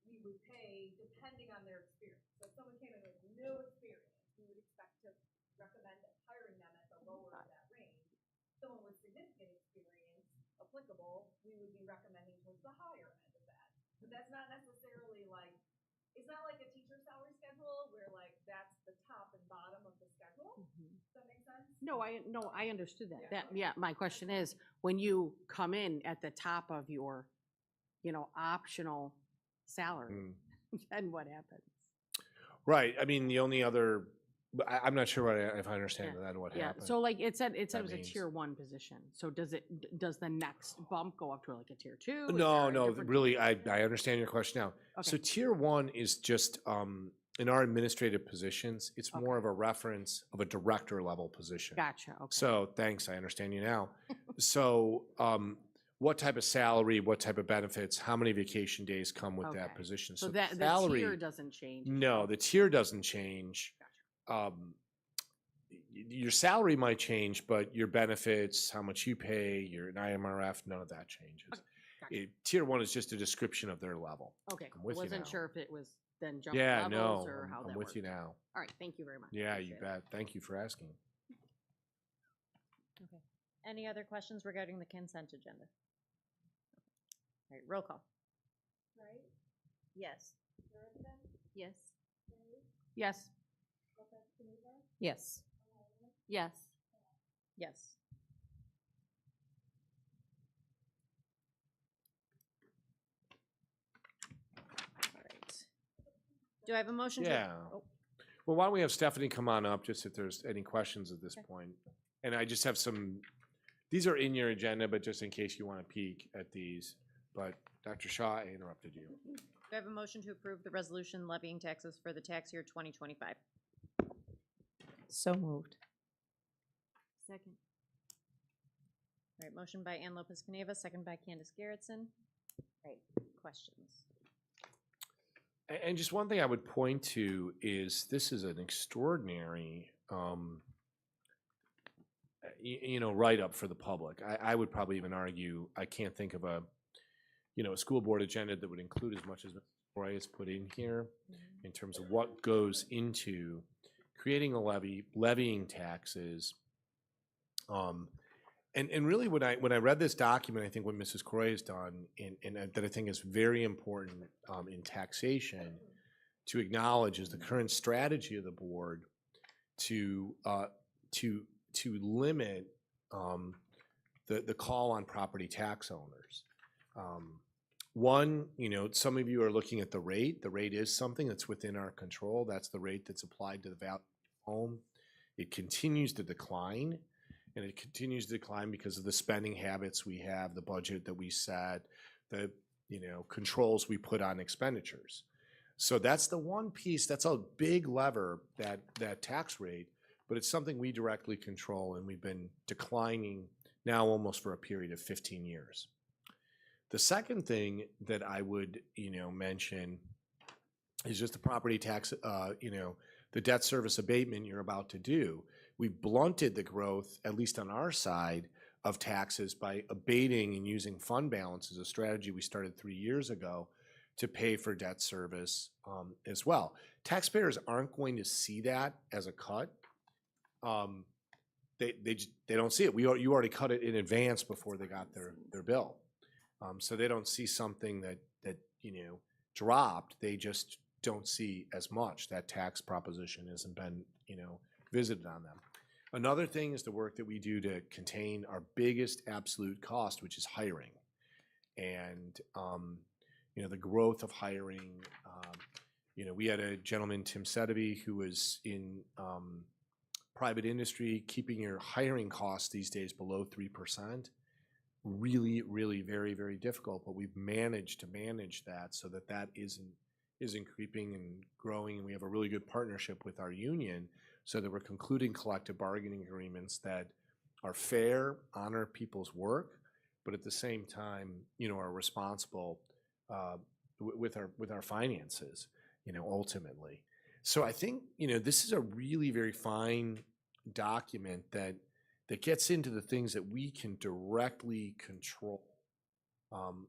we would pay depending on their experience. So if someone came in with no experience, we would expect to recommend hiring them at the lower of that range. Someone with significant experience applicable, we would be recommending towards the higher end of that. But that's not necessarily like, it's not like a teacher salary schedule where like that's the top and bottom of the schedule. Does that make sense? No, I understood that. My question is, when you come in at the top of your, optional salary, then what happens? Right. I mean, the only other, I'm not sure if I understand that what happened. So like it said it was means- a tier 1 position. So does the next bump go up to like a tier 2? Is No, there a no, different- really, I understand your question now. So Okay. tier 1 is just, in our administrative positions, it's more of a reference of a director level position. Gotcha. Okay. So thanks, I understand you now. So, what type of salary, what type of benefits, how many vacation days come with that Okay. position? So the that the salary, tier doesn't change. no, the tier doesn't change. Your salary might change, but your benefits, how much you pay, your IMRF, none of that changes. Tier 1 is just a description of their level. Okay. I'm I with you wasn't now. sure if it was then jumping Yeah, levels no, or how I'm that with you worked. now. All right. Thank you very much. Yeah, you Appreciate it. bet. Thank you for asking. Okay. Any other questions regarding the consent agenda? All right, roll call. Right? Yes. Harrison? Yes. Gray? Yes. Lopez Caniva? Yes. Yes. Yes. All right. Do I have a motion to? Yeah. Oh, Well, why don't we have Stephanie come on up, just if there's any questions at this point. And I just have some, these are in your agenda, but just in case you want to peek at these. But Dr. Shaw, I interrupted you. do I have a motion to approve the resolution levying taxes for the tax year 2025? So moved. Second. All right, motion by Ann Lopez Caneva, second by Candace Garrettson. All right, questions? And just one thing I would point to is this is an extraordinary, write-up for the public. I would probably even argue, I can't think of a school board agenda that would include as much as Roy has put in here in terms of what goes into creating a levy, levying taxes. And really when I read this document, I think what Mrs. Croy has done, and that I think is very important in taxation to acknowledge is the current strategy of the board to limit the call on property tax owners. One, some of you are looking at the rate. The rate is something that's within our control. That's the rate that's applied to the value of the home. It continues to decline. And it continues to decline because of the spending habits we have, the budget that we set, the controls we put on expenditures. So that's the one piece, that's a big lever, that tax rate, but it's something we directly control, and we've been declining now almost for a period of 15 years. The second thing that I would mention is just the property tax, the debt service abatement you're about to do. We blunted the growth, at least on our side, of taxes by abating and using fund balance as a strategy we started 3 years ago to pay for debt service as well. Taxpayers aren't going to see that as a cut. They don't see it. You already cut it in advance before they got their bill. So they don't see something that dropped. They just don't see as much. That tax proposition hasn't been visited on them. Another thing is the work that we do to contain our biggest absolute cost, which is hiring. And, the growth of hiring, we had a gentleman, Tim Sedeby, who was in private industry, keeping your hiring costs these days below 3%. Really, really very, very difficult, but we've managed to manage that so that isn't creeping and growing, and we have a really good partnership with our union so that we're concluding collective bargaining agreements that are fair, honor people's work, but at the same time, are responsible with our finances, ultimately. So I think, this is a really very fine document that gets into the things that we can directly control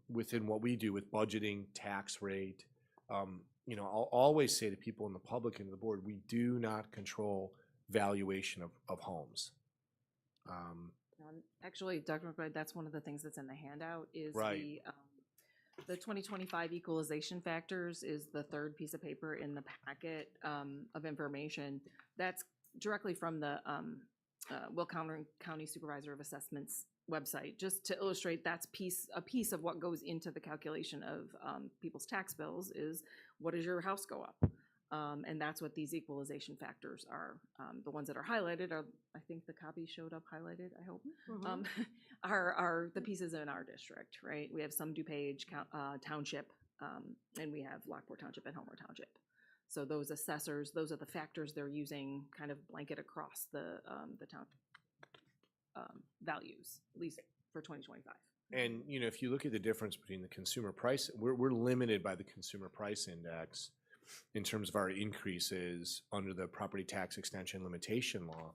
within what we do with budgeting, tax rate. I'll always say to people in the public and the board, we do not control valuation of homes. Actually, Dr. McBride, that's one of the things that's in the handout is Right. The 2025 equalization factors is the third piece of paper in the packet of information. That's directly from the Will County Supervisor of Assessments website, just to illustrate that's a piece of what goes into the calculation of people's tax bills is what does your house go up? And that's what these equalization factors are. The ones that are highlighted are, I think the copy showed up highlighted, I hope, are the pieces in our district, right? We have some DuPage Township, and we have Lockport Township and Homer Township. So those assessors, those are the factors they're using kind of blanket across the town values, at least for 2025. And, you know, if you look at the difference between the consumer price, we're limited by the consumer price index in terms of our increases under the property tax extension limitation law.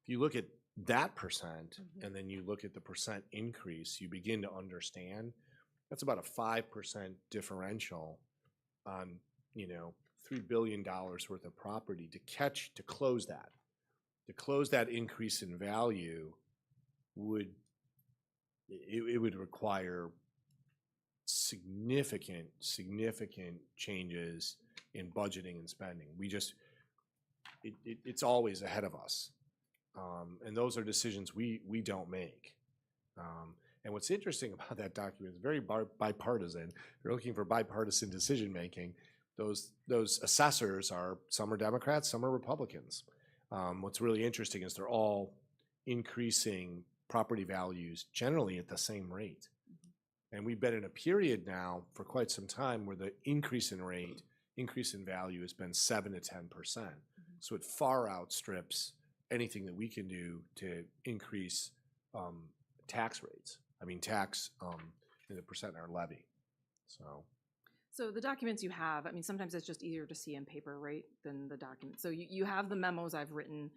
If you look at that percent and then you look at the percent increase, you begin to understand that's about a 5% differential on, you know, $3 billion worth of property to close that increase in value would require significant changes in budgeting and spending. It's always ahead of us. And those are decisions we don't make. And what's interesting about that document is very bipartisan. You're looking for bipartisan decision making. Those assessors some are Democrats, some are Republicans. What's really interesting is they're all increasing property values generally at the same rate. And we've been in a period now for quite some time where the increase in value has been 7 to 10%. So it far outstrips anything that we can do to increase tax rates. I mean, tax in the percent in our levy. So the documents you have, I mean, sometimes it's just easier to see in paper, right, than the document. So you have the memos I've written,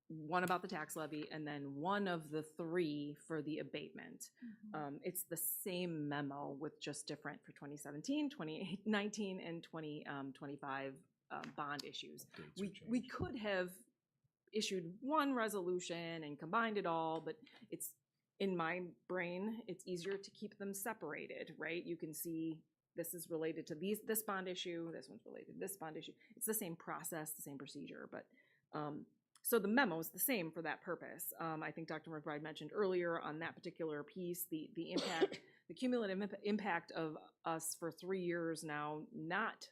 one about the tax levy, and then one of the three for the abatement. It's the same memo with just different for 2017, 2019, and 2025 bond issues. We could have issued one resolution and combined it all, but it's, in my brain, it's easier to keep them separated, right? You can see this is related to this bond issue, this one's related to this bond issue. It's the same process, the same procedure, but so the memo is the same for that purpose. I think Dr. McBride mentioned earlier on that particular piece, the impact, the cumulative impact of us for 3 years now not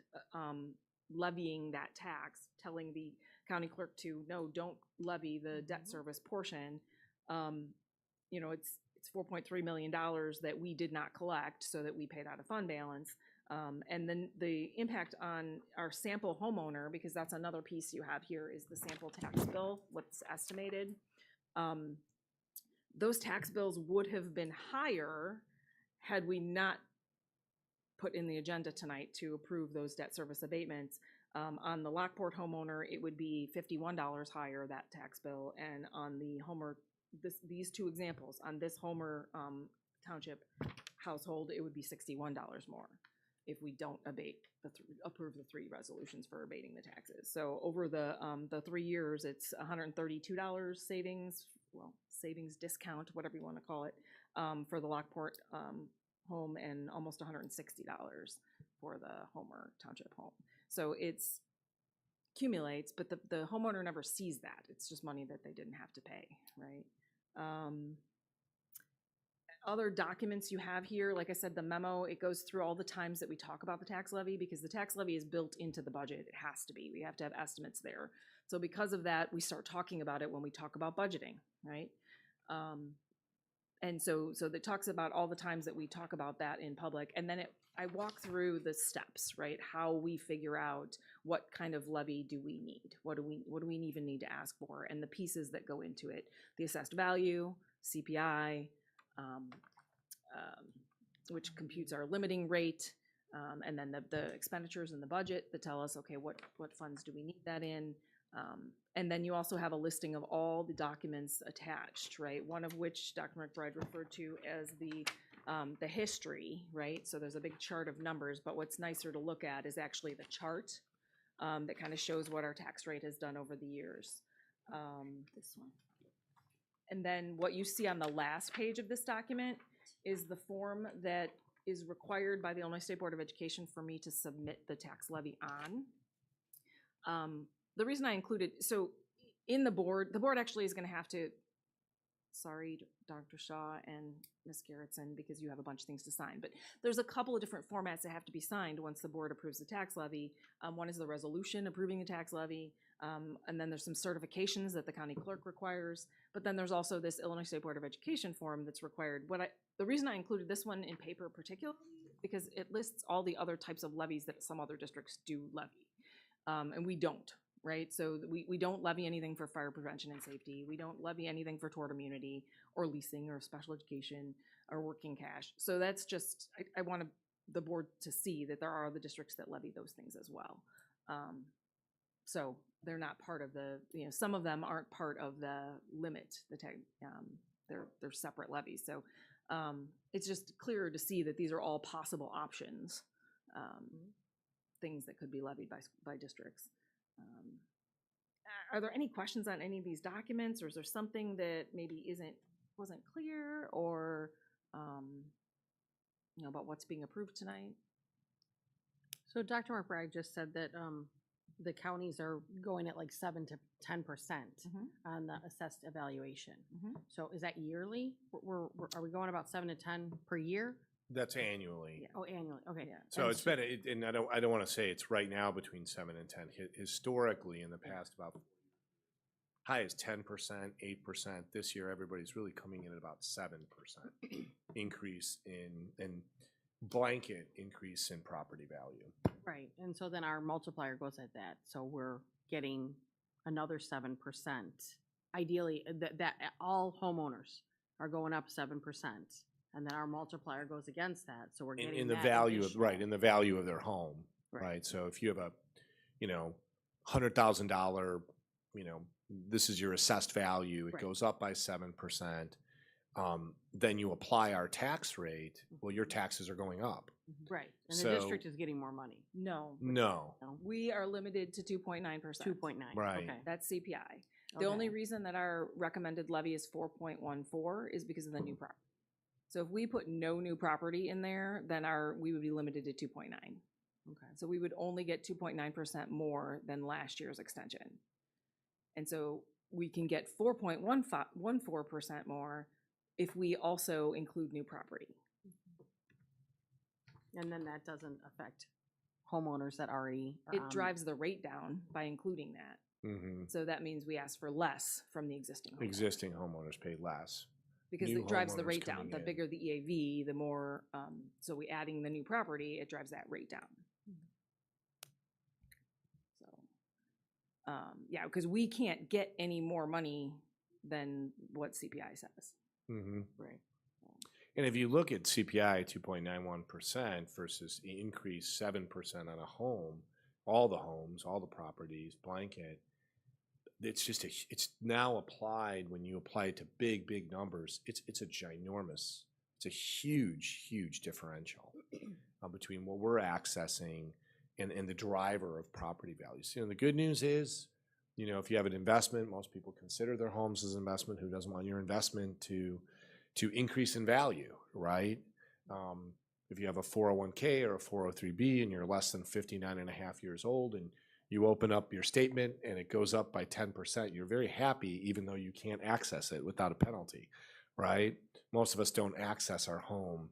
levying that tax, telling the county clerk to, no, don't levy the debt service portion. You know, it's $4.3 million that we did not collect, so that we paid out of fund balance. And then the impact on our sample homeowner, because that's another piece you have here, is the sample tax bill, what's estimated. Those tax bills would have been higher had we not put in the agenda tonight to approve those debt service abatements. On the Lockport homeowner, it would be $51 higher, that tax bill, and on the Homer, these two examples, on this Homer Township household, it would be $61 more if we don't approve the 3 resolutions for abating the taxes. So over the 3 years, it's $132 savings, well, savings discount, whatever you want to call it, for the Lockport home, and almost $160 for the Homer Township home. So it's accumulates, but the homeowner never sees that. It's just money that they didn't have to pay, right? Other documents you have here, like I said, the memo, it goes through all the times that we talk about the tax levy, because the tax levy is built into the budget. It has to be. We have to have estimates there. So because of that, we start talking about it when we talk about budgeting, right? And so it talks about all the times that we talk about that in public. And then I walk through the steps, right? How we figure out what kind of levy do we need? What do we even need to ask for? And the pieces that go into it: the assessed value, CPI, which computes our limiting rate, and then the expenditures in the budget that tell us, okay, what funds do we need that in? And then you also have a listing of all the documents attached, right? One of which Dr. McBride referred to as the history, right? So there's a big chart of numbers, but what's nicer to look at is actually the chart that kind of shows what our tax rate has done over the years. This one. And then what you see on the last page of this document is the form that is required by the Illinois State Board of Education for me to submit the tax levy on. The reason I included, so in the board actually is gonna have to, sorry, Dr. Shaw and Ms. Garrettson, because you have a bunch of things to sign, but there's a couple of different formats that have to be signed once the board approves the tax levy. One is the resolution approving the tax levy, and then there's some certifications that the county clerk requires, but then there's also this Illinois State Board of Education form that's required. The reason I included this one in paper particularly, because it lists all the other types of levies that some other districts do levy, and we don't. Right, so we don't levy anything for fire prevention and safety. We don't levy anything for tort immunity or leasing or special education or working cash. So that's just, I want the board to see that there are other districts that levy those things as well. So they're not part of the, some of them aren't part of the limit, they're separate levies. So it's just clearer to see that these are all possible options, things that could be levied by districts. Are there any questions on any of these documents, or is there something that maybe wasn't clear, or about what's being approved tonight? So Dr. McBride just said that the counties are going at like 7 to 10% on the assessed evaluation. So is that yearly? Are we going about 7 to 10 per year? That's annually. Yeah. Oh, annually. Okay. Yeah. So it's been, and I don't want to say it's right now between 7 and 10. Historically, in the past, about high as 10%, 8%. This year, everybody's really coming in at about 7% increase in blanket increase in property value. Right, and so then our multiplier goes at that. So we're getting another 7%. Ideally, that all homeowners are going up 7%. And then our multiplier goes against that, so we're getting in the that value of additional. in the value of their home, right? So if you have a, $100,000, this is your assessed value. It goes up by 7%. Then you apply our tax rate. Well, your taxes are going up. Right, and the district is getting more money. No. No. We are limited to 2.9%. 2.9. Right. Okay. That's CPI. The only reason that our recommended levy is 4.14 is because of the new property. So if we put no new property in there, then we would be limited to 2.9. Okay. So we would only get 2.9% more than last year's extension. And so we can get 4.14% more if we also include new property. And then that doesn't affect homeowners that already are It drives the rate down by including that. So that means we ask for less from the existing homeowners. Existing homeowners pay less. Because New it drives the homeowners rate down. coming The in. bigger the EAV, the more, so we adding the new property, it drives that rate down. So, yeah, because we can't get any more money than what CPI says. Right. And if you look at CPI 2.91% versus the increase 7% on a home, all the homes, all the properties, blanket, it's just it's now applied. When you apply it to big numbers, it's a ginormous, it's a huge differential between what we're accessing and the driver of property values. The good news is, if you have an investment, most people consider their homes as an investment. Who doesn't want your investment to increase in value, right? If you have a 401k or a 403b and you're less than 59 and a half years old and you open up your statement and it goes up by 10%, you're very happy even though you can't access it without a penalty, right? Most of us don't access our home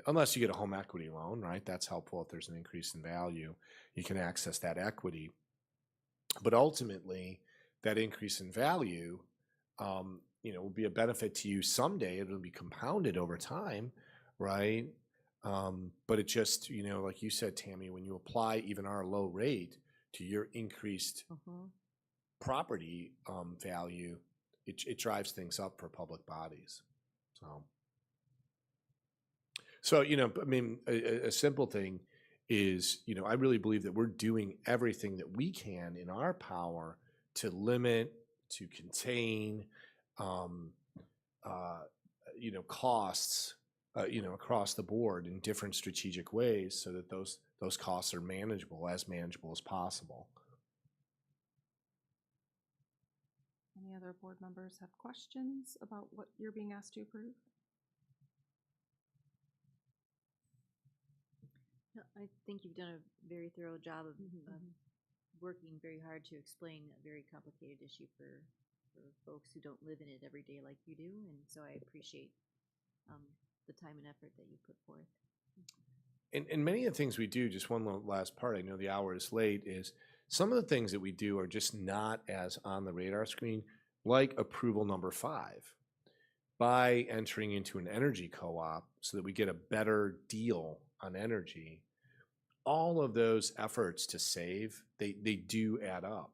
unless you get a home equity loan, right? That's helpful if there's an increase in value. You can access that equity. But ultimately, that increase in value, will be a benefit to you someday. It'll be compounded over time, right? But it just, like you said, Tammy, when you apply even our low rate to your increased property value, it drives things up for public bodies. So a simple thing is, I really believe that we're doing everything that we can in our power to limit, to contain, costs, across the board in different strategic ways so that those costs are manageable as possible. Any other board members have questions about what you're being asked to approve? No, I think you've done a very thorough job of working very hard to explain a very complicated issue for folks who don't live in it every day like you do, and so I appreciate the time and effort that you put forth. And many of the things we do, just one last part, I know the hour is late, is some of the things that we do are just not as on the radar screen, like approval number 5. By entering into an energy co-op so that we get a better deal on energy, all of those efforts to save, they do add up,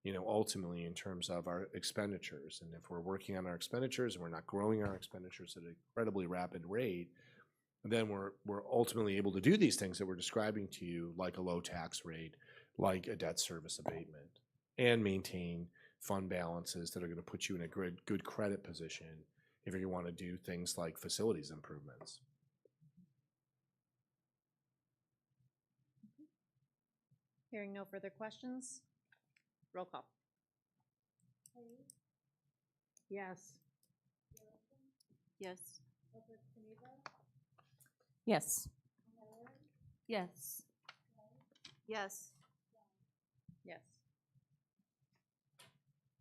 you know, ultimately in terms of our expenditures. And if we're working on our expenditures and we're not growing our expenditures at an incredibly rapid rate, then we're ultimately able to do these things that we're describing to you, like a low tax rate, like a debt service abatement, and maintain fund balances that are going to put you in a good credit position if you want to do things like facilities improvements. Hearing no further questions, roll call. Yes. Yes. Yes. Yes. Yes. Yes.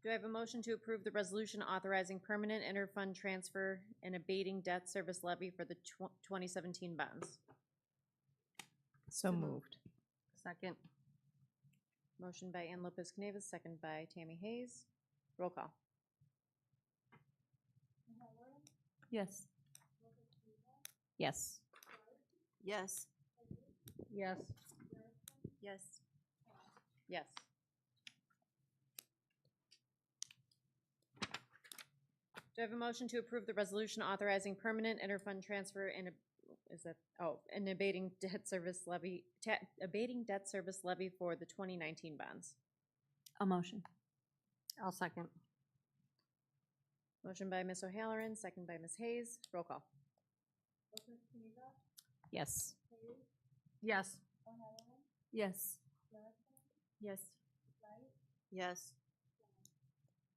Do I have a motion to approve the resolution authorizing permanent interfund transfer and abating debt service levy for the 2017 bonds? So moved. Second. Motion by Ann Lopez Canavas, second by Tammy Hayes. Roll call. Yes. Yes. Yes. Yes. Yes. Yes. Do I have a motion to approve the resolution authorizing permanent interfund transfer and and abating debt service levy for the 2019 bonds? A motion. I'll second. Motion by Ms. O'Halloran, second by Ms. Hayes. Roll call. Yes. Yes. Yes. Yes. Yes.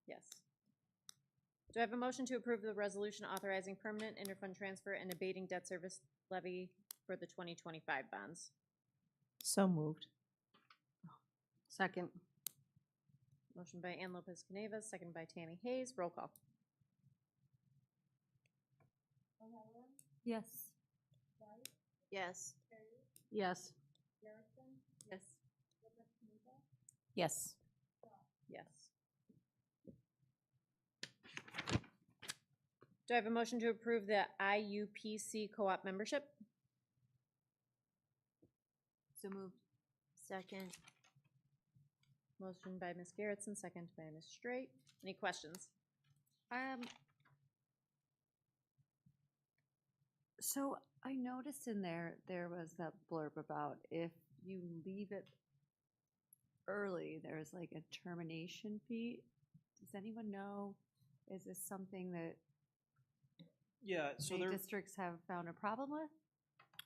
Yes. Do I have a motion to approve the resolution authorizing permanent interfund transfer and abating debt service levy for the 2025 bonds? So moved. Second. Motion by Ann Lopez Canavas, second by Tammy Hayes. Roll call. Yes. Yes. Yes. Yes. Yes. Yes. Do I have a motion to approve the IUPC co-op membership? So moved. Second. Motion by Ms. Garrettson, second by Ms. Straight. Any questions? So I noticed in there was that blurb about if you leave it early, there's like a termination fee. Does anyone know, is this something that Yeah, so many there, districts have found a problem with?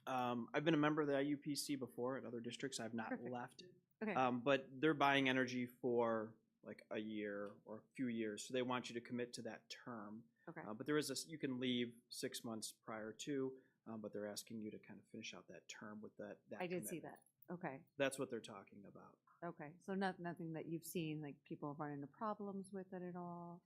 I've been a member of the IUPC before at other districts. I've not Perfect. left. Okay. But they're buying energy for like a year or a few years, so they want you to commit to that term. Okay. But there is you can leave 6 months prior to, but they're asking you to kind of finish out that term with that. I did see commitment. that. Okay. That's what they're talking about. Okay. So nothing that you've seen, like people have run into problems with it at all?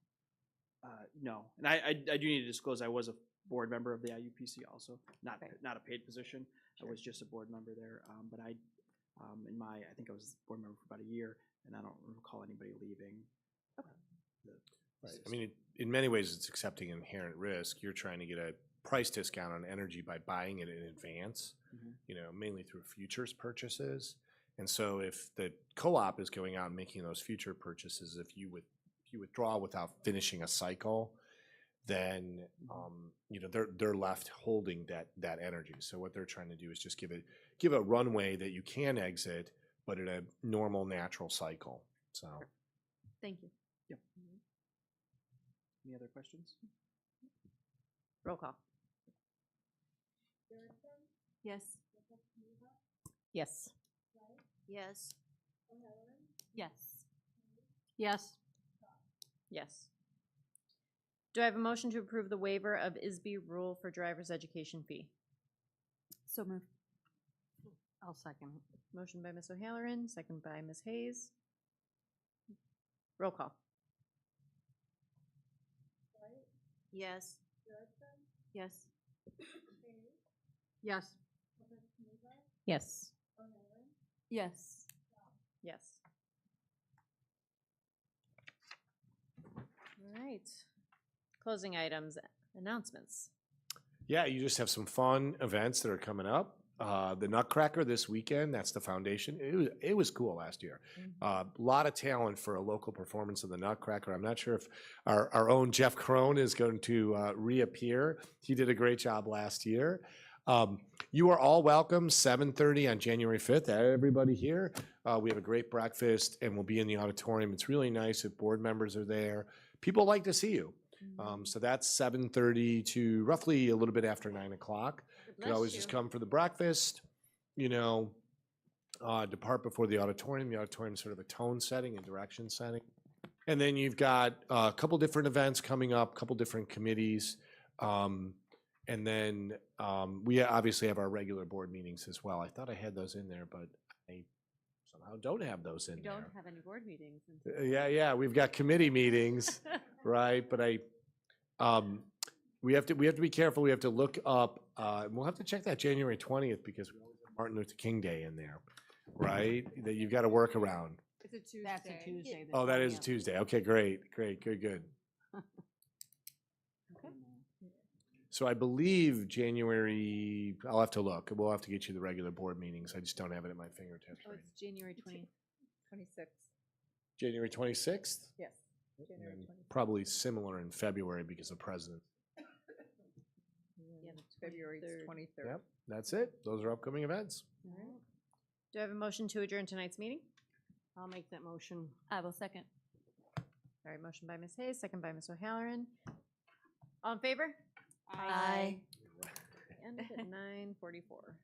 No, and I do need to disclose I was a board member of the IUPC also, not a paid position. I was just a board member there. But I think I was board member for about a year, and I don't recall anybody leaving. Right. I mean, in many ways, it's accepting inherent risk. You're trying to get a price discount on energy by buying it in advance, you know, mainly through futures purchases. And so if the co-op is going out and making those future purchases, if you withdraw without finishing a cycle, then you know they're left holding that energy. So what they're trying to do is just give a runway that you can exit, but in a normal natural cycle. So Thank you. Yep. Any other questions? Roll call. Yes. Yes. Yes. Yes. Yes. Yes. Do I have a motion to approve the waiver of ISB rule for driver's education fee? So moved. I'll second. Motion by Ms. O'Halloran, second by Ms. Hayes. Roll call. Yes. Yes. Yes. Yes. Yes. Yes. All right. Closing items, announcements. Yeah, you just have some fun events that are coming up. The Nutcracker this weekend, that's the foundation. It was cool last year. A lot of talent for a local performance of the Nutcracker. I'm not sure if our own Jeff Crone is going to reappear. He did a great job last year. You are all welcome, 7:30 on January 5th, everybody here. We have a great breakfast and we'll be in the auditorium. It's really nice if board members are there. People like to see you. So that's 7:30 to roughly a little bit after 9 o'clock. You could always just come for the breakfast, you know, depart before the auditorium. The auditorium is sort of a tone setting and direction setting. And then you've got a couple different events coming up, a couple different committees. And then we obviously have our regular board meetings as well. I thought I had those in there, but I somehow don't have those in We there. don't have any board meetings. Yeah, we've got committee meetings, right? But we have to be careful. We have to look up. We'll have to check that January 20th because we always have Martin Luther King Day in there, right? That you've got to work around. It's a Tuesday. That's a Tuesday. the Oh, that is a 20th. Tuesday. Okay, great, good. So I believe January. I'll have to look. We'll have to get you the regular board meetings. I just don't have it at my fingertips. Oh, Right. it's January 26th. January 26th. Yes. And January then 26th. probably similar in February because of President. Yeah, February 23rd. Yep, that's it. Those are upcoming events. All right. Do I have a motion to adjourn tonight's meeting? I'll make that motion. I will second. All right, motion by Ms. Hayes, second by Ms. O'Halloran. All in favor? Aye. End at 9:44.